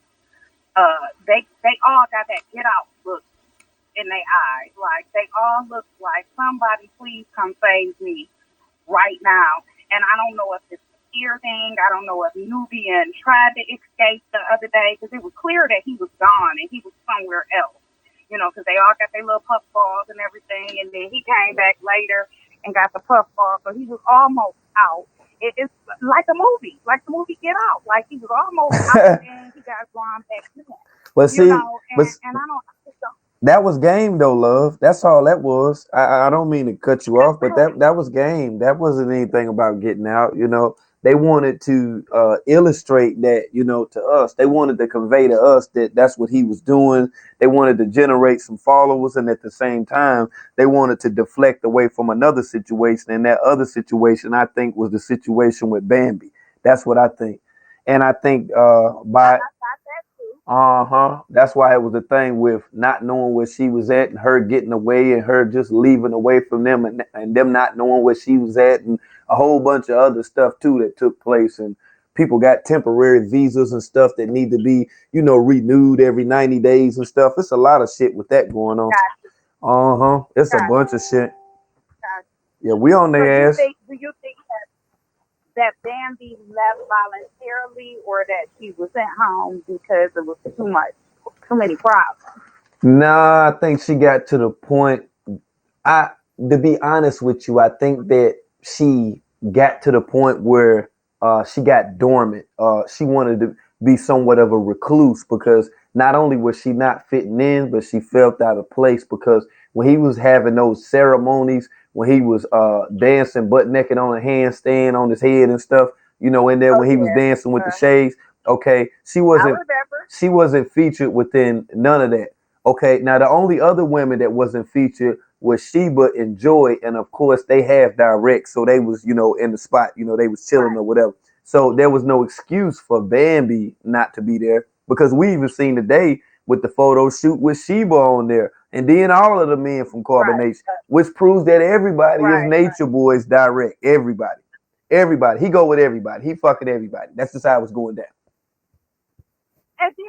they all got that get out look in their eyes. Like they all look like somebody please come save me right now. And I don't know if it's a fear thing. I don't know if Nubian tried to escape the other day because it was clear that he was gone and he was somewhere else. Because they all got their little puff balls and everything. And then he came back later and got the puff ball. So he was almost out. It's like a movie, like the movie Get Out. Like he was almost out and he got drawn back in. But see, and I don't. That was game though, love. That's all that was. I don't mean to cut you off, but that was game. That wasn't anything about getting out. They wanted to illustrate that, to us. They wanted to convey to us that that's what he was doing. They wanted to generate some followers, and at the same time, they wanted to deflect away from another situation. And that other situation, I think, was the situation with Bambi. That's what I think. And I think by that's why it was a thing with not knowing where she was at and her getting away and her just leaving away from them and them not knowing where she was at and a whole bunch of other stuff too that took place. And people got temporary visas and stuff that need to be, renewed every 90 days and stuff. It's a lot of shit with that going on. It's a bunch of shit. Yeah, we on their ass. Do you think that that Bambi left voluntarily, or that she was sent home because it was too many problems. Nah, I think she got to the point. I To be honest with you, I think that she got to the point where she got dormant. She wanted to be somewhat of a recluse because not only was she not fitting in, but she felt out of place because when he was having those ceremonies, when he was dancing butt naked on a handstand on his head and stuff, in there Oh when he was yeah, dancing with the shades, okay, I remember. she wasn't featured within none of that. Okay, now the only other women that wasn't featured was Sheba and Joy, and of course they have direct, so they was in the spot, they was chilling Right, or whatever. So there was no excuse for Bambi not to be there because we even seen today with the photo shoot with Sheba on there, and then all of the men from right, Carbonation, which proves that everybody is right. Nature Boys direct. Everybody. He go with everybody. He fucking everybody. That's just how it's going down. And then,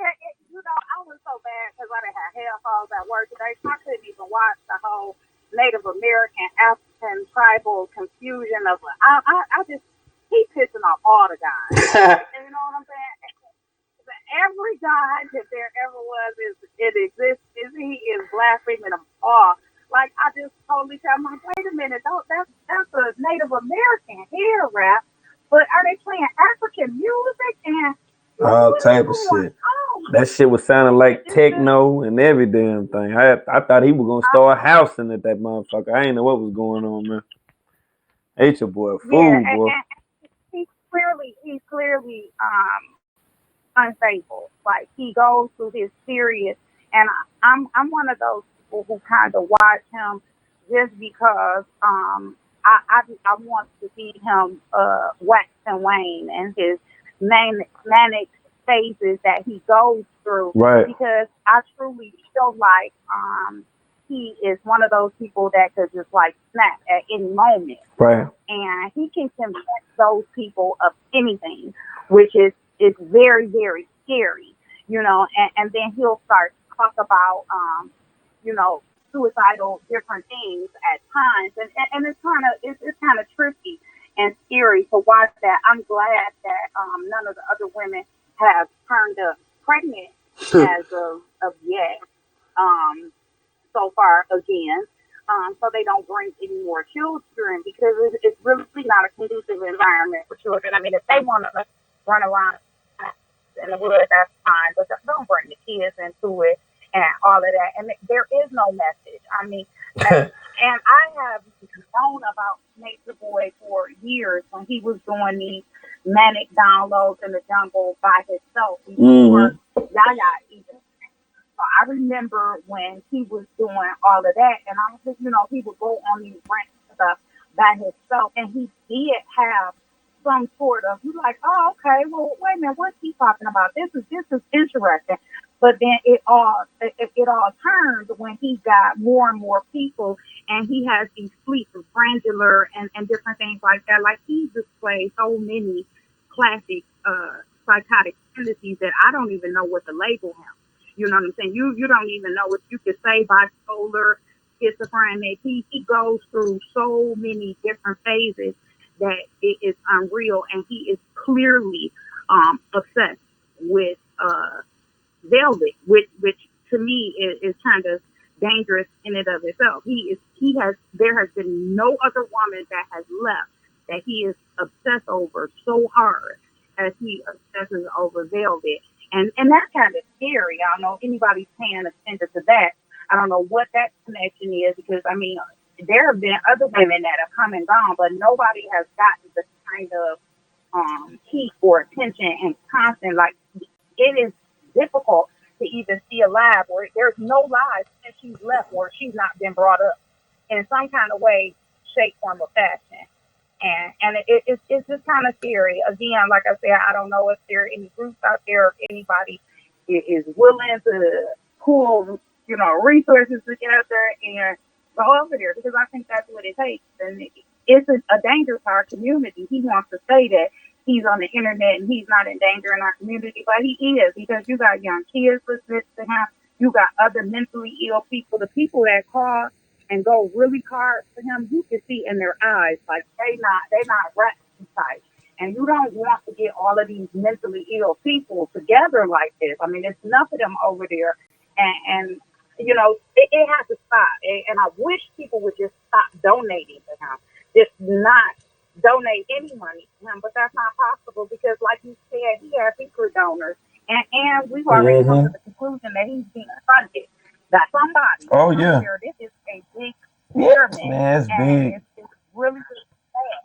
I was so bad because I done had headphones at work today, so I couldn't even watch the whole Native American, African, tribal confusion of it. I just, he pissing off all the guys. And you know what I'm saying? Every god that there ever was it exists. He is blaspheming them all. Like I just totally tell him, like, wait a minute, that's a Native American hair rap, but are they playing African music? And All what is type of going shit. on? That shit was sounding like It's just, techno and every damn thing. I thought he was gonna I start know. housing at that motherfucker. I ain't know what was going on, man. Ain't your boy a Yeah, fool, boy. and he's clearly unstable. Like he goes through his period, and I'm one of those people who kind of watch him just because I want to see him wax and wane and his manic phases that he goes through, Right, because I truly feel like he is one of those people that could just like snap at any moment, right. and he can convince those people of anything, which is very very scary, and then he'll start to talk about you know suicidal different things at times, and it's kind of tricky and scary to watch that. I'm glad that none of the other women have turned up pregnant as of yet. Um, so far again, so they don't bring any more children, because it's really not a conducive environment for children. I mean, if they want to run around in the woods, that's fine, but don't bring the kids into it and all of that. And there is no message. I mean, and I have known about Nature Boy for years when he was doing these manic downloads in the jungle by himself before Mm-hmm. Yaya even. So I remember when he was doing all of that, and I was just, he would go on these rants and stuff by himself, and he did have some sort of, you like, oh, okay, well, wait a minute, what's he talking about? This is interesting. But then it all turned when he got more and more people, and he has these fleets of granular and different things like that. Like he displays so many classic psychotic tendencies that I don't even know what to label him. You know what I'm saying? You don't even know what you could say bipolar, schizophrenic. He goes through so many different phases that it is unreal, and he is clearly obsessed with Velvet, which to me is kind of dangerous in and of itself. There has been no other woman that has left that he is obsessed over so hard as he obsesses over Velvet. And that's kind of scary. I don't know if anybody's paying attention to that. I don't know what that connection is, because I mean there have been other women that have come and gone, but nobody has gotten the kind of heat or attention and constant, like it is difficult to even see a live where there's no live since she's left where she's not been brought up in some kind of way, shape, form, or fashion. And it's just kind of scary. Again, like I said, I don't know if there are any groups out there, if anybody is willing to pull, resources together and go over there, because I think that's what it takes. And it's a danger to our community. He wants to say that he's on the internet and he's not in danger in our community, but he is, because you got young kids listening to him. You got other mentally ill people, the people that call and go really hard for him. You can see in their eyes like they not right inside. And you don't want to get all of these mentally ill people together like this. I mean, it's enough of them over there, and it has to stop. And I wish people would just stop donating to him, just not donate any money to him. But that's not possible because, like you said, he has secret donors, and we've already come to Mm-hmm. the conclusion that he's being funded by somebody. Oh Over yeah. there, this is a big What pyramid, man? It's and big. it's really, really sad.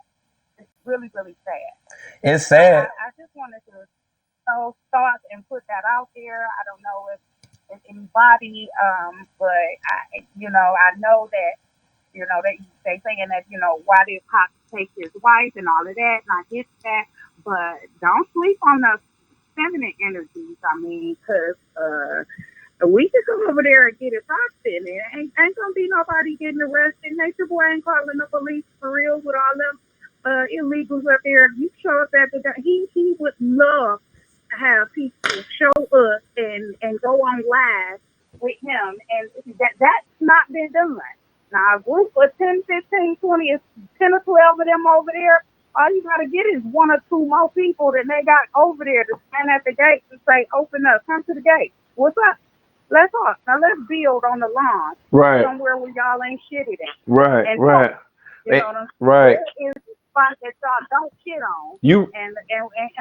It's really, really sad. It's So sad. I just wanted to thoughts and put that out there. I don't know if anybody, but I know that they saying that why did Pop take his wife and all of that, and I get that, but don't sleep on the feminine energies. I mean, because we can come over there and get it popping. And ain't gonna be nobody getting arrested. Nature Boy ain't calling the police for real with all them illegals up there. If you show up at he would love to have people show up and go on live with him, and that's not been done. Now a group of 10, 15, 20, 10 or 12 of them over there. All you gotta get is one or two more people that they got over there to stand at the gate and say, "Open up, come to the gate. What's up? Let's talk. Now let's build on the lawn Right. somewhere where y'all ain't shitted at Right. and talk. Right. You know what I'm saying? Right. Where is the spot that y'all don't shit on? You And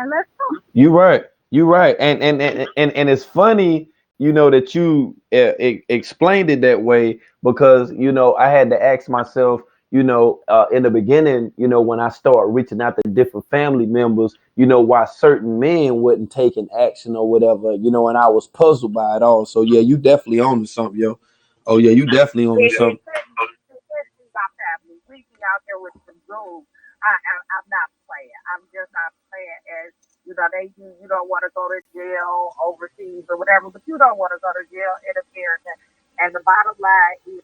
let's talk. You right. You right. And it's funny, that you explained it that way because I had to ask myself, in the beginning, when I started reaching out to different family members, why certain men wasn't taking action or whatever, and I was puzzled by it all. So yeah, you definitely own to something, yo. Oh yeah, you definitely own to something. Especially my family. We be out there with some goons. I'm not playing. I'm just not playing as you don't want to go to jail overseas or whatever, but you don't want to go to jail in America. And the bottom line is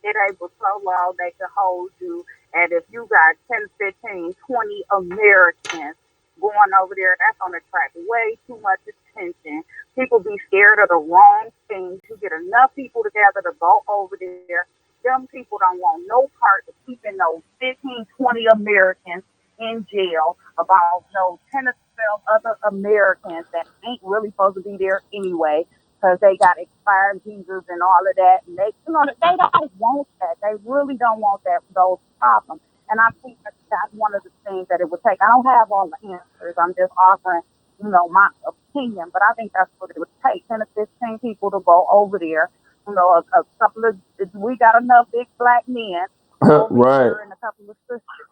it ain't but so long they can hold you. And if you got 10, 15, 20 Americans going over there, that's going to attract way too much attention. People be scared of the wrong things. You get enough people together to go over there. Them people don't want no part of keeping those 15, 20 Americans in jail about those 10 or 12 other Americans that ain't really supposed to be there anyway because they got expired visas and all of that. And they don't want that. They really don't want those problems. And I think that's one of the things that it would take. I don't have all the answers. I'm just offering, my opinion, but I think that's what it would take. 10 or 15 people to go over there. A couple of, we got enough big black men over Right. here and a couple of sisters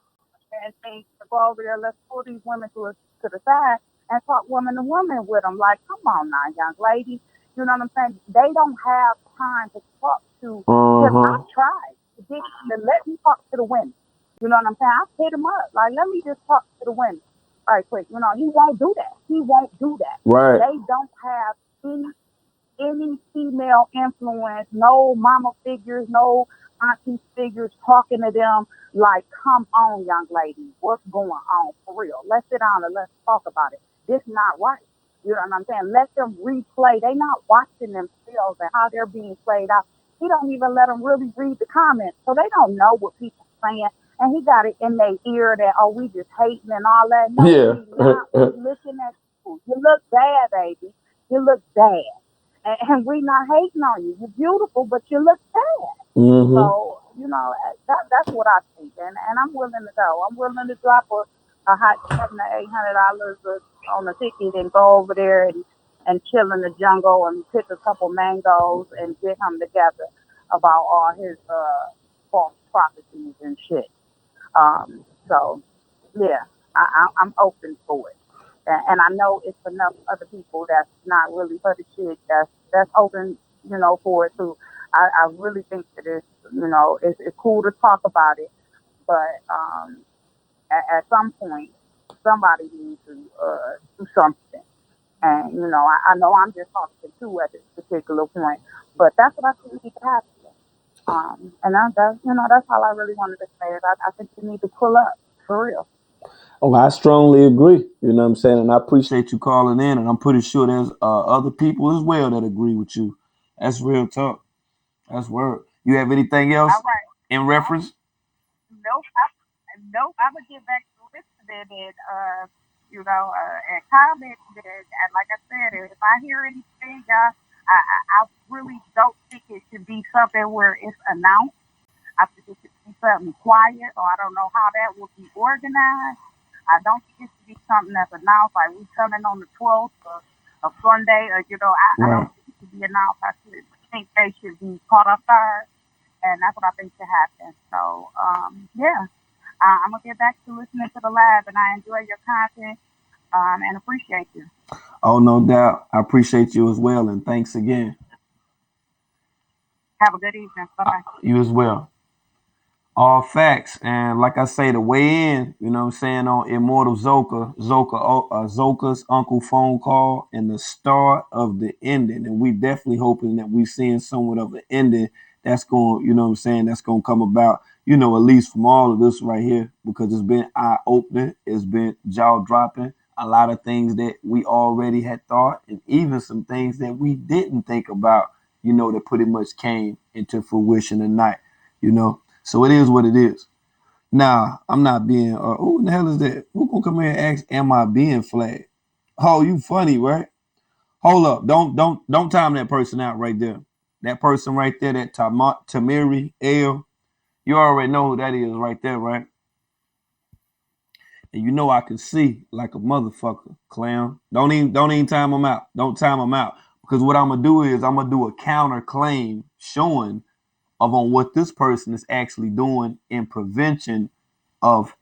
and things to go over there. Let's pull these women to the side and talk woman to woman with them. Like, come on now, young lady. You know what I'm saying? They don't have time to talk to, because Uh-huh. I've tried to get them to let me talk to the women. You know what I'm saying? I hit him up. Like, let me just talk to the women right quick. He won't do that. He won't do that. Right. They don't have any female influence, no mama figures, no auntie figures talking to them like, come on, young lady, what's going on for real? Let's sit down and let's talk about it. This not right. You know what I'm saying? Let them replay. They not watching themselves and how they're being played out. He don't even let them really read the comments, so they don't know what people saying. And he got it in their ear that, oh, we just hating and all that. No, Yeah. we not. We looking at you. You look bad, baby. You look bad. And we not hating on you. You're beautiful, but you look sad. Mm-hmm. So, that's what I think. And I'm willing to go. I'm willing to drop a hot $700 to $800 on a ticket and go over there and chill in the jungle and pick a couple mangoes and get him together about all his false prophecies and shit. So yeah, I'm open for it. And I know it's enough other people that's not really for the shit that's open, for it too. I really think that it's cool to talk about it, but at some point somebody needs to do something. And I know I'm just talking too at this particular point, but that's what I think needs to happen. And that's all I really wanted to say is I think you need to pull up for real. Oh, I strongly agree. You know what I'm saying? And I appreciate you calling in. And I'm pretty sure there's other people as well that agree with you. That's real talk. That's word. You have anything else All right. in reference? Nope. Nope. I'm gonna get back to listening and commenting. And like I said, if I hear anything, I really don't think it should be something where it's announced. I think it should be something quiet, or I don't know how that will be organized. I don't think it should be something that's announced, like we coming on the 12th of Sunday, or I don't think it should be announced. I think they should be caught off guard, and that's what I think should happen. So, yeah, I'm gonna get back to listening to the live, and I enjoy your content, and appreciate you. Oh, no doubt. I appreciate you as well, and thanks again. Have a good evening. Bye bye. You as well. All facts. And like I say, the way in, you know what I'm saying, on Immortal Zoca's uncle phone call and the start of the ending. And we definitely hoping that we seeing somewhat of an ending that's going, you know what I'm saying, that's going to come about, at least from all of this right here, because it's been eye-opening. It's been jaw-dropping. A lot of things that we already had thought, and even some things that we didn't think about, that pretty much came into fruition tonight, So it is what it is. Now, I'm not being, who the hell is that? Who gonna come here and ask, am I being flagged? Oh, you funny, right? Hold up. Don't time that person out right there. That person right there, that Tamiri L. You already know who that is right there, right? And I can see like a motherfucker, clown. Don't even time them out. Don't time them out. Because what I'm gonna do is I'm gonna do a counter claim showing on what this person is actually doing in prevention of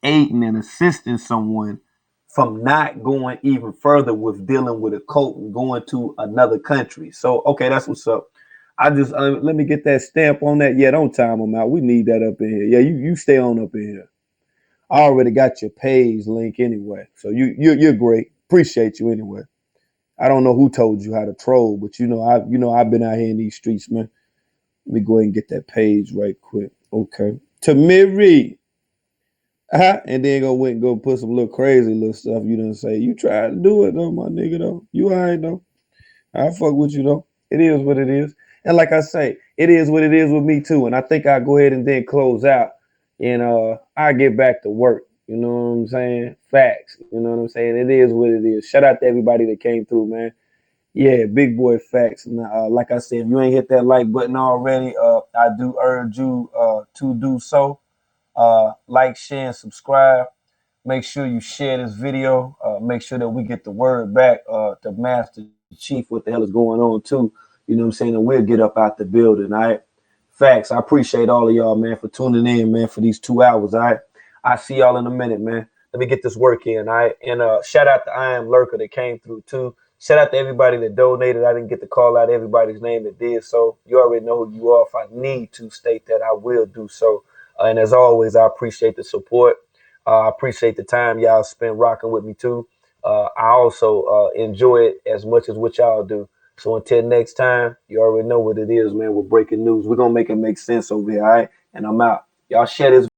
aiding and assisting someone from not going even further with dealing with a cult and going to another country. So, okay, that's what's up. I just let me get that stamp on that. Yeah, don't time them out. We need that up in here. Yeah, you stay on up in here. I already got your page link anyway, so you're great. Appreciate you anyway. I don't know who told you how to troll, but I've been out here in these streets, man. Let me go ahead and get that page right quick. Okay. Tamiri. And then go put some little crazy little stuff. You done say, you tried to do it though, my nigga though. You alright though. I fuck with you though. It is what it is. And like I say, it is what it is with me too. And I think I'll go ahead and then close out and I get back to work. You know what I'm saying? Facts. You know what I'm saying? It is what it is. Shout out to everybody that came through, man. Yeah, big boy facts. And like I said, if you ain't hit that like button already, I do urge you to do so. Like, share, and subscribe. Make sure you share this video. Make sure that we get the word back to Master Chief what the hell is going on too. You know what I'm saying? And we'll get up out the building. All right. Facts. I appreciate all of y'all, man, for tuning in, man, for these 2 hours. All right. I see y'all in a minute, man. Let me get this work in. All right. And shout out to I Am Lurker that came through too. Shout out to everybody that donated. I didn't get to call out everybody's name that did so. You already know who you are. If I need to state that, I will do so. And as always, I appreciate the support. I appreciate the time y'all spend rocking with me too. I also enjoy it as much as what y'all do. So until next time, you already know what it is, man. We're breaking news. We're going to make it make sense over here, all right? And I'm out. Y'all share this